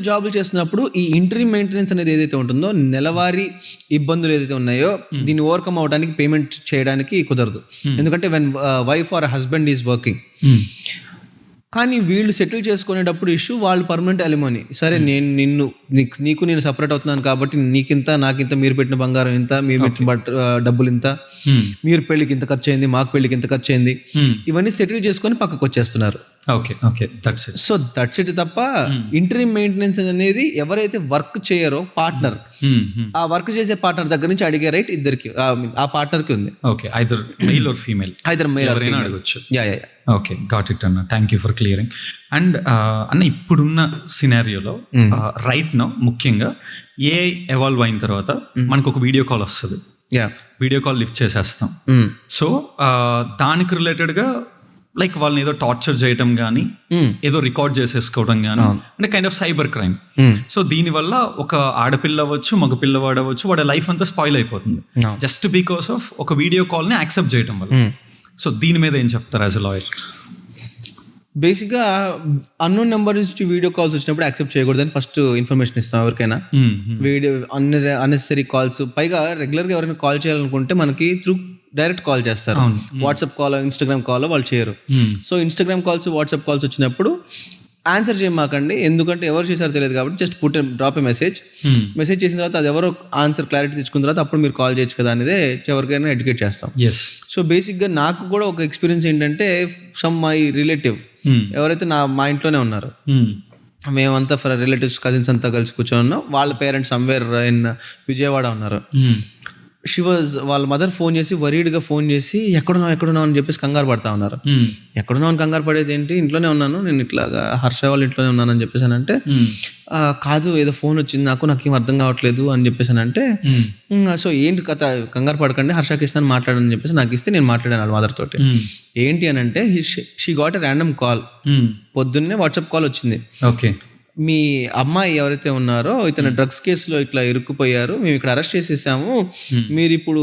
జాబులు చేస్తున్నప్పుడు ఈ ఇంటరిమ్ మెయింటెనెన్స్ అనేది ఏదైతే ఉంటుందో, నెలవారీ ఇబ్బందులు ఏదైతే ఉన్నాయో దీన్ని ఓవర్కమ్ అవడానికి పేమెంట్ చేయడానికి కుదరదు. ఎందుకంటే when wife or husband is working. కానీ వీళ్ళు సెటిల్ చేసుకునేటప్పుడు ఇష్యూ వాళ్ళు పర్మనెంట్ అలిమోనీ. సరే, నేను నీకు నేను సపరేట్ అవుతున్నాను కాబట్టి నీకింత, నాకింత, మీరు పెట్టిన బంగారం ఇంత, మీరు పెట్టిన డబ్బులు ఇంత, మీరు పెళ్లికి ఇంత ఖర్చు అయింది, మాకు పెళ్లికి ఇంత ఖర్చు అయింది, ఇవన్నీ సెటిల్ చేసుకొని పక్కకు వచ్చేస్తున్నారు. So that's it. తప్ప ఇంటరిమ్ మెయింటెనెన్స్ అనేది ఎవరైతే వర్క్ చేయరో పార్ట్నర్, ఆ వర్క్ చేసే పార్ట్నర్ దగ్గర నుంచి అడిగే రైట్ ఇద్దరికి, ఆ పార్ట్నర్ కి ఉంది. Okay, either male or female, అడగొచ్చు. ఓకే, గాట్ ఇట్ అన్న, thank you for clearing. And అన్న, ఇప్పుడున్న సినారియోలో రైట్ నౌ ముఖ్యంగా ఏఐ ఎవాల్వ్ అయిన తర్వాత మనకు ఒక వీడియో కాల్ వస్తుంది. వీడియో కాల్ లిఫ్ట్ చేసేస్తాం. సో దానికి రిలేటెడ్గా లైక్ వాళ్ళని ఏదో టార్చర్ చేయటం కానీ, ఏదో రికార్డ్ చేసేసుకోవడం కానీ, అంటే kind of cyber crime. So దీనివల్ల ఒక ఆడపిల్ల అవ్వచ్చు, మగ పిల్లవాడు అవ్వచ్చు, వాడి లైఫ్ అంతా స్పాయిల్ అయిపోతుంది జస్ట్ బికాస్ ఆఫ్ ఒక వీడియో కాల్ని యాక్సెప్ట్ చేయడం వల్ల. సో దీని మీద ఏం చెప్తారు యాజ్ ఎ లాయర్? బేసిక్గా అన్నోన్ నెంబర్ నుంచి వీడియో కాల్స్ వచ్చినప్పుడు యాక్సెప్ట్ చేయకూడదని ఫస్ట్ ఇన్ఫర్మేషన్ ఇస్తాం ఎవరికైనా. వీడియో అన్నెసరీ కాల్స్, పైగా రెగ్యులర్గా ఎవరైనా కాల్ చేయాలనుకుంటే మనకి త్రూ డైరెక్ట్ కాల్ చేస్తారు. వాట్సాప్ కాల్, ఇన్స్టాగ్రామ్ కాల్ వాళ్ళు చేయరు. So Instagram calls, WhatsApp calls వచ్చినప్పుడు ఆన్సర్ చేయమాకండి, ఎందుకంటే ఎవరు చేశారో తెలియదు కాబట్టి జస్ట్ డ్రాప్ ఏ మెసేజ్ చేసిన తర్వాత అది ఎవరో ఆన్సర్ క్లారిటీ తెచ్చుకున్న తర్వాత అప్పుడు మీరు కాల్ చేయొచ్చు కదా అనేదే ఎవరికైనా ఎడ్యుకేట్ చేస్తాం. సో బేసిక్గా నాకు కూడా ఒక ఎక్స్పీరియన్స్ ఏంటంటే, సమ్ మై రిలేటివ్ ఎవరైతే మా ఇంట్లోనే ఉన్నారు, మేమంతా రిలేటివ్స్ కజిన్స్ అంతా కలిసి కూర్చొని ఉన్నాం, వాళ్ళ పేరెంట్స్ సమ్వేర్ ఇన్ విజయవాడ ఉన్నారు. వాళ్ళ మదర్ ఫోన్ చేసి వరీడ్గా ఫోన్ చేసి ఎక్కడున్నావు అని చెప్పేసి కంగారు పడతా ఉన్నారు. ఎక్కడున్నావు కంగారు పడేది ఏంటి, ఇంట్లోనే ఉన్నాను నేను, ఇట్లాగా హర్ష వాళ్ళ ఇంట్లోనే ఉన్నాను అని చెప్పేసి అంటే, కాదు ఏదో ఫోన్ వచ్చింది నాకేం అర్థం కావట్లేదు అని చెప్పేసి అంటే, సో ఏంటి కథ, కంగారు పడకండి హర్షకి ఇస్తాను మాట్లాడని చెప్పేసి నాకు ఇస్తే నేను మాట్లాడాను వాళ్ళ మదర్ తోటి. ఏంటి అని అంటే, she got a random call, పొద్దున్నే వాట్సాప్ కాల్ వచ్చింది. ఓకే, మీ అమ్మాయి ఎవరైతే ఉన్నారో ఇతను డ్రగ్స్ కేసులో ఇట్లా ఇరుక్కుపోయారు, మేము ఇక్కడ అరెస్ట్ చేసేసాము, మీరు ఇప్పుడు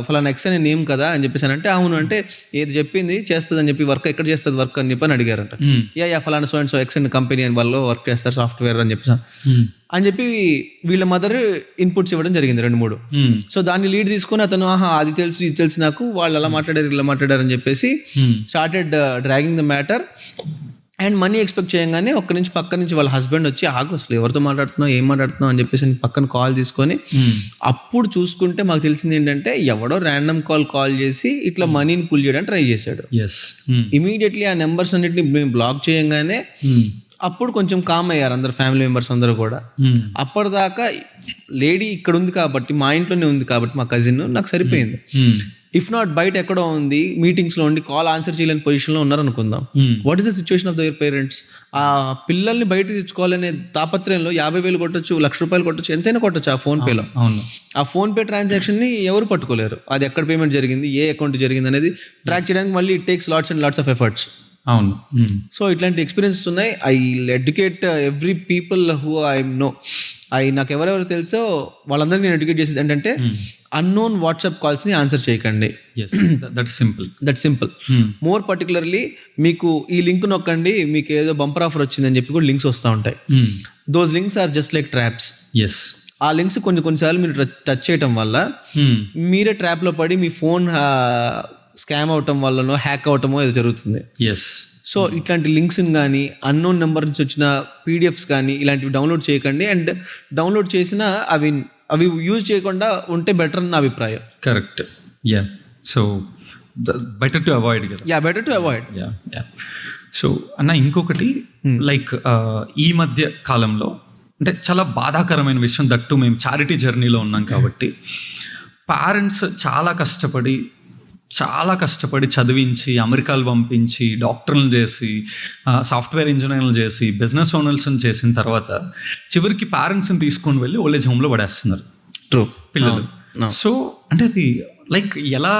ఫలానా ఎక్స్ అనే నేమ్ కదా అని చెప్పేసి అంటే, అవును అంటే ఏది చెప్పింది చేస్తుంది అని చెప్పి, వర్క్ ఎక్కడ చేస్తుంది వర్క్ అని చెప్పి అడిగారంట. యా ఫలానా so and so X and company అని వాళ్ళు వర్క్ చేస్తారు సాఫ్ట్వేర్ అని చెప్పి వీళ్ళ మదర్ ఇన్పుట్స్ ఇవ్వడం జరిగింది 2-3. సో దాన్ని లీడ్ తీసుకొని అతను అది తెలుసు ఇది తెలుసు నాకు, వాళ్ళు అలా మాట్లాడారు ఇలా మాట్లాడారు అని చెప్పేసి started dragging the matter. And money expect చేయగానే పక్క నుంచి వాళ్ళ హస్బెండ్ వచ్చి, ఆగు అసలు ఎవరితో మాట్లాడుతున్నావు ఏం మాట్లాడుతున్నావు అని చెప్పేసి పక్కన కాల్ తీసుకొని, అప్పుడు చూసుకుంటే మాకు తెలిసింది ఏంటంటే, ఎవడో ర్యాండమ్ కాల్ చేసి ఇట్లా మనీని పుల్ చేయడానికి ట్రై చేశాడు. ఇమీడియట్లీ ఆ నెంబర్స్ అన్నిటిని మేము బ్లాక్ చేయగానే అప్పుడు కొంచెం కామ్ అయ్యారు అందరు ఫ్యామిలీ మెంబర్స్ అందరూ కూడా. అప్పటిదాకా లేడీ ఇక్కడ ఉంది కాబట్టి, మా ఇంట్లోనే ఉంది కాబట్టి మా కజిన్, నాకు సరిపోయింది. ఇఫ్ నాట్ బయట ఎక్కడో ఉంది మీటింగ్స్ లో ఉండి కాల్ ఆన్సర్ చేయలేని పొజిషన్ లో ఉన్నారు అనుకుందాం. What is the situation of their parents? ఆ పిల్లల్ని బయట తెచ్చుకోవాలనే తాపత్రయంలో 50,000 కొట్టచ్చు, ₹1,00,000 కొట్టచ్చు, ఎంతైనా కొట్టచ్చు ఆ ఫోన్ పేలో. ఆ ఫోన్ పే ట్రాన్సాక్షన్ ని ఎవరు పట్టుకోలేరు, అది ఎక్కడ పేమెంట్ జరిగింది, ఏ అకౌంట్ జరిగింది అనేది ట్రాక్ చేయడానికి మళ్ళీ it takes lots and lots of efforts. అవును. సో ఇట్లాంటి ఎక్స్పీరియన్సెస్ ఉన్నాయి. I educate every people who I know. నాకు ఎవరెవరు తెలుసో వాళ్ళందరికీ నేను ఎడ్యుకేట్ చేసేది ఏంటంటే, అన్నోన్ వాట్సాప్ కాల్స్ ని ఆన్సర్ చేయకండి. That simple. మోర్ పర్టికులర్లీ మీకు ఈ లింక్ నొక్కండి, మీకు ఏదో బంపర్ ఆఫర్ వచ్చిందని చెప్పి కూడా లింక్స్ వస్తూ ఉంటాయి. Those links are just like traps. ఆ లింక్స్ కొన్నిసార్లు మీరు టచ్ చేయటం వల్ల మీరే ట్రాప్ లో పడి మీ ఫోన్ స్కామ్ అవటం వల్లనో హ్యాక్ అవటమో ఏదో జరుగుతుంది. సో ఇట్లాంటి లింక్స్ కానీ అన్నోన్ నెంబర్ నుంచి వచ్చిన పీడిఎఫ్స్ కానీ ఇలాంటివి డౌన్లోడ్ చేయకండి. అండ్ డౌన్లోడ్ చేసినా అవి యూజ్ చేయకుండా ఉంటే బెటర్ అని నా అభిప్రాయం. Correct. So better to avoid కదా. Better to avoid. సో అన్న ఇంకొకటి, లైక్ ఈ మధ్య కాలంలో అంటే చాలా బాధాకరమైన విషయం, దట్టు మేము చారిటీ జర్నీలో ఉన్నాం కాబట్టి, పేరెంట్స్ చాలా కష్టపడి చదివించి అమెరికాలు పంపించి డాక్టర్లను చేసి సాఫ్ట్వేర్ ఇంజనీర్లు చేసి బిజినెస్ ఓనర్స్ని చేసిన తర్వాత చివరికి పేరెంట్స్ని తీసుకొని వెళ్ళి ఓల్డేజ్ హోమ్లో పడేస్తున్నారు పిల్లలు. సో అంటే అది లైక్ ఎలా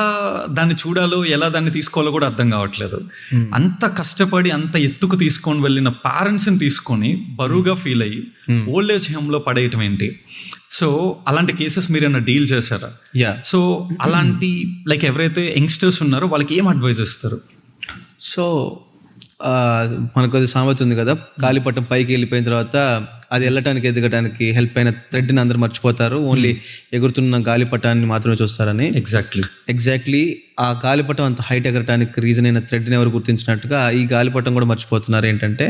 దాన్ని చూడాలో ఎలా దాన్ని తీసుకోవాలో కూడా అర్థం కావట్లేదు. అంత కష్టపడి అంత ఎత్తుకు తీసుకొని వెళ్ళిన పేరెంట్స్ని తీసుకొని బరువుగా ఫీల్ అయ్యి ఓల్డేజ్ హోమ్లో పడేయటం ఏంటి? సో అలాంటి కేసెస్ మీరు ఏమైనా డీల్ చేశారా? సో అలాంటి లైక్ ఎవరైతే యంగ్స్టర్స్ ఉన్నారో వాళ్ళకి ఏం అడ్వైజ్ ఇస్తారు? సో మనకు అది సామెత ఉంది కదా, గాలిపటం పైకి వెళ్ళిపోయిన తర్వాత అది వెళ్ళటానికి ఎదగటానికి హెల్ప్ అయిన థ్రెడ్ని అందరూ మర్చిపోతారు, ఓన్లీ ఎగురుతున్న గాలిపటాన్ని మాత్రమే చూస్తారని. ఎగ్జాక్ట్లీ ఆ గాలిపటం అంత హైట్ ఎగరటానికి రీజన్ అయిన థ్రెడ్ని ఎవరు గుర్తించినట్టుగా ఈ గాలిపటం కూడా మర్చిపోతున్నారు. ఏంటంటే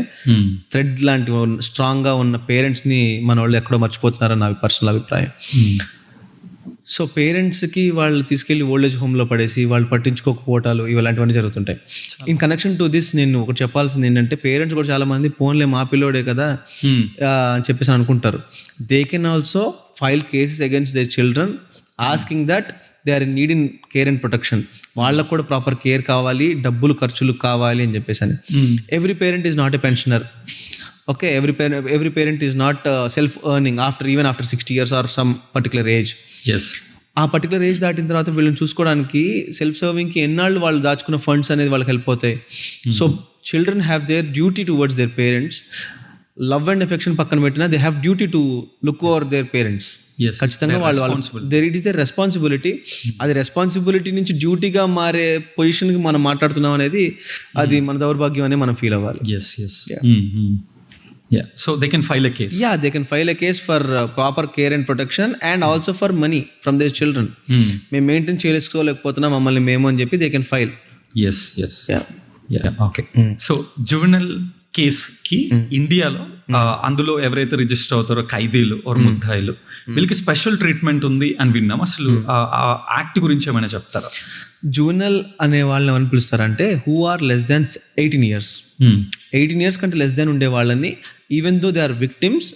థ్రెడ్ లాంటి స్ట్రాంగ్గా ఉన్న పేరెంట్స్ని మన వాళ్ళు ఎక్కడో మర్చిపోతున్నారని నా పర్సనల్ అభిప్రాయం. సో పేరెంట్స్కి వాళ్ళు తీసుకెళ్ళి ఓల్డేజ్ హోమ్లో పడేసి వాళ్ళు పట్టించుకోకపోవటాలు ఇలాంటివన్నీ జరుగుతుంటాయి. ఇన్ కనెక్షన్ టు దిస్ నేను ఒకటి చెప్పాల్సింది ఏంటంటే, పేరెంట్స్ కూడా చాలా మంది ఫోన్లే మా పిల్లోడే కదా అని చెప్పేసి అనుకుంటారు. They can also file cases against their children asking that they are in need in care and protection. వాళ్ళకు కూడా ప్రాపర్ కేర్ కావాలి, డబ్బులు ఖర్చులు కావాలి అని చెప్పేసి అని. Every parent is not a pensioner. Okay, every parent is not self-earning even after 60 years or some particular age. ఆ పర్టికులర్ ఏజ్ దాటిన తర్వాత వీళ్ళని చూసుకోవడానికి సెల్ఫ్ సర్వింగ్కి ఎన్నాళ్ళు వాళ్ళు దాచుకున్న ఫండ్స్ అనేది వాళ్ళకి హెల్ప్ అవుతాయి. So children have their duty towards their parents. Love and affection పక్కన పెట్టినా they have duty to look over their parents. ఖచ్చితంగా ఇట్ ఈస్ దేర్ రెస్పాన్సిబిలిటీ. అది రెస్పాన్సిబిలిటీ నుంచి డ్యూటీగా మారే పొజిషన్కి మనం మాట్లాడుతున్నాం అనేది అది మన దౌర్భాగ్యం అనే మనం ఫీల్ అవ్వాలి. So they can file a case. They can file a case for proper care and protection and also for money from their children. మేము మెయింటైన్ చేసుకోలేకపోతున్నా మమ్మల్ని మేము అని చెప్పి they can file. Okay. So juvenile కేసుకి ఇండియాలో అందులో ఎవరైతే రిజిస్టర్ అవుతారో ఖైదీలు ఆర్ ముద్దాయిలు వీళ్ళకి స్పెషల్ ట్రీట్మెంట్ ఉంది అని విన్నాం. అసలు ఆ యాక్ట్ గురించి ఏమైనా చెప్తారా? జూనల్ అనే వాళ్ళని ఏమని పిలుస్తారంటే who are less than 18 years. 18 years కంటే లెస్ దాన్ ఉండే వాళ్ళని even though they are victims,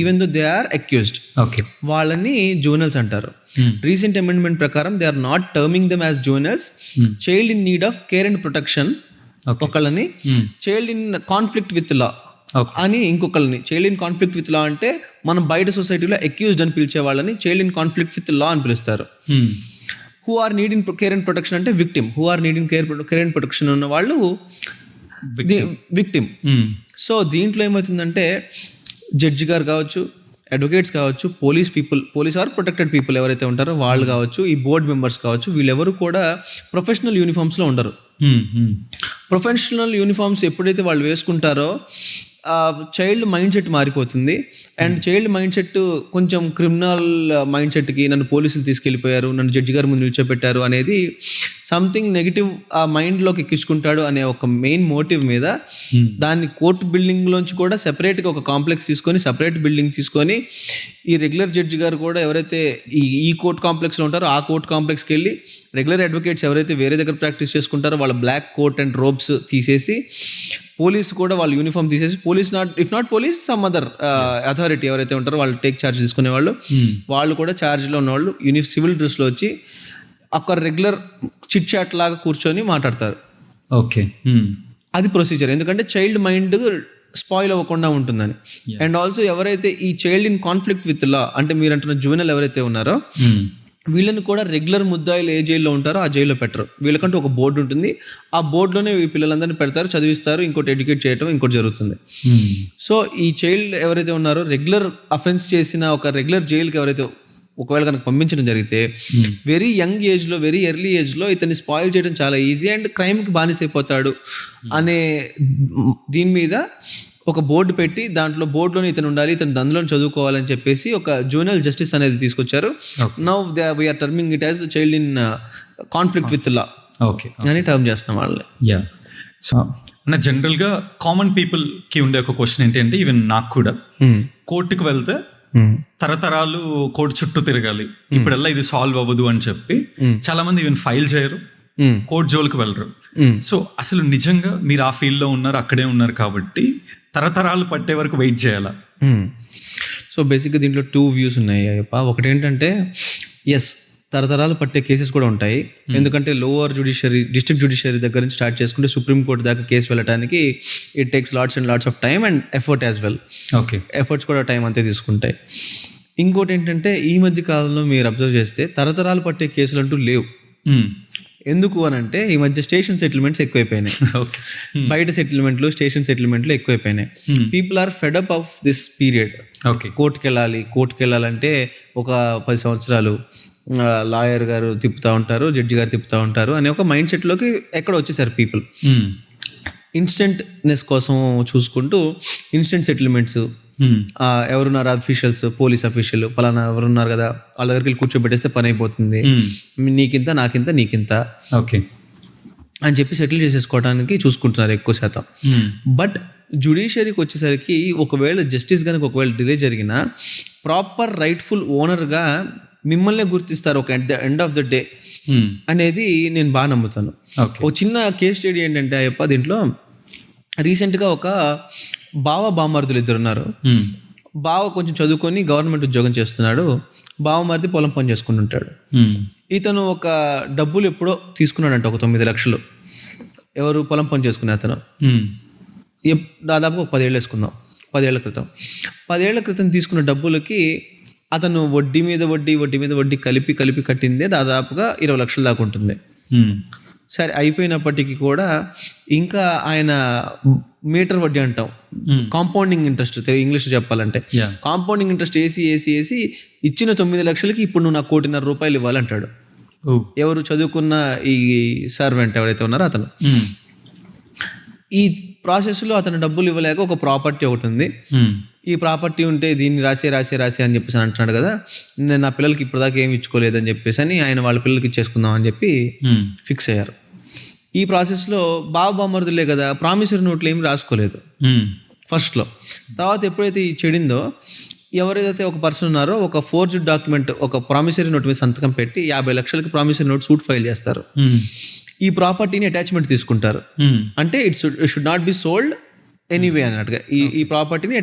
even though they are accused, okay, వాళ్ళని జూనల్స్ అంటారు. రీసెంట్ అమెండ్మెంట్ ప్రకారం they are not terming them as juveniles. Child in need of care and protection ఒకళ్ళని, child in conflict with law అని ఇంకొకళ్ళని. Child in conflict with law అంటే మనం బయట సొసైటీలో అక్యూజ్డ్ అని పిలిచే వాళ్ళని child in conflict with law అని పిలుస్తారు. Who are need in care and protection అంటే victim. Who are need in care and protection ఉన్న వాళ్ళు విక్టిమ్. సో దీంట్లో ఏమవుతుందంటే జడ్జి గారు కావచ్చు, అడ్వకేట్స్ కావచ్చు, పోలీస్ ఆర్ ప్రొటెక్టెడ్ పీపుల్ ఎవరైతే ఉంటారో వాళ్ళు కావచ్చు, ఈ బోర్డ్ మెంబర్స్ కావచ్చు, వీళ్ళెవరు కూడా ప్రొఫెషనల్ యూనిఫామ్స్లో ఉండరు. ప్రొఫెషనల్ యూనిఫామ్స్ ఎప్పుడైతే వాళ్ళు వేసుకుంటారో చైల్డ్ మైండ్ సెట్ మారిపోతుంది. అండ్ చైల్డ్ మైండ్ సెట్ కొంచెం క్రిమినల్ మైండ్ సెట్కి, నన్ను పోలీసులు తీసుకెళ్ళిపోయారు, నన్ను జడ్జి గారి ముందు నిల్చోబెట్టారు అనేది సంథింగ్ నెగిటివ్ ఆ మైండ్లోకి ఎక్కించుకుంటాడు అనే ఒక మెయిన్ మోటివ్ మీద దాన్ని కోర్టు బిల్డింగ్లోంచి కూడా సెపరేట్గా ఒక కాంప్లెక్స్ తీసుకొని, సెపరేట్ బిల్డింగ్ తీసుకొని, ఈ రెగ్యులర్ జడ్జి గారు కూడా ఎవరైతే ఈ కోర్ట్ కాంప్లెక్స్లో ఉంటారో ఆ కోర్ట్ కాంప్లెక్స్కి వెళ్ళి రెగ్యులర్ అడ్వకేట్స్ ఎవరైతే వేరే దగ్గర ప్రాక్టీస్ చేసుకుంటారో వాళ్ళ బ్లాక్ కోట్ అండ్ రోబ్స్ తీసేసి, పోలీస్ కూడా వాళ్ళ యూనిఫామ్ తీసేసి, if not police some other authority ఎవరైతే ఉంటారో వాళ్ళు టేక్ ఛార్జ్ తీసుకునే వాళ్ళు, వాళ్ళు కూడా ఛార్జ్లో ఉన్నవాళ్ళు సివిల్ డ్రెస్లో వచ్చి ఒక రెగ్యులర్ చిట్ చాట్ లాగా కూర్చొని మాట్లాడతారు. ఓకే, అది ప్రొసీజర్. ఎందుకంటే చైల్డ్ మైండ్ స్పాయిల్ అవ్వకుండా ఉంటుందని. అండ్ ఆల్సో ఎవరైతే ఈ child in conflict with law అంటే మీరు అంటున్న జువెనల్ ఎవరైతే ఉన్నారో వీళ్ళని కూడా రెగ్యులర్ ముద్దాయిలు ఏ జైల్లో ఉంటారో ఆ జైల్లో పెట్టరు. వీళ్ళకంటూ ఒక బోర్డు ఉంటుంది. ఆ బోర్డులోనే ఈ పిల్లలందరినీ పెడతారు, చదివిస్తారు, ఇంకోటి ఎడ్యుకేట్ చేయడం ఇంకోటి జరుగుతుంది. సో ఈ చైల్డ్ ఎవరైతే ఉన్నారో రెగ్యులర్ అఫెన్స్ చేసిన ఒక రెగ్యులర్ జైలుకి ఎవరైతే ఒకవేళ కనుక పంపించడం జరిగితే వెరీ యంగ్ ఏజ్లో, వెరీ ఎర్లీ ఏజ్లో ఇతన్ని స్పాయిల్ చేయడం చాలా ఈజీ అండ్ క్రైమ్కి బానిసైపోతాడు అనే దీని మీద ఒక బోర్డు పెట్టి దాంట్లో బోర్డులోనే ఇతను ఉండాలి, ఇతను అందులో చదువుకోవాలని చెప్పేసి ఒక జూనియల్ జస్టిస్ అనేది తీసుకొచ్చారు. Now we are terming it as child in conflict with law అని టర్మ్ చేస్తున్నాం వాళ్ళని. యా, సో నా జనరల్గా కామన్ పీపుల్కి ఉండే ఒక క్వశ్చన్ ఏంటి అంటే, ఈవెన్ నాకు కూడా కోర్టుకు వెళ్తే తరతరాలు కోర్టు చుట్టూ తిరగాలి, ఇప్పుడల్లా ఇది సాల్వ్ అవ్వదు అని చెప్పి చాలా మంది ఈవెన్ ఫైల్ చేయరు, కోర్టు జోలికి వెళ్ళరు. సో అసలు నిజంగా మీరు ఆ ఫీల్డ్లో ఉన్నారు, అక్కడే ఉన్నారు కాబట్టి తరతరాలు పట్టే వరకు వెయిట్ చేయాలా? సో బేసిక్గా దీంట్లో 2 వ్యూస్ ఉన్నాయి అయ్యప్ప. ఒకటి ఏంటంటే ఎస్ తరతరాలు పట్టే కేసెస్ కూడా ఉంటాయి. ఎందుకంటే లోవర్ జ్యుడిషియరీ, డిస్ట్రిక్ట్ జ్యుడిషియరీ దగ్గర నుంచి స్టార్ట్ చేసుకుంటే సుప్రీంకోర్టు దాకా కేసు వెళ్ళడానికి it takes lots and lots of time and effort as well. Okay, efforts కూడా టైం అంతే తీసుకుంటాయి. ఇంకోటి ఏంటంటే ఈ మధ్య కాలంలో మీరు అబ్జర్వ్ చేస్తే తరతరాలు పట్టే కేసులు అంటూ లేవు. ఎందుకు అని అంటే ఈ మధ్య స్టేషన్ సెటిల్మెంట్స్ ఎక్కువైపోయినాయి. బయట సెటిల్మెంట్లు, స్టేషన్ సెటిల్మెంట్లు ఎక్కువైపోయినాయి. People are fed up of this period. కోర్టుకి వెళ్ళాలంటే ఒక 10 సంవత్సరాలు లాయర్ గారు తిప్పుతూ ఉంటారు, జడ్జి గారు తిప్పుతూ ఉంటారు అనే ఒక మైండ్ సెట్లోకి ఎక్కడ వచ్చేసారు పీపుల్. ఇన్స్టెంట్నెస్ కోసం చూసుకుంటూ ఇన్స్టెంట్ సెటిల్మెంట్స్, ఎవరున్నారు అఫీషియల్స్, పోలీస్ అఫీషియల్ పలానా ఎవరున్నారు కదా వాళ్ళ దగ్గరికి వెళ్ళి కూర్చోబెట్టేస్తే పని అయిపోతుంది, నీకింత నాకింత నీకింత ఓకే అని చెప్పి సెటిల్ చేసేసుకోవడానికి చూసుకుంటున్నారు ఎక్కువ శాతం. బట్ జ్యుడిషియరీకి వచ్చేసరికి ఒకవేళ జస్టిస్ కనుక ఒకవేళ డిలే జరిగినా ప్రాపర్ రైట్ఫుల్ ఓనర్గా మిమ్మల్నే గుర్తిస్తారు ఒక ఎండ్ ఆఫ్ ద డే అనేది నేను బాగా నమ్ముతాను. ఒక చిన్న కేస్ స్టడీ ఏంటంటే అయ్యప్ప, దీంట్లో రీసెంట్గా ఒక బామర్దులు 2 ఉన్నారు. బావ కొంచెం చదువుకొని గవర్నమెంట్ ఉద్యోగం చేస్తున్నాడు, బావమరిది పొలం పని చేసుకుంటుంటాడు. ఇతను ఒక డబ్బులు ఎప్పుడో తీసుకున్నాడంట, ఒక 9 లక్షలు. ఎవరు? పొలం పని చేసుకునే అతను. దాదాపు ఒక 10 ఏళ్ళు వేసుకుందాం, 10 ఏళ్ల క్రితం. 10 ఏళ్ల క్రితం తీసుకున్న డబ్బులకి అతను వడ్డీ మీద వడ్డీ కలిపి కట్టిందే దాదాపుగా 20 లక్షల దాకా ఉంటుంది. సరే అయిపోయినప్పటికీ కూడా ఇంకా ఆయన మీటర్ వడ్డీ అంటాం, కాంపౌండింగ్ ఇంట్రెస్ట్ ఇంగ్లీష్లో చెప్పాలంటే, కాంపౌండింగ్ ఇంట్రెస్ట్ వేసి ఇచ్చిన 9 లక్షలకి ఇప్పుడు నువ్వు నాకు 1.5 కోటి రూపాయలు ఇవ్వాలంటాడు. ఎవరు? చదువుకున్న ఈ సర్వెంట్ ఎవరైతే ఉన్నారో అతను. ఈ ప్రాసెస్లో అతను డబ్బులు ఇవ్వలేక ఒక ప్రాపర్టీ ఒకటి ఉంది. ఈ ప్రాపర్టీ ఉంటే దీన్ని రాసే అని చెప్పేసి అంటున్నాడు కదా, నేను నా పిల్లలకి ఇప్పటిదాకా ఏమి ఇచ్చుకోలేదని చెప్పేసి అని ఆయన వాళ్ళ పిల్లలకి ఇచ్చేసుకుందాం అని చెప్పి ఫిక్స్ అయ్యారు. ఈ ప్రాసెస్లో బామరుదులే కదా ప్రామిసరీ నోట్లు ఏమి రాసుకోలేదు ఫస్ట్లో. తర్వాత ఎప్పుడైతే ఈ చెడిందో, ఎవరైతే ఒక పర్సన్ ఉన్నారో ఒక ఫోర్జ్డ్ డాక్యుమెంట్, ఒక ప్రామిసరీ నోట్ మీద సంతకం పెట్టి 50 లక్షలకి ప్రామిసరీ నోట్ సూట్ ఫైల్ చేస్తారు. ఈ ప్రాపర్టీని అటాచ్మెంట్ తీసుకుంటారు. అంటే it should not B sold anyway అన్నట్టుగా. ఈ ప్రాపర్టీని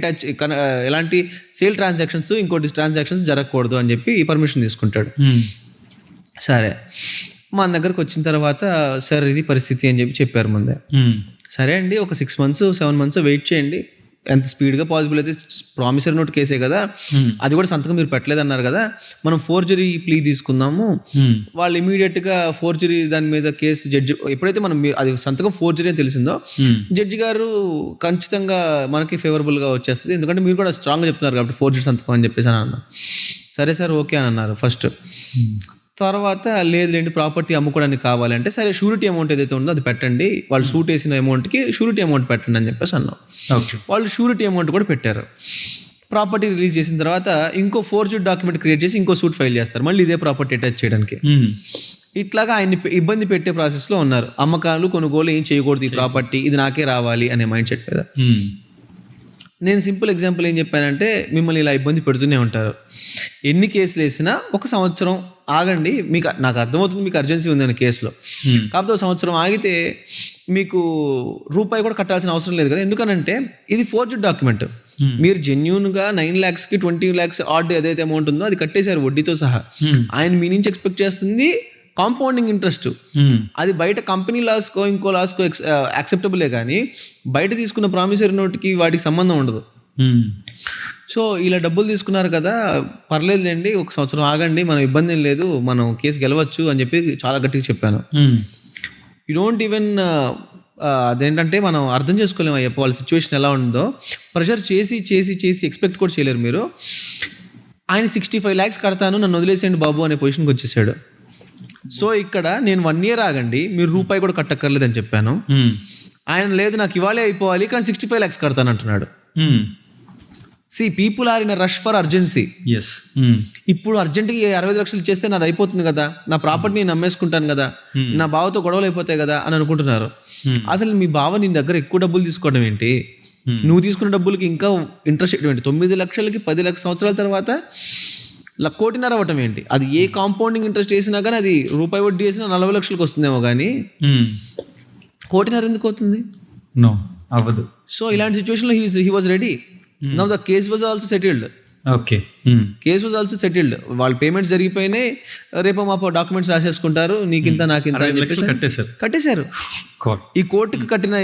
ఎలాంటి సేల్ ట్రాన్సాక్షన్స్, ఇంకోటి ట్రాన్సాక్షన్స్ జరగకూడదు అని చెప్పి ఈ పర్మిషన్ తీసుకుంటాడు. సరే, మన దగ్గరకు వచ్చిన తర్వాత సార్ ఇది పరిస్థితి అని చెప్పారు ముందే. సరే అండి, ఒక 6 months 7 months వెయిట్ చేయండి, ఎంత స్పీడ్గా పాసిబుల్ అయితే. ప్రామిసరీ నోట్ కేసే కదా, అది కూడా సంతకం మీరు పెట్టలేదన్నారు కదా, మనం ఫోర్జరీ ప్లీ తీసుకుందాము. వాళ్ళు ఇమీడియట్గా ఫోర్జరీ దాని మీద కేసు జడ్జి ఎప్పుడైతే మనం అది సంతకం ఫోర్జరీ అని తెలిసిందో, జడ్జి గారు ఖచ్చితంగా మనకి ఫేవరబుల్గా వచ్చేస్తుంది, ఎందుకంటే మీరు కూడా స్ట్రాంగ్గా చెప్తున్నారు కాబట్టి ఫోర్జరీ సంతకం అని చెప్పేసి అని అన్నా. సరే సార్ ఓకే అని అన్నారు ఫస్ట్. తర్వాత లేదులేండి ప్రాపర్టీ అమ్ముకోవడానికి కావాలంటే సరే షూరిటీ అమౌంట్ ఏదైతే ఉందో అది పెట్టండి, వాళ్ళు సూట్ వేసిన అమౌంట్కి షూరిటీ అమౌంట్ పెట్టండి అని చెప్పేసి అన్నాం. వాళ్ళు షూరిటీ అమౌంట్ కూడా పెట్టారు. ప్రాపర్టీ రిలీజ్ చేసిన తర్వాత ఇంకో ఫోర్జ్డ్ డాక్యుమెంట్ క్రియేట్ చేసి ఇంకో సూట్ ఫైల్ చేస్తారు మళ్ళీ ఇదే ప్రాపర్టీ అటాచ్ చేయడానికి. ఇట్లాగా ఆయన్ని ఇబ్బంది పెట్టే ప్రాసెస్లో ఉన్నారు. అమ్మకాలు కొనుగోలు ఏం చేయకూడదు, ఈ ప్రాపర్టీ ఇది నాకే రావాలి అనే మైండ్ సెట్ మీద. నేను సింపుల్ ఎగ్జాంపుల్ ఏం చెప్పానంటే, మిమ్మల్ని ఇలా ఇబ్బంది పెడుతూనే ఉంటారు, ఎన్ని కేసులు వేసినా 1 సంవత్సరం ఆగండి, మీకు నాకు అర్థమవుతుంది మీకు అర్జెన్సీ ఉందని కేసులో, కాకపోతే 1 సంవత్సరం ఆగితే మీకు రూపాయి కూడా కట్టాల్సిన అవసరం లేదు కదా. ఎందుకనంటే ఇది ఫోర్జ్డ్ డాక్యుమెంట్. మీరు జెన్యూన్గా 9 lakhsకి 20 lakhs ఆర్డ్ ఏదైతే అమౌంట్ ఉందో అది కట్టేశారు వడ్డీతో సహా. ఆయన మీ నుంచి ఎక్స్పెక్ట్ చేస్తుంది కాంపౌండింగ్ ఇంట్రెస్ట్. అది బయట కంపెనీ లాస్కో ఇంకో లాస్కో యాక్సెప్టబులే, కానీ బయట తీసుకున్న ప్రామిసరీ నోట్కి వాటికి సంబంధం ఉండదు. సో ఇలా డబ్బులు తీసుకున్నారు కదా, పర్లేదులేండి 1 సంవత్సరం ఆగండి, మనం ఇబ్బంది ఏం లేదు, మనం కేసు గెలవచ్చు అని చెప్పి చాలా గట్టిగా చెప్పాను. యూ డోంట్ ఈవెన్ అదేంటంటే మనం అర్థం చేసుకోలేము అయ్యప్ప వాళ్ళ సిచ్యువేషన్ ఎలా ఉందో. ప్రెషర్ చేసి చేసి చేసి ఎక్స్పెక్ట్ కూడా చేయలేరు మీరు. ఆయన 65 lakhs కడతాను, నన్ను వదిలేసేయండి బాబు అనే పొజిషన్కి వచ్చేసాడు. సో ఇక్కడ నేను 1 year ఆగండి, మీరు రూపాయి కూడా కట్టక్కర్లేదని చెప్పాను. ఆయన లేదు నాకు ఇవాళే అయిపోవాలి కానీ 65 lakhs కడతాను అంటున్నాడు. See, people are in a rush for urgency. Yes. ఇప్పుడు అర్జెంట్గా 60 లక్షలు ఇచ్చేస్తే నాది అయిపోతుంది కదా, నా ప్రాపర్టీ నేను అమ్మేసుకుంటాను కదా, నా బావతో గొడవలు అయిపోతాయి కదా అని అనుకుంటున్నారు. అసలు మీ బావ నీ దగ్గర ఎక్కువ డబ్బులు తీసుకోవడం ఏంటి, నువ్వు తీసుకున్న డబ్బులకి ఇంకా ఇంట్రెస్ట్ ఏంటి, 9 లక్షలకి 10 సంవత్సరాల తర్వాత 1.5 కోటి అవ్వటం ఏంటి. అది ఏ కాంపౌండింగ్ ఇంట్రెస్ట్ వేసినా కానీ అది రూపాయి వడ్డీ వేసినా 40 లక్షలకు వస్తుందేమో, కానీ 1.5 కోటి ఎందుకు అవుతుంది? నో అవ్వదు. సో ఇలాంటి సిచ్యువేషన్లో he was ready. Now the case was also settled. Okay, case was also settled. వాళ్ళ పేమెంట్స్ జరిగిపోయినాయి, రేపో మాపో డాక్యుమెంట్స్ రాసేసుకుంటారు, నీకింత నాకింత కట్టేశారు. ఈ కోర్టుకి కట్టిన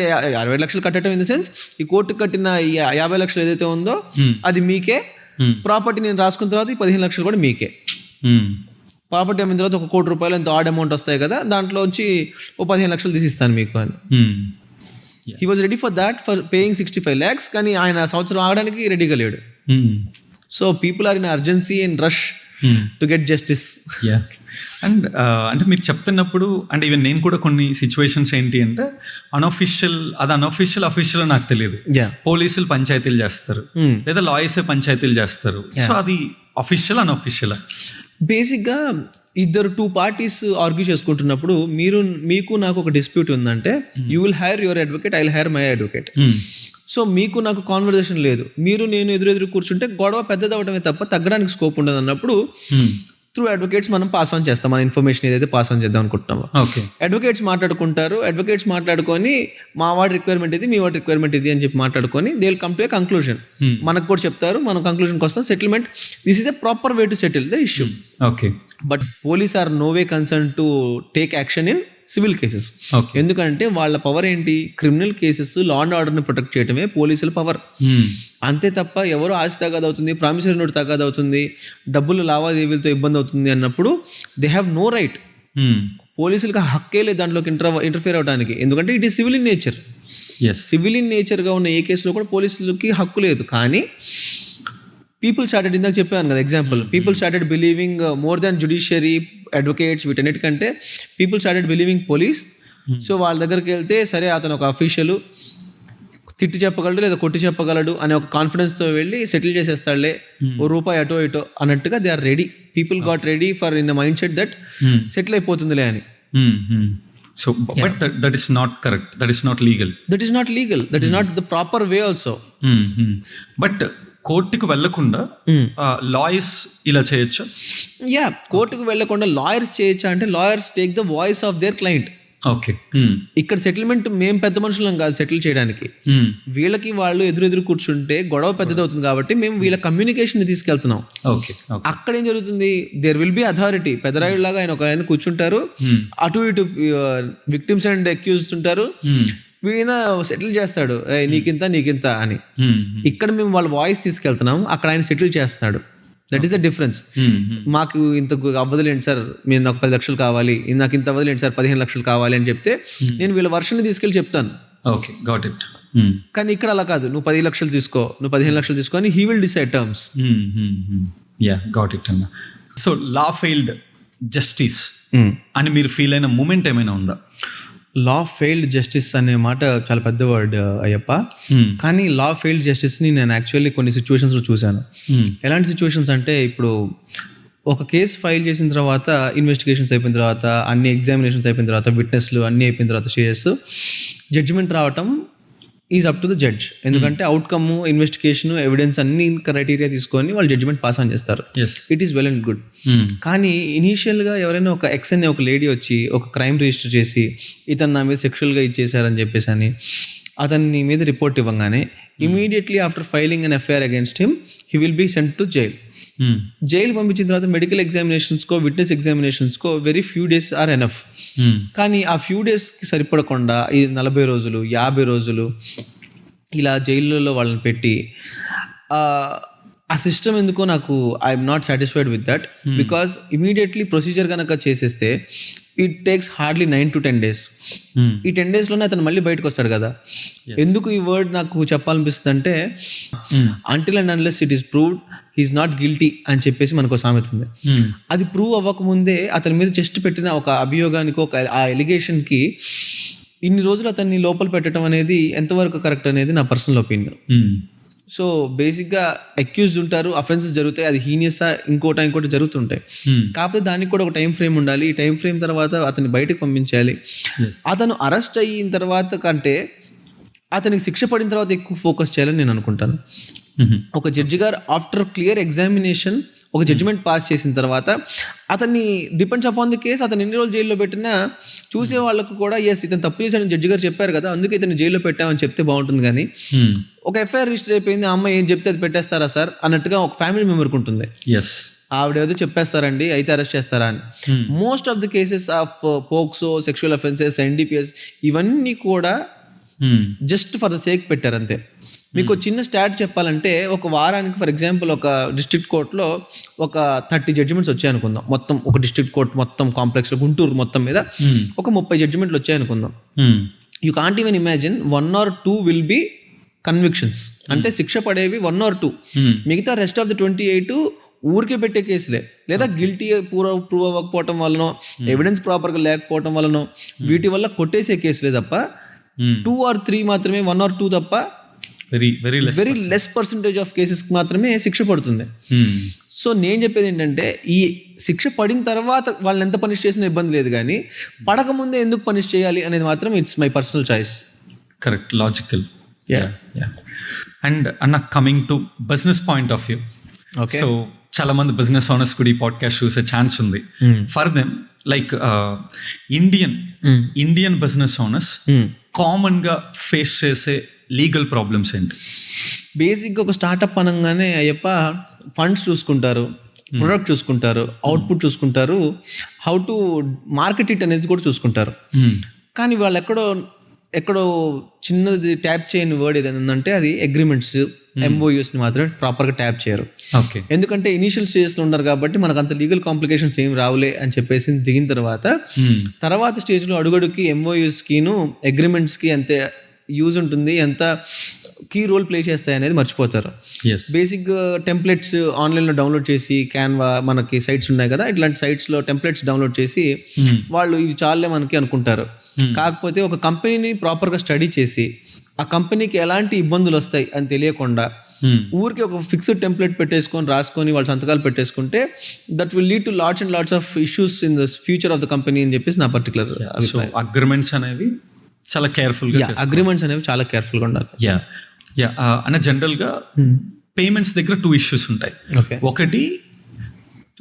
60 లక్షలు కట్టడం ఇన్ ద సెన్స్, ఈ కోర్టుకి కట్టిన 50 లక్షలు ఏదైతే ఉందో అది మీకే. ప్రాపర్టీ నేను రాసుకున్న తర్వాత ఈ 15 లక్షలు కూడా మీకే. ప్రాపర్టీ అమ్మిన తర్వాత 1 కోటి రూపాయలు ఎంత ఆడ్ అమౌంట్ వస్తాయి కదా, దాంట్లో వచ్చి 15 లక్షలు తీసిస్తాను మీకు అని. He was ready for that, for paying 65 lakhs, కానీ ఆయన సంవత్సరం ఆగడానికి రెడీగా లేడు. So people are in urgency and rush to get justice. And అంటే మీరు చెప్తున్నప్పుడు అంటే ఈవెన్ నేను కూడా కొన్ని సిచ్యువేషన్స్ ఏంటి అంటే అఫీషియల్ నాకు తెలియదు. పోలీసులు పంచాయతీలు చేస్తారు, లేదా లాయర్సే పంచాయతీలు చేస్తారు. సో అది అఫీషియల్ అన్అఫీషియల్. బేసిక్గా 2 parties ఆర్గ్యూ చేసుకుంటున్నప్పుడు మీకు నాకు ఒక డిస్ప్యూట్ ఉందంటే, you will hire your advocate, I will hire my advocate. So మీకు నాకు కాన్వర్జేషన్ లేదు, నేను ఎదురు కూర్చుంటే గొడవ పెద్దదవడమే తప్ప తగ్గడానికి స్కోప్ ఉండదు అన్నప్పుడు త్రూ అడ్వకేట్స్ మనం పాస్ ఆన్ చేస్తాం, మన ఇన్ఫర్మేషన్ ఏదైతే పాస్ ఆన్ చేద్దాం అనుకుంటున్నామో. అడ్వకేట్స్ మాట్లాడుకుంటారు, అడ్వకేట్స్ మాట్లాడుకొని మా వాడి రిక్వైర్మెంట్ ఇది, మీ వాడి రిక్వైర్మెంట్ ఇది అని చెప్పి మాట్లాడుకొని they will come to a conclusion. మనకు కూడా చెప్తారు, మనం కంక్లూజన్కి వస్తాం, settlement. This is a proper way to settle the issue. But police are no way concern to take action in civil cases. ఎందుకంటే వాళ్ళ పవర్ ఏంటి, క్రిమినల్ కేసెస్ లా అండ్ ఆర్డర్ని ప్రొటెక్ట్ చేయడమే పోలీసుల పవర్. అంతే తప్ప ఎవరో ఆస్తి తగాద అవుతుంది, ప్రామిసరీ నోట్ తగాద అవుతుంది, డబ్బులు లావాదేవీలతో ఇబ్బంది అవుతుంది అన్నప్పుడు దే హ్యావ్ నో రైట్. పోలీసులకు హక్కే లేదు దాంట్లోకి ఇంటర్ఫియర్ అవడానికి, ఎందుకంటే it is civil in nature. Civil in నేచర్గా ఉన్న ఏ కేసులో కూడా పోలీసులకి హక్కు లేదు. కానీ పీపుల్ స్టార్టెడ్, ఇందాక చెప్పాను కదా example, people started believing more than judiciary, advocates, వీటన్నిటికంటే people started believing police. So వాళ్ళ దగ్గరికి వెళ్తే సరే అతను ఒక అఫీషియల్, తిట్టి చెప్పగలడు లేదా కొట్టి చెప్పగలడు అనే ఒక కాన్ఫిడెన్స్తో వెళ్ళి సెటిల్ చేసేస్తాడులే, రూపాయి అటో ఇటో అన్నట్టుగా they are ready. People got ready for in mind set that settle అయిపోతుందిలే అని. So but that is not correct, that is not legal. That is not legal, that is not the proper way also. But కోర్టుకు వెళ్లకుండా లాయర్స్ ఇలా చేయొచ్చు. యా, కోర్టుకు వెళ్లకుండా లాయర్స్ చేయొచ్చా అంటే lawyers take the voice of their client. Okay, ఇక్కడ సెటిల్మెంట్ మేము పెద్ద మనుషులం కాదు సెటిల్ చేయడానికి. వీళ్ళకి వాళ్ళు ఎదురెదురు కూర్చుంటే గొడవ పెద్దదవుతుంది కాబట్టి మేము వీళ్ళ కమ్యూనికేషన్ తీసుకెళ్తున్నాం. ఓకే, అక్కడ ఏం జరుగుతుంది, దేర్ విల్ బి అథారిటీ. పెద్దరాయుడులాగా ఆయన కూర్చుంటారు, అటు ఇటు విక్టిమ్స్ అండ్ అక్యూజ్డ్ ఉంటారు. వీణ సెటిల్ చేస్తాడు, నీకింత అని. ఇక్కడ మేము వాళ్ళ వాయిస్ తీసుకెళ్తున్నాం, అక్కడ ఆయన సెటిల్ చేస్తున్నాడు. That is the difference. మాకు ఇంత అవ్వదులేండి సార్, మీరు నాకు 10 లక్షలు కావాలి, నాకు ఇంత అవ్వదులేండి సార్ 15 లక్షలు కావాలి అని చెప్తే నేను వీళ్ళ వర్షన్ని తీసుకెళ్ళి చెప్తాను. Okay, got it. కానీ ఇక్కడ అలా కాదు, నువ్వు 10 లక్షలు తీసుకో, నువ్వు 15 లక్షలు తీసుకో అని he will decide terms. Yeah, got it అన్న. సో లా ఫెయిల్డ్ జస్టిస్ అని మీరు ఫీల్ అయిన మూమెంట్ ఏమైనా ఉందా? లా ఫెయిల్డ్ జస్టిస్ అనే మాట చాలా పెద్ద వర్డ్ అయ్యప్ప. కానీ లా ఫెయిల్డ్ జస్టిస్ని నేను యాక్చువల్లీ కొన్ని సిచ్యువేషన్స్లో చూశాను. ఎలాంటి సిచ్యువేషన్స్ అంటే, ఇప్పుడు ఒక కేసు ఫైల్ చేసిన తర్వాత, ఇన్వెస్టిగేషన్స్ అయిపోయిన తర్వాత, అన్ని ఎగ్జామినేషన్స్ అయిపోయిన తర్వాత, విట్నెస్లు అన్నీ అయిపోయిన తర్వాత చేస్తూ జడ్జిమెంట్ రావటం is up to the judge. ఎందుకంటే అవుట్కమ్, ఇన్వెస్టిగేషన్, ఎవిడెన్స్ అన్ని క్రైటీరియా తీసుకొని వాళ్ళు జడ్జిమెంట్ పాస్ ఆన్ చేస్తారు. It is well and good. కానీ ఇనీషియల్గా ఎవరైనా ఒక ఎక్స్ అనే ఒక లేడీ వచ్చి ఒక క్రైమ్ రిజిస్టర్ చేసి ఇతను నా మీద సెక్షువల్గా ఇచ్చేసారని చెప్పేసి అని అతని మీద రిపోర్ట్ ఇవ్వగానే immediately after filing an FIR against him he will be sent to jail. Jail పంపించిన తర్వాత మెడికల్ ఎగ్జామినేషన్స్కో, విట్నెస్ ఎగ్జామినేషన్స్కో very few days are enough. కానీ ఆ ఫ్యూ డేస్కి సరిపడకుండా ఈ 40 రోజులు 50 రోజులు ఇలా జైల్లో వాళ్ళని పెట్టి ఆ సిస్టమ్ ఎందుకో నాకు I'm not satisfied with that. Because immediately procedure కనుక చేసేస్తే it takes hardly 9 to 10 days. ఈ 10 daysలోనే అతను మళ్ళీ బయటకు వస్తాడు కదా. ఎందుకు ఈ వర్డ్ నాకు చెప్పాలనిపిస్తుంది అంటే, until and unless it is proved he is not guilty అని చెప్పేసి మనకు సామెత ఉంది. అది ప్రూవ్ అవ్వకముందే అతని మీద చెస్ట్ పెట్టిన ఒక అభియోగానికి, ఒక ఆ ఎలిగేషన్కి ఇన్ని రోజులు అతన్ని లోపల పెట్టడం అనేది ఎంతవరకు కరెక్ట్ అనేది నా పర్సనల్ ఒపీనియన్. సో బేసిక్గా అక్యూజ్డ్ ఉంటారు, అఫెన్సెస్ జరుగుతాయి, అది హీనియస్ ఇంకోటి జరుగుతుంటాయి. కాకపోతే దానికి కూడా ఒక టైం ఫ్రేమ్ ఉండాలి. ఈ టైం ఫ్రేమ్ తర్వాత అతన్ని బయటకు పంపించాలి. అతను అరెస్ట్ అయిన తర్వాత కంటే అతనికి శిక్ష పడిన తర్వాత ఎక్కువ ఫోకస్ చేయాలని నేను అనుకుంటాను. ఒక జడ్జి గారు ఆఫ్టర్ క్లియర్ ఎగ్జామినేషన్ ఒక జడ్జిమెంట్ పాస్ చేసిన తర్వాత అతన్ని డిపెండ్స్ అపాన్ ది కేసు, అతను ఎన్ని రోజులు జైల్లో పెట్టినా చూసే వాళ్ళకు కూడా ఎస్ ఇతను తప్పు చేశాడని జడ్జి గారు చెప్పారు కదా, అందుకే ఇతను జైల్లో పెట్టామని చెప్తే బాగుంటుంది. కానీ ఒక ఎఫ్ఐఆర్ రిజిస్టర్ అయిపోయింది, ఆ అమ్మాయి ఏం చెప్తే అది పెట్టేస్తారా సార్ అన్నట్టుగా ఒక ఫ్యామిలీ మెంబర్కి ఉంటుంది. ఆవిడ ఏదో చెప్పేస్తారండి అయితే అరెస్ట్ చేస్తారా అని. Most of the cases of POCSO, sexual offences, NDPS ఇవన్నీ కూడా జస్ట్ ఫర్ ద సేక్ పెట్టారు అంతే. మీకు చిన్న స్టాట్ చెప్పాలంటే, ఒక వారానికి ఫర్ ఎగ్జాంపుల్ ఒక డిస్ట్రిక్ట్ కోర్టులో ఒక 30 జడ్జిమెంట్స్ వచ్చాయి అనుకుందాం. మొత్తం ఒక డిస్ట్రిక్ట్ కోర్ట్ మొత్తం కాంప్లెక్స్లో గుంటూరు మొత్తం మీద ఒక 30 జడ్జిమెంట్లు వచ్చాయి అనుకుందాం. You can't even imagine 1 or 2 will be convictions. అంటే శిక్ష పడేవి 1 or 2. మిగతా రెస్ట్ ఆఫ్ ద 28 ఊరికే పెట్టే కేసులే, లేదా గిల్టీ ప్రూవ్ అవ్వకపోవటం వలనో, ఎవిడెన్స్ ప్రాపర్గా లేకపోవటం వలనో, వీటి వల్ల కొట్టేసే కేసులే తప్ప 2 or 3 మాత్రమే, 1 or 2 తప్ప very less percentage of cases మాత్రమే శిక్ష పడుతుంది. సో నేను చెప్పేది ఏంటంటే, ఈ శిక్ష పడిన తర్వాత వాళ్ళని ఎంత పనిష్ చేసినా ఇబ్బంది లేదు, కానీ పడకముందే ఎందుకు పనిష్ చేయాలి అనేది మాత్రం it's my personal choice. Correct, logical. And అన్న, coming to business point of view, so చాలా మంది బిజినెస్ ఓనర్స్ కూడా ఈ పాడ్కాస్ట్ చూసే ఛాన్స్ ఉంది. For them like Indian business owners common గా ఫేస్ చేసే లీగల్ ప్రాబ్లమ్స్ ఏంటి? బేసిక్గా ఒక స్టార్ట్అప్ అనగానే అయ్యప్ప ఫండ్స్ చూసుకుంటారు, ప్రొడక్ట్ చూసుకుంటారు, అవుట్పుట్ చూసుకుంటారు, హౌ టు మార్కెట్ ఇట్ అనేది కూడా చూసుకుంటారు. కానీ వాళ్ళు ఎక్కడో చిన్నది ట్యాప్ చేయని వర్డ్ ఏదైందంటే అది అగ్రిమెంట్స్, ఎంఓయూస్ని మాత్రమే ప్రాపర్గా ట్యాప్ చేయరు. ఎందుకంటే ఇనీషియల్ స్టేజ్లో ఉన్నారు కాబట్టి మనకు అంత లీగల్ కాంప్లికేషన్స్ ఏం రావులే అని చెప్పేసి దిగిన తర్వాత స్టేజ్లో అడుగడుకి ఎంఓయూస్కిను అగ్రిమెంట్స్కి అంతే యూజ్ ఉంటుంది, ఎంత కీ రోల్ ప్లే చేస్తాయి అనేది మర్చిపోతారు. బేసిక్ టెంప్లెట్స్ ఆన్లైన్లో డౌన్లోడ్ చేసి, క్యాన్వా మనకి సైట్స్ ఉన్నాయి కదా, ఇట్లాంటి సైట్స్లో టెంప్లెట్స్ డౌన్లోడ్ చేసి వాళ్ళు ఇది చాలే మనకి అనుకుంటారు. కాకపోతే ఒక కంపెనీని ప్రాపర్గా స్టడీ చేసి ఆ కంపెనీకి ఎలాంటి ఇబ్బందులు వస్తాయి అని తెలియకుండా ఊరికి ఒక ఫిక్స్డ్ టెంప్లెట్ పెట్టేసుకొని రాసుకొని వాళ్ళ సంతకాలు పెట్టేసుకుంటే that will lead to lots and lots of issues in the future of the company అని చెప్పేసి నా పర్టికులర్ అగ్రిమెంట్స్ అనేవి చాలా కేర్ఫుల్గా అగ్రిమెంట్స్ అనేవి చాలా కేర్ఫుల్గా ఉండాలి. అంటే జనరల్గా పేమెంట్స్ దగ్గర 2 ఇష్యూస్ ఉంటాయి. ఒకటి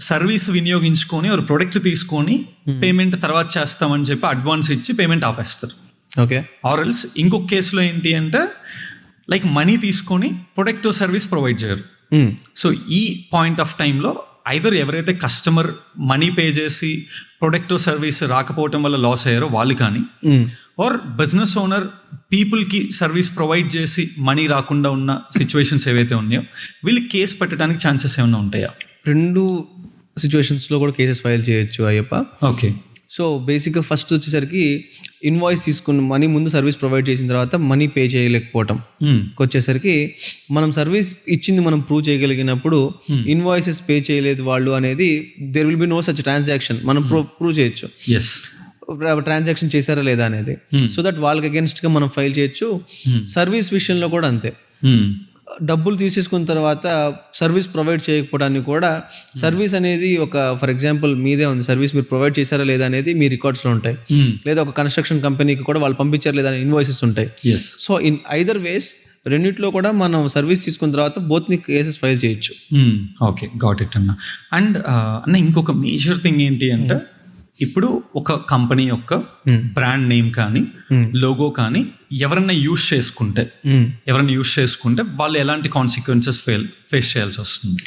సర్వీస్ వినియోగించుకొని ఒక ప్రొడక్ట్ తీసుకొని పేమెంట్ తర్వాత చేస్తామని చెప్పి అడ్వాన్స్ ఇచ్చి పేమెంట్ ఆపేస్తారు. ఆర్ఎల్స్ ఇంకొక కేసులో ఏంటి అంటే లైక్ మనీ తీసుకొని ప్రొడక్ట్ సర్వీస్ ప్రొవైడ్ చేయరు. సో ఈ పాయింట్ ఆఫ్ టైంలో ఐదర్ ఎవరైతే కస్టమర్ మనీ పే చేసి ప్రొడక్ట్ సర్వీస్ రాకపోవటం వల్ల లాస్ అయ్యారో వాళ్ళు కానీ, ఆర్ బిజినెస్ ఓనర్ పీపుల్కి సర్వీస్ ప్రొవైడ్ చేసి మనీ రాకుండా ఉన్న సిచ్యువేషన్స్ ఏవైతే ఉన్నాయో వీళ్ళు కేసు పెట్టడానికి ఛాన్సెస్ ఏమైనా ఉంటాయా? 2 సిచ్యువేషన్స్లో కూడా కేసెస్ ఫైల్ చేయొచ్చు అయ్యప్ప. ఓకే. సో బేసిక్గా ఫస్ట్ వచ్చేసరికి ఇన్వాయిస్ తీసుకున్న మనీ ముందు సర్వీస్ ప్రొవైడ్ చేసిన తర్వాత మనీ పే చేయలేకపోవటం వచ్చేసరికి మనం సర్వీస్ ఇచ్చింది మనం ప్రూవ్ చేయగలిగినప్పుడు ఇన్వాయిసెస్ పే చేయలేదు వాళ్ళు అనేది there will be no such transaction మనం ప్రూవ్ చేయొచ్చు ట్రాన్సాక్షన్ చేశారా లేదా అనేది. సో దట్ వాళ్ళకి అగేన్స్ట్ గా మనం ఫైల్ చేయొచ్చు. సర్వీస్ విషయంలో కూడా అంతే, డబ్బులు తీసేసుకున్న తర్వాత సర్వీస్ ప్రొవైడ్ చేయకపోవడానికి కూడా సర్వీస్ అనేది ఒక ఫర్ ఎగ్జాంపుల్ మీదే ఉంది, సర్వీస్ మీరు ప్రొవైడ్ చేశారా లేదా అనేది మీ రికార్డ్స్లో ఉంటాయి, లేదా ఒక కన్స్ట్రక్షన్ కంపెనీకి కూడా వాళ్ళు పంపించారు లేదా ఇన్వాయిసెస్ ఉంటాయి. సో ఇన్ ఐదర్ వేస్ రెండిట్లో కూడా మనం సర్వీస్ తీసుకున్న తర్వాత బోత్ ని కేసెస్ ఫైల్ చేయొచ్చు. ఓకే, గాట్ ఇట్ అన్న. అండ్ అన్న ఇంకొక మేజర్ థింగ్ ఏంటి అంటే ఇప్పుడు ఒక కంపెనీ యొక్క బ్రాండ్ నేమ్ కానీ లోగో కానీ ఎవరన్నా యూజ్ చేసుకుంటే వాళ్ళు ఎలాంటి కాన్సిక్వెన్సెస్ ఫేస్ చేయాల్సి వస్తుంది?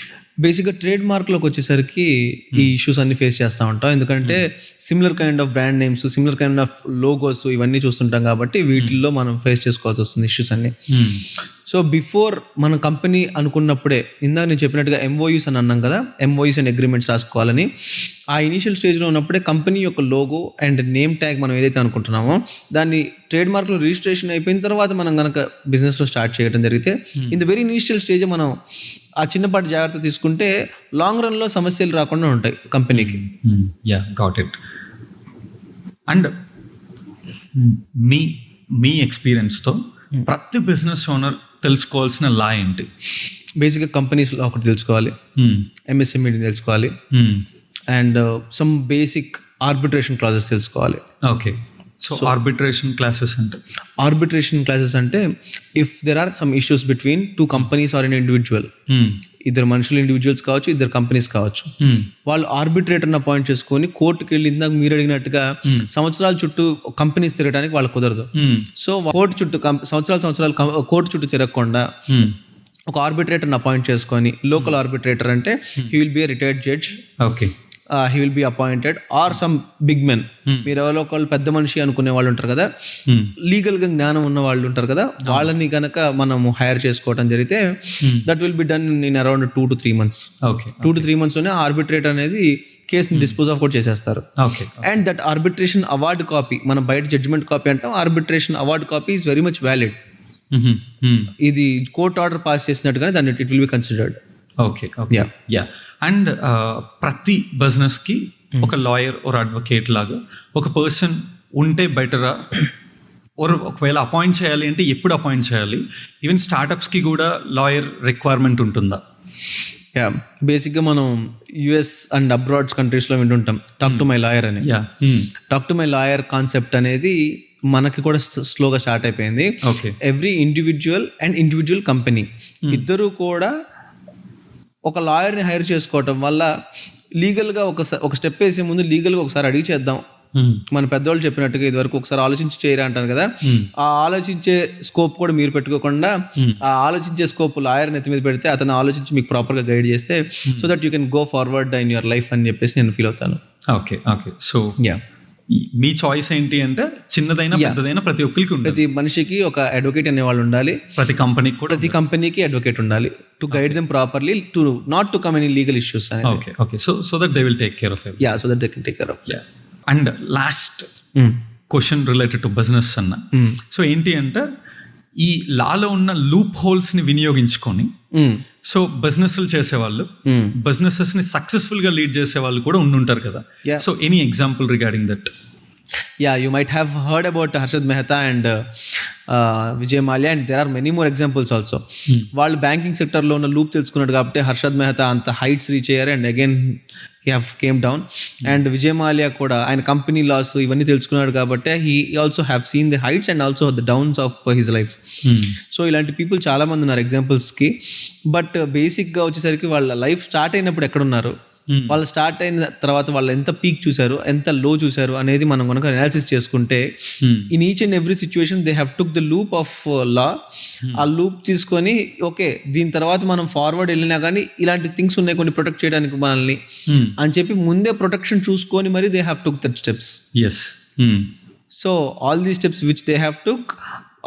బేసిక్గా ట్రేడ్ మార్క్లోకి వచ్చేసరికి ఈ ఇష్యూస్ అన్ని ఫేస్ చేస్తూ ఉంటాం, ఎందుకంటే similar kind of brand names, similar kind of logos ఇవన్నీ చూస్తుంటాం కాబట్టి వీటిల్లో మనం ఫేస్ చేసుకోవాల్సి వస్తుంది ఇష్యూస్ అన్ని. సో బిఫోర్ మన కంపెనీ అనుకున్నప్పుడే ఇందాక నేను చెప్పినట్టుగా ఎంఓయూస్ అని అన్నాం కదా, ఎంఓయూస్ అండ్ అగ్రిమెంట్స్ రాసుకోవాలని. ఆ ఇనిషియల్ స్టేజ్లో ఉన్నప్పుడే కంపెనీ యొక్క లోగో అండ్ నేమ్ ట్యాగ్ మనం ఏదైతే అనుకుంటున్నామో దాన్ని ట్రేడ్ మార్క్లో రిజిస్ట్రేషన్ అయిపోయిన తర్వాత మనం కనుక బిజినెస్లో స్టార్ట్ చేయడం జరిగితే in the very initial stage మనం ఆ చిన్నపాటి జాగ్రత్త తీసుకుంటే లాంగ్ రన్లో సమస్యలు రాకుండా ఉంటాయి కంపెనీకి. Got it. అండ్ మీ ఎక్స్పీరియన్స్తో ప్రతి బిజినెస్ ఓనర్ తెలుసుకోవాల్సిన లా ఏంటి? బేసిక్గా కంపెనీస్ లా ఒకటి తెలుసుకోవాలి, ఎంఎస్ఎంఈ తెలుసుకోవాలి, and some basic arbitration clauses తెలుసుకోవాలి. ఓకే. సో ఆర్బిట్రేషన్ క్లాసెస్ అంటే if there are some issues between 2 companies or an individual, ఇద్దరు మనుషులు ఇండివిజువల్స్ కావచ్చు, ఇద్దరు కంపెనీస్ కావచ్చు, వాళ్ళు ఆర్బిట్రేటర్ని అపాయింట్ చేసుకొని కోర్టుకి వెళ్ళి ఇందాక మీరు అడిగినట్టుగా సంవత్సరాల చుట్టూ కంపెనీస్ తిరగడానికి వాళ్ళకి కుదరదు. సో కోర్టు చుట్టూ సంవత్సరాలు కోర్టు చుట్టూ తిరగకుండా ఒక ఆర్బిట్రేటర్ని అపాయింట్ చేసుకొని, లోకల్ ఆర్బిట్రేటర్ అంటే he will be a retired judge, okay, he will be appointed or some big men. మీరు ఎవరో ఒకళ్ళు పెద్ద మనిషి అనుకునే వాళ్ళు ఉంటారు కదా, లీగల్ గా జ్ఞానం ఉన్న వాళ్ళు ఉంటారు కదా, వాళ్ళని కనుక మనము హైర్ చేసుకోవడం జరిగితే that will be done in around 2 to 3 months. 2 to 3 months లోనే ఆర్బిట్రేటర్ అనేది కేసుని డిస్పోజ్ ఆఫ్ కూడా చేసేస్తారు. And that arbitration award copy, మనం బయట జడ్జ్మెంట్ కాపీ అంటాం, arbitration award copy is very much valid. ఇది కోర్ట్ ఆర్డర్ పాస్ చేసినట్టుగానే దాన్ని it will be considered. Okay. And ప్రతి బిజినెస్కి ఒక లాయర్ ఆర్ అడ్వకేట్ లాగా ఒక పర్సన్ ఉంటే బెటరా, ఒకవేళ అపాయింట్ చేయాలి అంటే ఎప్పుడు అపాయింట్ చేయాలి? ఈవెన్ స్టార్టప్స్కి కూడా లాయర్ రిక్వైర్మెంట్ ఉంటుందా? బేసిక్గా మనం యుఎస్ అండ్ అబ్రాడ్స్ కంట్రీస్లో వింటుంటాం టాక్ టు మై లాయర్ అని. Talk to my lawyer concept అనేది మనకి కూడా స్లోగా స్టార్ట్ అయిపోయింది. ఎవ్రీ ఇండివిజువల్ కంపెనీ ఇద్దరు కూడా ఒక లాయర్ని హైర్ చేసుకోవటం వల్ల లీగల్గా ఒక స్టెప్ వేసే ముందు లీగల్గా ఒకసారి అడిగి చేద్దాం. మన పెద్దవాళ్ళు చెప్పినట్టుగా ఇది వరకు ఒకసారి ఆలోచించి చేయరా అంటారు కదా, ఆ ఆలోచించే స్కోప్ కూడా మీరు పెట్టుకోకుండా ఆ ఆలోచించే స్కోప్ లాయర్ నెత్తి మీద పెడితే అతను ఆలోచించి మీకు ప్రాపర్గా గైడ్ చేస్తే so that you can go forward in your life అని చెప్పేసి నేను ఫీల్ అవుతాను. ఓకే. సో మీ చాయిస్ ఏంటి అంటే చిన్నదైనా పెద్దదైనా ప్రతి ఒక్కరికి ఉండాలి, ప్రతి మనిషికి ఒక అడ్వకేట్ అనేవాళ్ళు ఉండాలి, ప్రతి కంపెనీకి అడ్వకేట్ ఉండాలి to guide them properly to not to come any legal issues. Okay. So that they will take care of. So that they can take care of. And last question related to business అన్న. సో ఏంటి అంటే ఈ లాలో ఉన్న లూప్ హోల్స్ ని వినియోగించుకొని సో బిజినెస్లు చేసేవాళ్ళు, బిజినెసెస్ ని సక్సెస్ఫుల్ గా లీడ్ చేసే వాళ్ళు కూడా ఉండుంటారు కదా. So any example regarding that? Yeah, you might have heard about Harshad Mehta and Vijay Mallya, and there are many more examples also. వాళ్ళు బ్యాంకింగ్ సెక్టర్లో ఉన్న లూప్ తెలుసుకున్నాడు కాబట్టి హర్షద్ మెహతా అంత హైట్స్ రీచ్ అయ్యారు, and again he have came down. And Vijay Mallya కూడా ఆయన కంపెనీ లాస్ ఇవన్నీ తెలుసుకున్నాడు కాబట్టి he also have seen the heights and also the downs of his life. So ఇలాంటి పీపుల్ చాలా మంది ఉన్నారు ఎగ్జాంపుల్స్కి. బట్ బేసిక్గా వచ్చేసరికి వాళ్ళ లైఫ్ స్టార్ట్ అయినప్పుడు ఎక్కడున్నారు, వాళ్ళు స్టార్ట్ అయిన తర్వాత వాళ్ళు ఎంత పీక్ చూసారు, ఎంత లో చూసారు అనేది మనం కనుక అనాలిసిస్ చేసుకుంటే in each and every situation they have took the loop of law. ఆ లూప్ తీసుకొని ఓకే దీని తర్వాత మనం ఫార్వర్డ్ వెళ్ళినా కానీ ఇలాంటి థింగ్స్ ఉన్నాయి కొన్ని ప్రొటెక్ట్ చేయడానికి మనల్ని అని చెప్పి ముందే ప్రొటెక్షన్ చూసుకొని మరి they have took that steps. So all the steps which they have took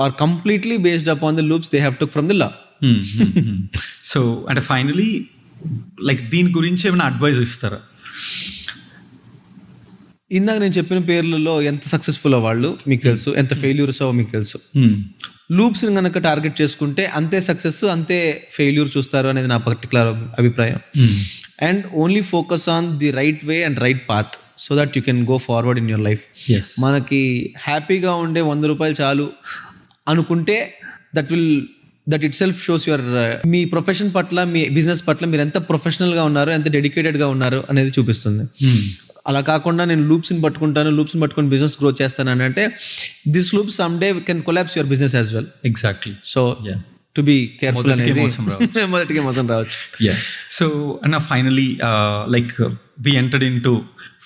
are completely based upon the loops they have took from the law. So అంటే ఫైనలీ లైక్ దీని గురించి ఏమైనా అడ్వైస్ ఇస్తారా? ఇందాక నేను చెప్పిన పేర్లలో ఎంత సక్సెస్ఫుల్ వాళ్ళు మీకు తెలుసు, ఎంత ఫెయిల్యూర్స్ మీకు తెలుసు. లూప్స్ని కనుక టార్గెట్ చేసుకుంటే అంతే సక్సెస్ అంతే ఫెయిల్యూర్ చూస్తారు అనేది నా పర్టికులర్ అభిప్రాయం. And only focus on the right way and right path so that you can go forward in your life. మనకి హ్యాపీగా ఉండే 100 రూపాయలు చాలు అనుకుంటే that it self shows your me profession పట్ల మీ బిజినెస్ పట్ల మీరు ఎంత ప్రొఫెషనల్గా ఉన్నారు, ఎంత డెడికేటెడ్గా ఉన్నారు అనేది చూపిస్తుంది. అలా కాకుండా నేను లూప్స్ని పట్టుకొని బిజినెస్ గ్రో చేస్తాను అంటే this loop some day can collapse your business as well. Exactly. So to be careful అనేది మొదటికి మోసం రావచ్చు. సో అన్న finally like we entered in to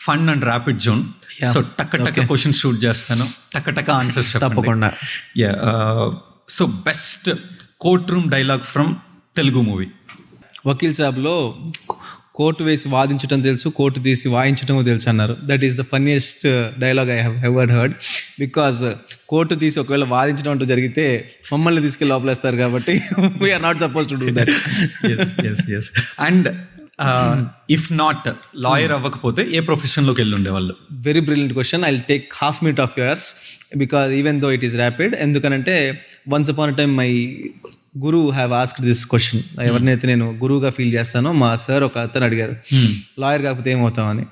fun and rapid zone. So టక్క క్వశ్చన్ షూట్ చేస్తాను, టక్క ఆన్సర్స్ తప్పకుండా. So best court room dialogue from Telugu movie. Vakeel సాబ్లో కోర్టు వేసి వాదించడం తెలుసు, కోర్టు తీసి వాయించడం తెలుసు అన్నారు. That is the funniest dialogue I have ever heard. Because court తీసి ఒకవేళ వాదించడం అంటూ జరిగితే మమ్మల్ని తీసుకెళ్ళి లోపలేస్తారు కాబట్టి we are not suppose to do that. And if not lawyer అవ్వకపోతే ఏ ప్రొఫెషన్లోకి వెళ్ళి ఉండేవాళ్ళు? Very brilliant question. I will take half minute of yours because even though it is rapid. ఎందుకనంటే once upon a time my guru have asked this question. ఎవరినైతే నేను గురువుగా ఫీల్ చేస్తానో మా సార్ ఒక అతను అడిగారు, లాయర్ కాకపోతే ఏమవుతామని.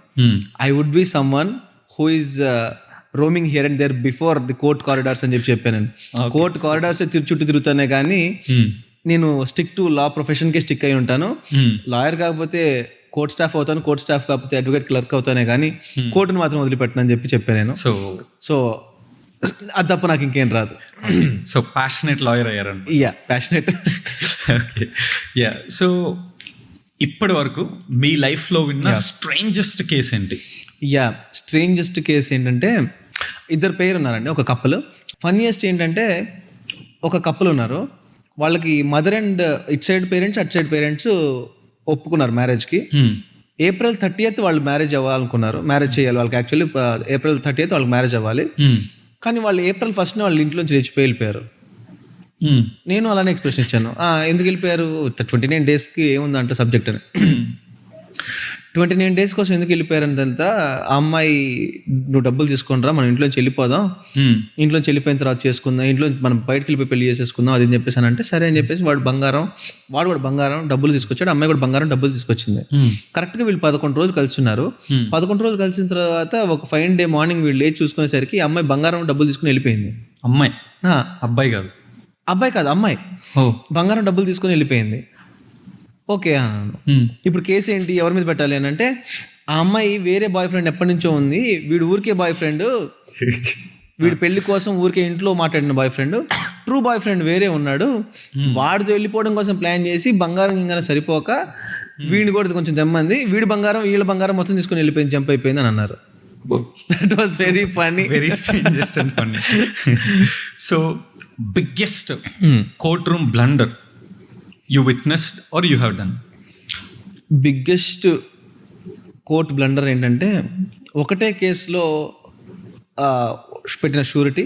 I would be someone who is roaming here and there before the court corridors అని చెప్పాను. కోర్ట్ కారిడార్స్ చుట్టూ తిరుగుతానే కానీ నేను స్టిక్ టు లా ప్రొఫెషన్కే స్టిక్ అయి ఉంటాను. లాయర్ కాకపోతే కోర్ట్ స్టాఫ్ అవుతాను, కోర్ట్ స్టాఫ్ కాకపోతే అడ్వకేట్ క్లర్క్ అవుతానే కానీ కోర్టును మాత్రం వదిలిపెట్టనని చెప్పాను నేను. సో అది తప్ప నాకు ఇంకేం రాదు. సో ప్యాషనేట్ లాయర్ అయ్యారండి. ప్యాషనేట్. సో ఇప్పటి వరకు మీ లైఫ్లో విన్న స్ట్రేంజెస్ట్ కేసు ఏంటి? స్ట్రేంజెస్ట్ కేసు ఏంటంటే ఇద్దరు పేరు ఉన్నారండి, ఒక కప్పులు. ఫన్నీయెస్ట్ ఏంటంటే ఒక కప్పులు ఉన్నారు, వాళ్ళకి mother and it side parents at side parents ఒప్పుకున్నారు మ్యారేజ్కి. April 30th వాళ్ళు మ్యారేజ్ అవ్వాలనుకున్నారు, మ్యారేజ్ చేయాలి వాళ్ళకి. యాక్చువల్లీ April 30th వాళ్ళకి మ్యారేజ్ అవ్వాలి, కానీ వాళ్ళు April 1st వాళ్ళ ఇంట్లోంచి లేచిపోయి వెళ్ళిపోయారు. నేను అలానే ఎక్స్ప్రెషన్ ఇచ్చాను, ఎందుకు వెళ్ళిపోయారు? 29 daysకి ఏముందంటే సబ్జెక్ట్ అని. 29 days కోసం ఎందుకు వెళ్ళిపోయారని తెలుసా? ఆ అమ్మాయి నువ్వు డబ్బులు తీసుకుంటారా, మనం ఇంట్లోంచి వెళ్ళిపోదాం, ఇంట్లోంచి వెళ్ళిపోయిన తర్వాత చేసుకుందాం, ఇంట్లో మనం బయటకు వెళ్ళిపోయి పెళ్లి చేసేసుకుందాం అది అని చెప్పేసి అంటే సరే అని చెప్పేసి వాడు కూడా బంగారం డబ్బులు తీసుకొచ్చాడు, అమ్మాయి కూడా బంగారం డబ్బులు తీసుకొచ్చింది. కరెక్ట్గా వీళ్ళు 11 రోజులు కలిసి ఉన్నారు. 11 రోజులు కలిసిన తర్వాత ఒక ఫైన్ డే మార్నింగ్ వీళ్ళు లేచి చూసుకునేసరికి అమ్మాయి బంగారం డబ్బులు తీసుకుని వెళ్ళిపోయింది. అబ్బాయి కాదు అమ్మాయి బంగారం డబ్బులు తీసుకుని వెళ్ళిపోయింది. ఓకే అన్నాను. ఇప్పుడు కేసు ఏంటి, ఎవరి మీద పెట్టాలి అని అంటే, ఆ అమ్మాయి వేరే బాయ్ ఫ్రెండ్ ఎప్పటి నుంచో ఉంది, వీడు ఊరికే బాయ్ ఫ్రెండ్, వీడి పెళ్లి కోసం ఊరికే ఇంట్లో మాట్లాడిన boy friend, true boy friend వేరే ఉన్నాడు, వాడితో వెళ్ళిపోవడం కోసం ప్లాన్ చేసి బంగారం ఇంకా సరిపోక వీడిని కూడా కొంచెం తెమ్మంది, వీడి బంగారం వీళ్ళ బంగారం మొత్తం తీసుకుని వెళ్ళిపోయింది, జంప్ అయిపోయింది అని అన్నారు. That was very funny, very strangest and funny. So biggest court room blunder you witnessed or you have done? Biggest court blunder ఏంటంటే, ఒకటే కేసులో పెట్టిన షూరిటీ,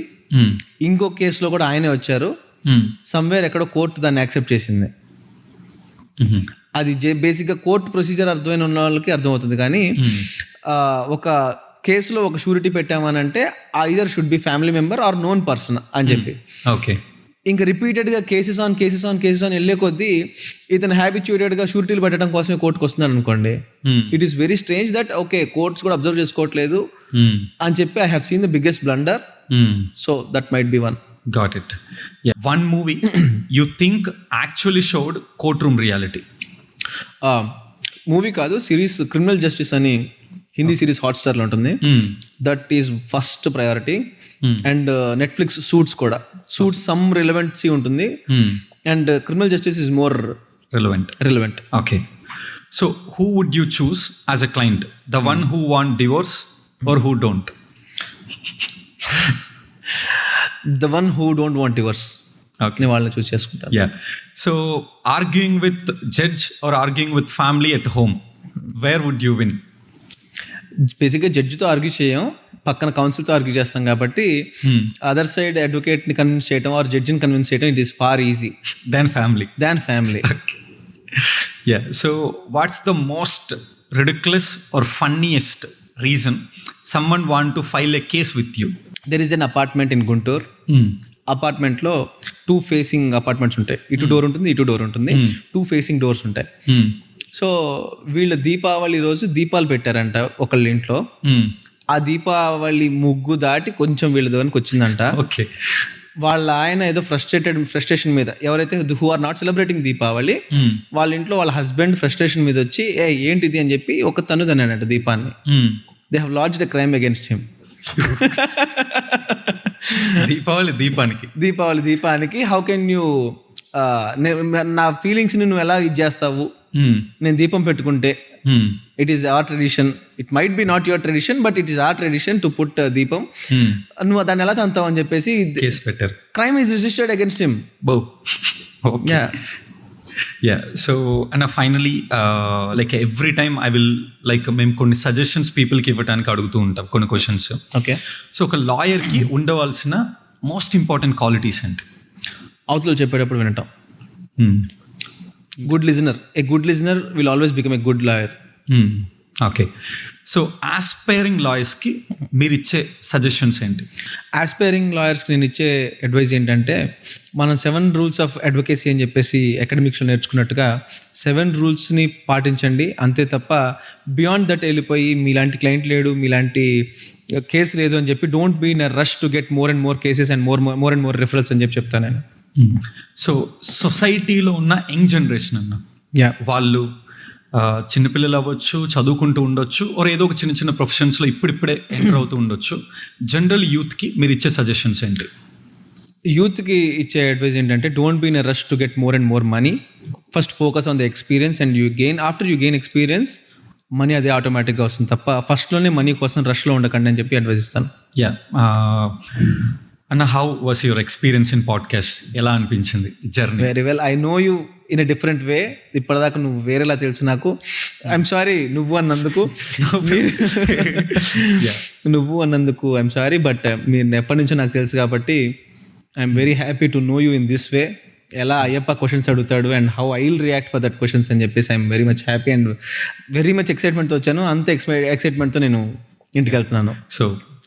ఇంకో కేసులో కూడా ఆయనే వచ్చారు, సమ్వేర్ ఎక్కడో కోర్టు దాన్ని యాక్సెప్ట్ చేసింది. అది బేసిక్గా కోర్ట్ ప్రొసీజర్ అర్థమైన ఉన్న వాళ్ళకి అర్థమవుతుంది, కానీ ఒక కేసులో ఒక షూరిటీ పెట్టామనంటే either should be family member or known person అని చెప్పి. ఓకే. ఇంకా రిపీటెడ్గా కేసెస్ ఆన్ వెళ్ళే కొద్దీ ఇతను హ్యాబిచ్యుయేటెడ్గా షూరిటీలు పెట్టడం కోసమే కోర్టుకు వస్తున్నాడు అనుకోండి. It is very strange that okay courts కూడా అబ్జర్వ్ చేసుకోవట్లేదు అని చెప్పి I have seen the biggest blunder. So that might be one. Got it. Yeah. One movie you think actually showed courtroom reality. Movie కాదు, సిరీస్ క్రిమినల్ జస్టిస్ అని హిందీ సిరీస్ హాట్స్టార్లో ఉంటుంది. That is first priority. And Netflix suits కూడా, సూట్స్ సమ్ రిలవెన్సీ ఉంటుంది and criminal justice is more relevant. Okay. So who would you choose as a client? The one who want divorce or who don't? The one who don't want divorce. Okay. నేను వాళ్ళని చూస్ చేసుకుంటాను. Yeah. So arguing with judge or arguing with family at home, where would you win? బేసిక్గా జడ్జితో ఆర్గ్యూ చేయం, పక్కన కౌన్సిల్తో ఆర్గ్యూ చేస్తాం కాబట్టి అదర్ సైడ్ అడ్వకేట్ని కన్విన్స్ చేయడం ఆర్ జడ్జిని కన్విన్స్ చేయడం it is far easy Than family. Yeah. So what's the most ridiculous or funniest reason someone want to file a case with you? There is an apartment in Guntur. అపార్ట్మెంట్లో 2 ఫేసింగ్ అపార్ట్మెంట్స్ ఉంటాయి. ఇటు డోర్ ఉంటుంది, ఇటు డోర్ ఉంటుంది. 2 ఫేసింగ్ డోర్స్ ఉంటాయి. సో వీళ్ళ దీపావళి రోజు దీపాలు పెట్టారంట ఒకళ్ళ ఇంట్లో. ఆ దీపావళి ముగ్గు దాటి కొంచెం వీళ్ళ దగ్గరికి వచ్చిందంట. Okay. వాళ్ళ ఆయన ఏదో ఫ్రస్ట్రేషన్ మీద, ఎవరైతే who are not celebrating Deepavali వాళ్ళ ఇంట్లో వాళ్ళ హస్బెండ్ ఫ్రస్ట్రేషన్ మీద వచ్చి ఏంటిది అని చెప్పి ఒక తను తన్నాడంట దీపాన్ని. They have lodged a crime against him. Deepavali దీపానికి హౌ కెన్ యూ నా ఫీలింగ్స్ ని నువ్వు ఎలా ఇది చేస్తావు, నేను దీపం పెట్టుకుంటే it is our tradition, it might be not your tradition but it is our tradition to put దీపం, నువ్వు దాన్ని ఎలా తంతావు అని చెప్పేసి crime is registered against him. Yeah. So and finally like every time I will like మేము కొన్ని సజెషన్స్ పీపుల్కి ఇవ్వడానికి అడుగుతూ ఉంటాం కొన్ని క్వశ్చన్స్. ఓకే. సో ఒక లాయర్కి ఉండవలసిన మోస్ట్ ఇంపార్టెంట్ క్వాలిటీస్ ఏంటి? అవతల చెప్పేటప్పుడు వినటం. Good listener. A good listener will always become a good lawyer. Okay. So aspiring లాయర్స్కి మీరు ఇచ్చే సజెషన్స్ ఏంటి? ఆస్పైరింగ్ లాయర్స్కి నేను ఇచ్చే అడ్వైస్ ఏంటంటే, మనం 7 రూల్స్ ఆఫ్ అడ్వకేసీ అని చెప్పేసి అకాడమిక్స్లో నేర్చుకున్నట్టుగా 7 రూల్స్ని పాటించండి అంతే తప్ప బియాండ్ దట్ వెళ్ళిపోయి మీలాంటి క్లయింట్ లేడు, మీలాంటి కేసు లేదు అని చెప్పి don't be in a rush to get more and more cases and more and more referrals అని చెప్తాను నేను. సో సొసైటీలో ఉన్న యంగ్ జనరేషన్ అన్న వాళ్ళు చిన్నపిల్లలు అవ్వచ్చు, చదువుకుంటూ ఉండొచ్చు, or ఏదో ఒక చిన్న చిన్న ప్రొఫెషన్స్లో ఇప్పుడిప్పుడే ఎంటర్ అవుతూ ఉండొచ్చు. జనరల్ యూత్కి మీరు ఇచ్చే సజెషన్స్ ఏంటి? యూత్కి ఇచ్చే అడ్వైజ్ ఏంటంటే, don't be in a rush to get more and more money. First focus on the experience and after you gain experience money అదే ఆటోమేటిక్గా వస్తుంది తప్ప ఫస్ట్లోనే మనీ కోసం రష్లో ఉండకండి అని చెప్పి అడ్వైజ్ ఇస్తాను. యా అన్న, how was your experience in podcast? ఎలా అనిపించింది journey? Very well. I know you in a different way. ఇప్పటిదాకా నువ్వు వేరేలా తెలుసు నాకు. ఐఎమ్ సారీ నువ్వు అన్నందుకు ఐఎమ్ సారీ, బట్ మీరు ఎప్పటి నుంచో నాకు తెలుసు కాబట్టి I'm very happy to know you in this way. ఎలా అయ్యప్ప క్వశ్చన్స్ అడుగుతాడు and how I will react for that questions అని చెప్పేసి I'm very much happy and very much ఎక్సైట్మెంట్తో వచ్చాను. అంత ఎక్సైట్మెంట్తో నేను ఇంటికి వెళ్తున్నాను. సో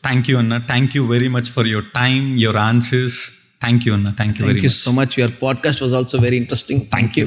థ్యాంక్ యూ అన్న. Thank you very much for your time, your answers. Thank you, Anna. Thank you very much. Thank you so much. Your podcast was also very interesting. Thank you.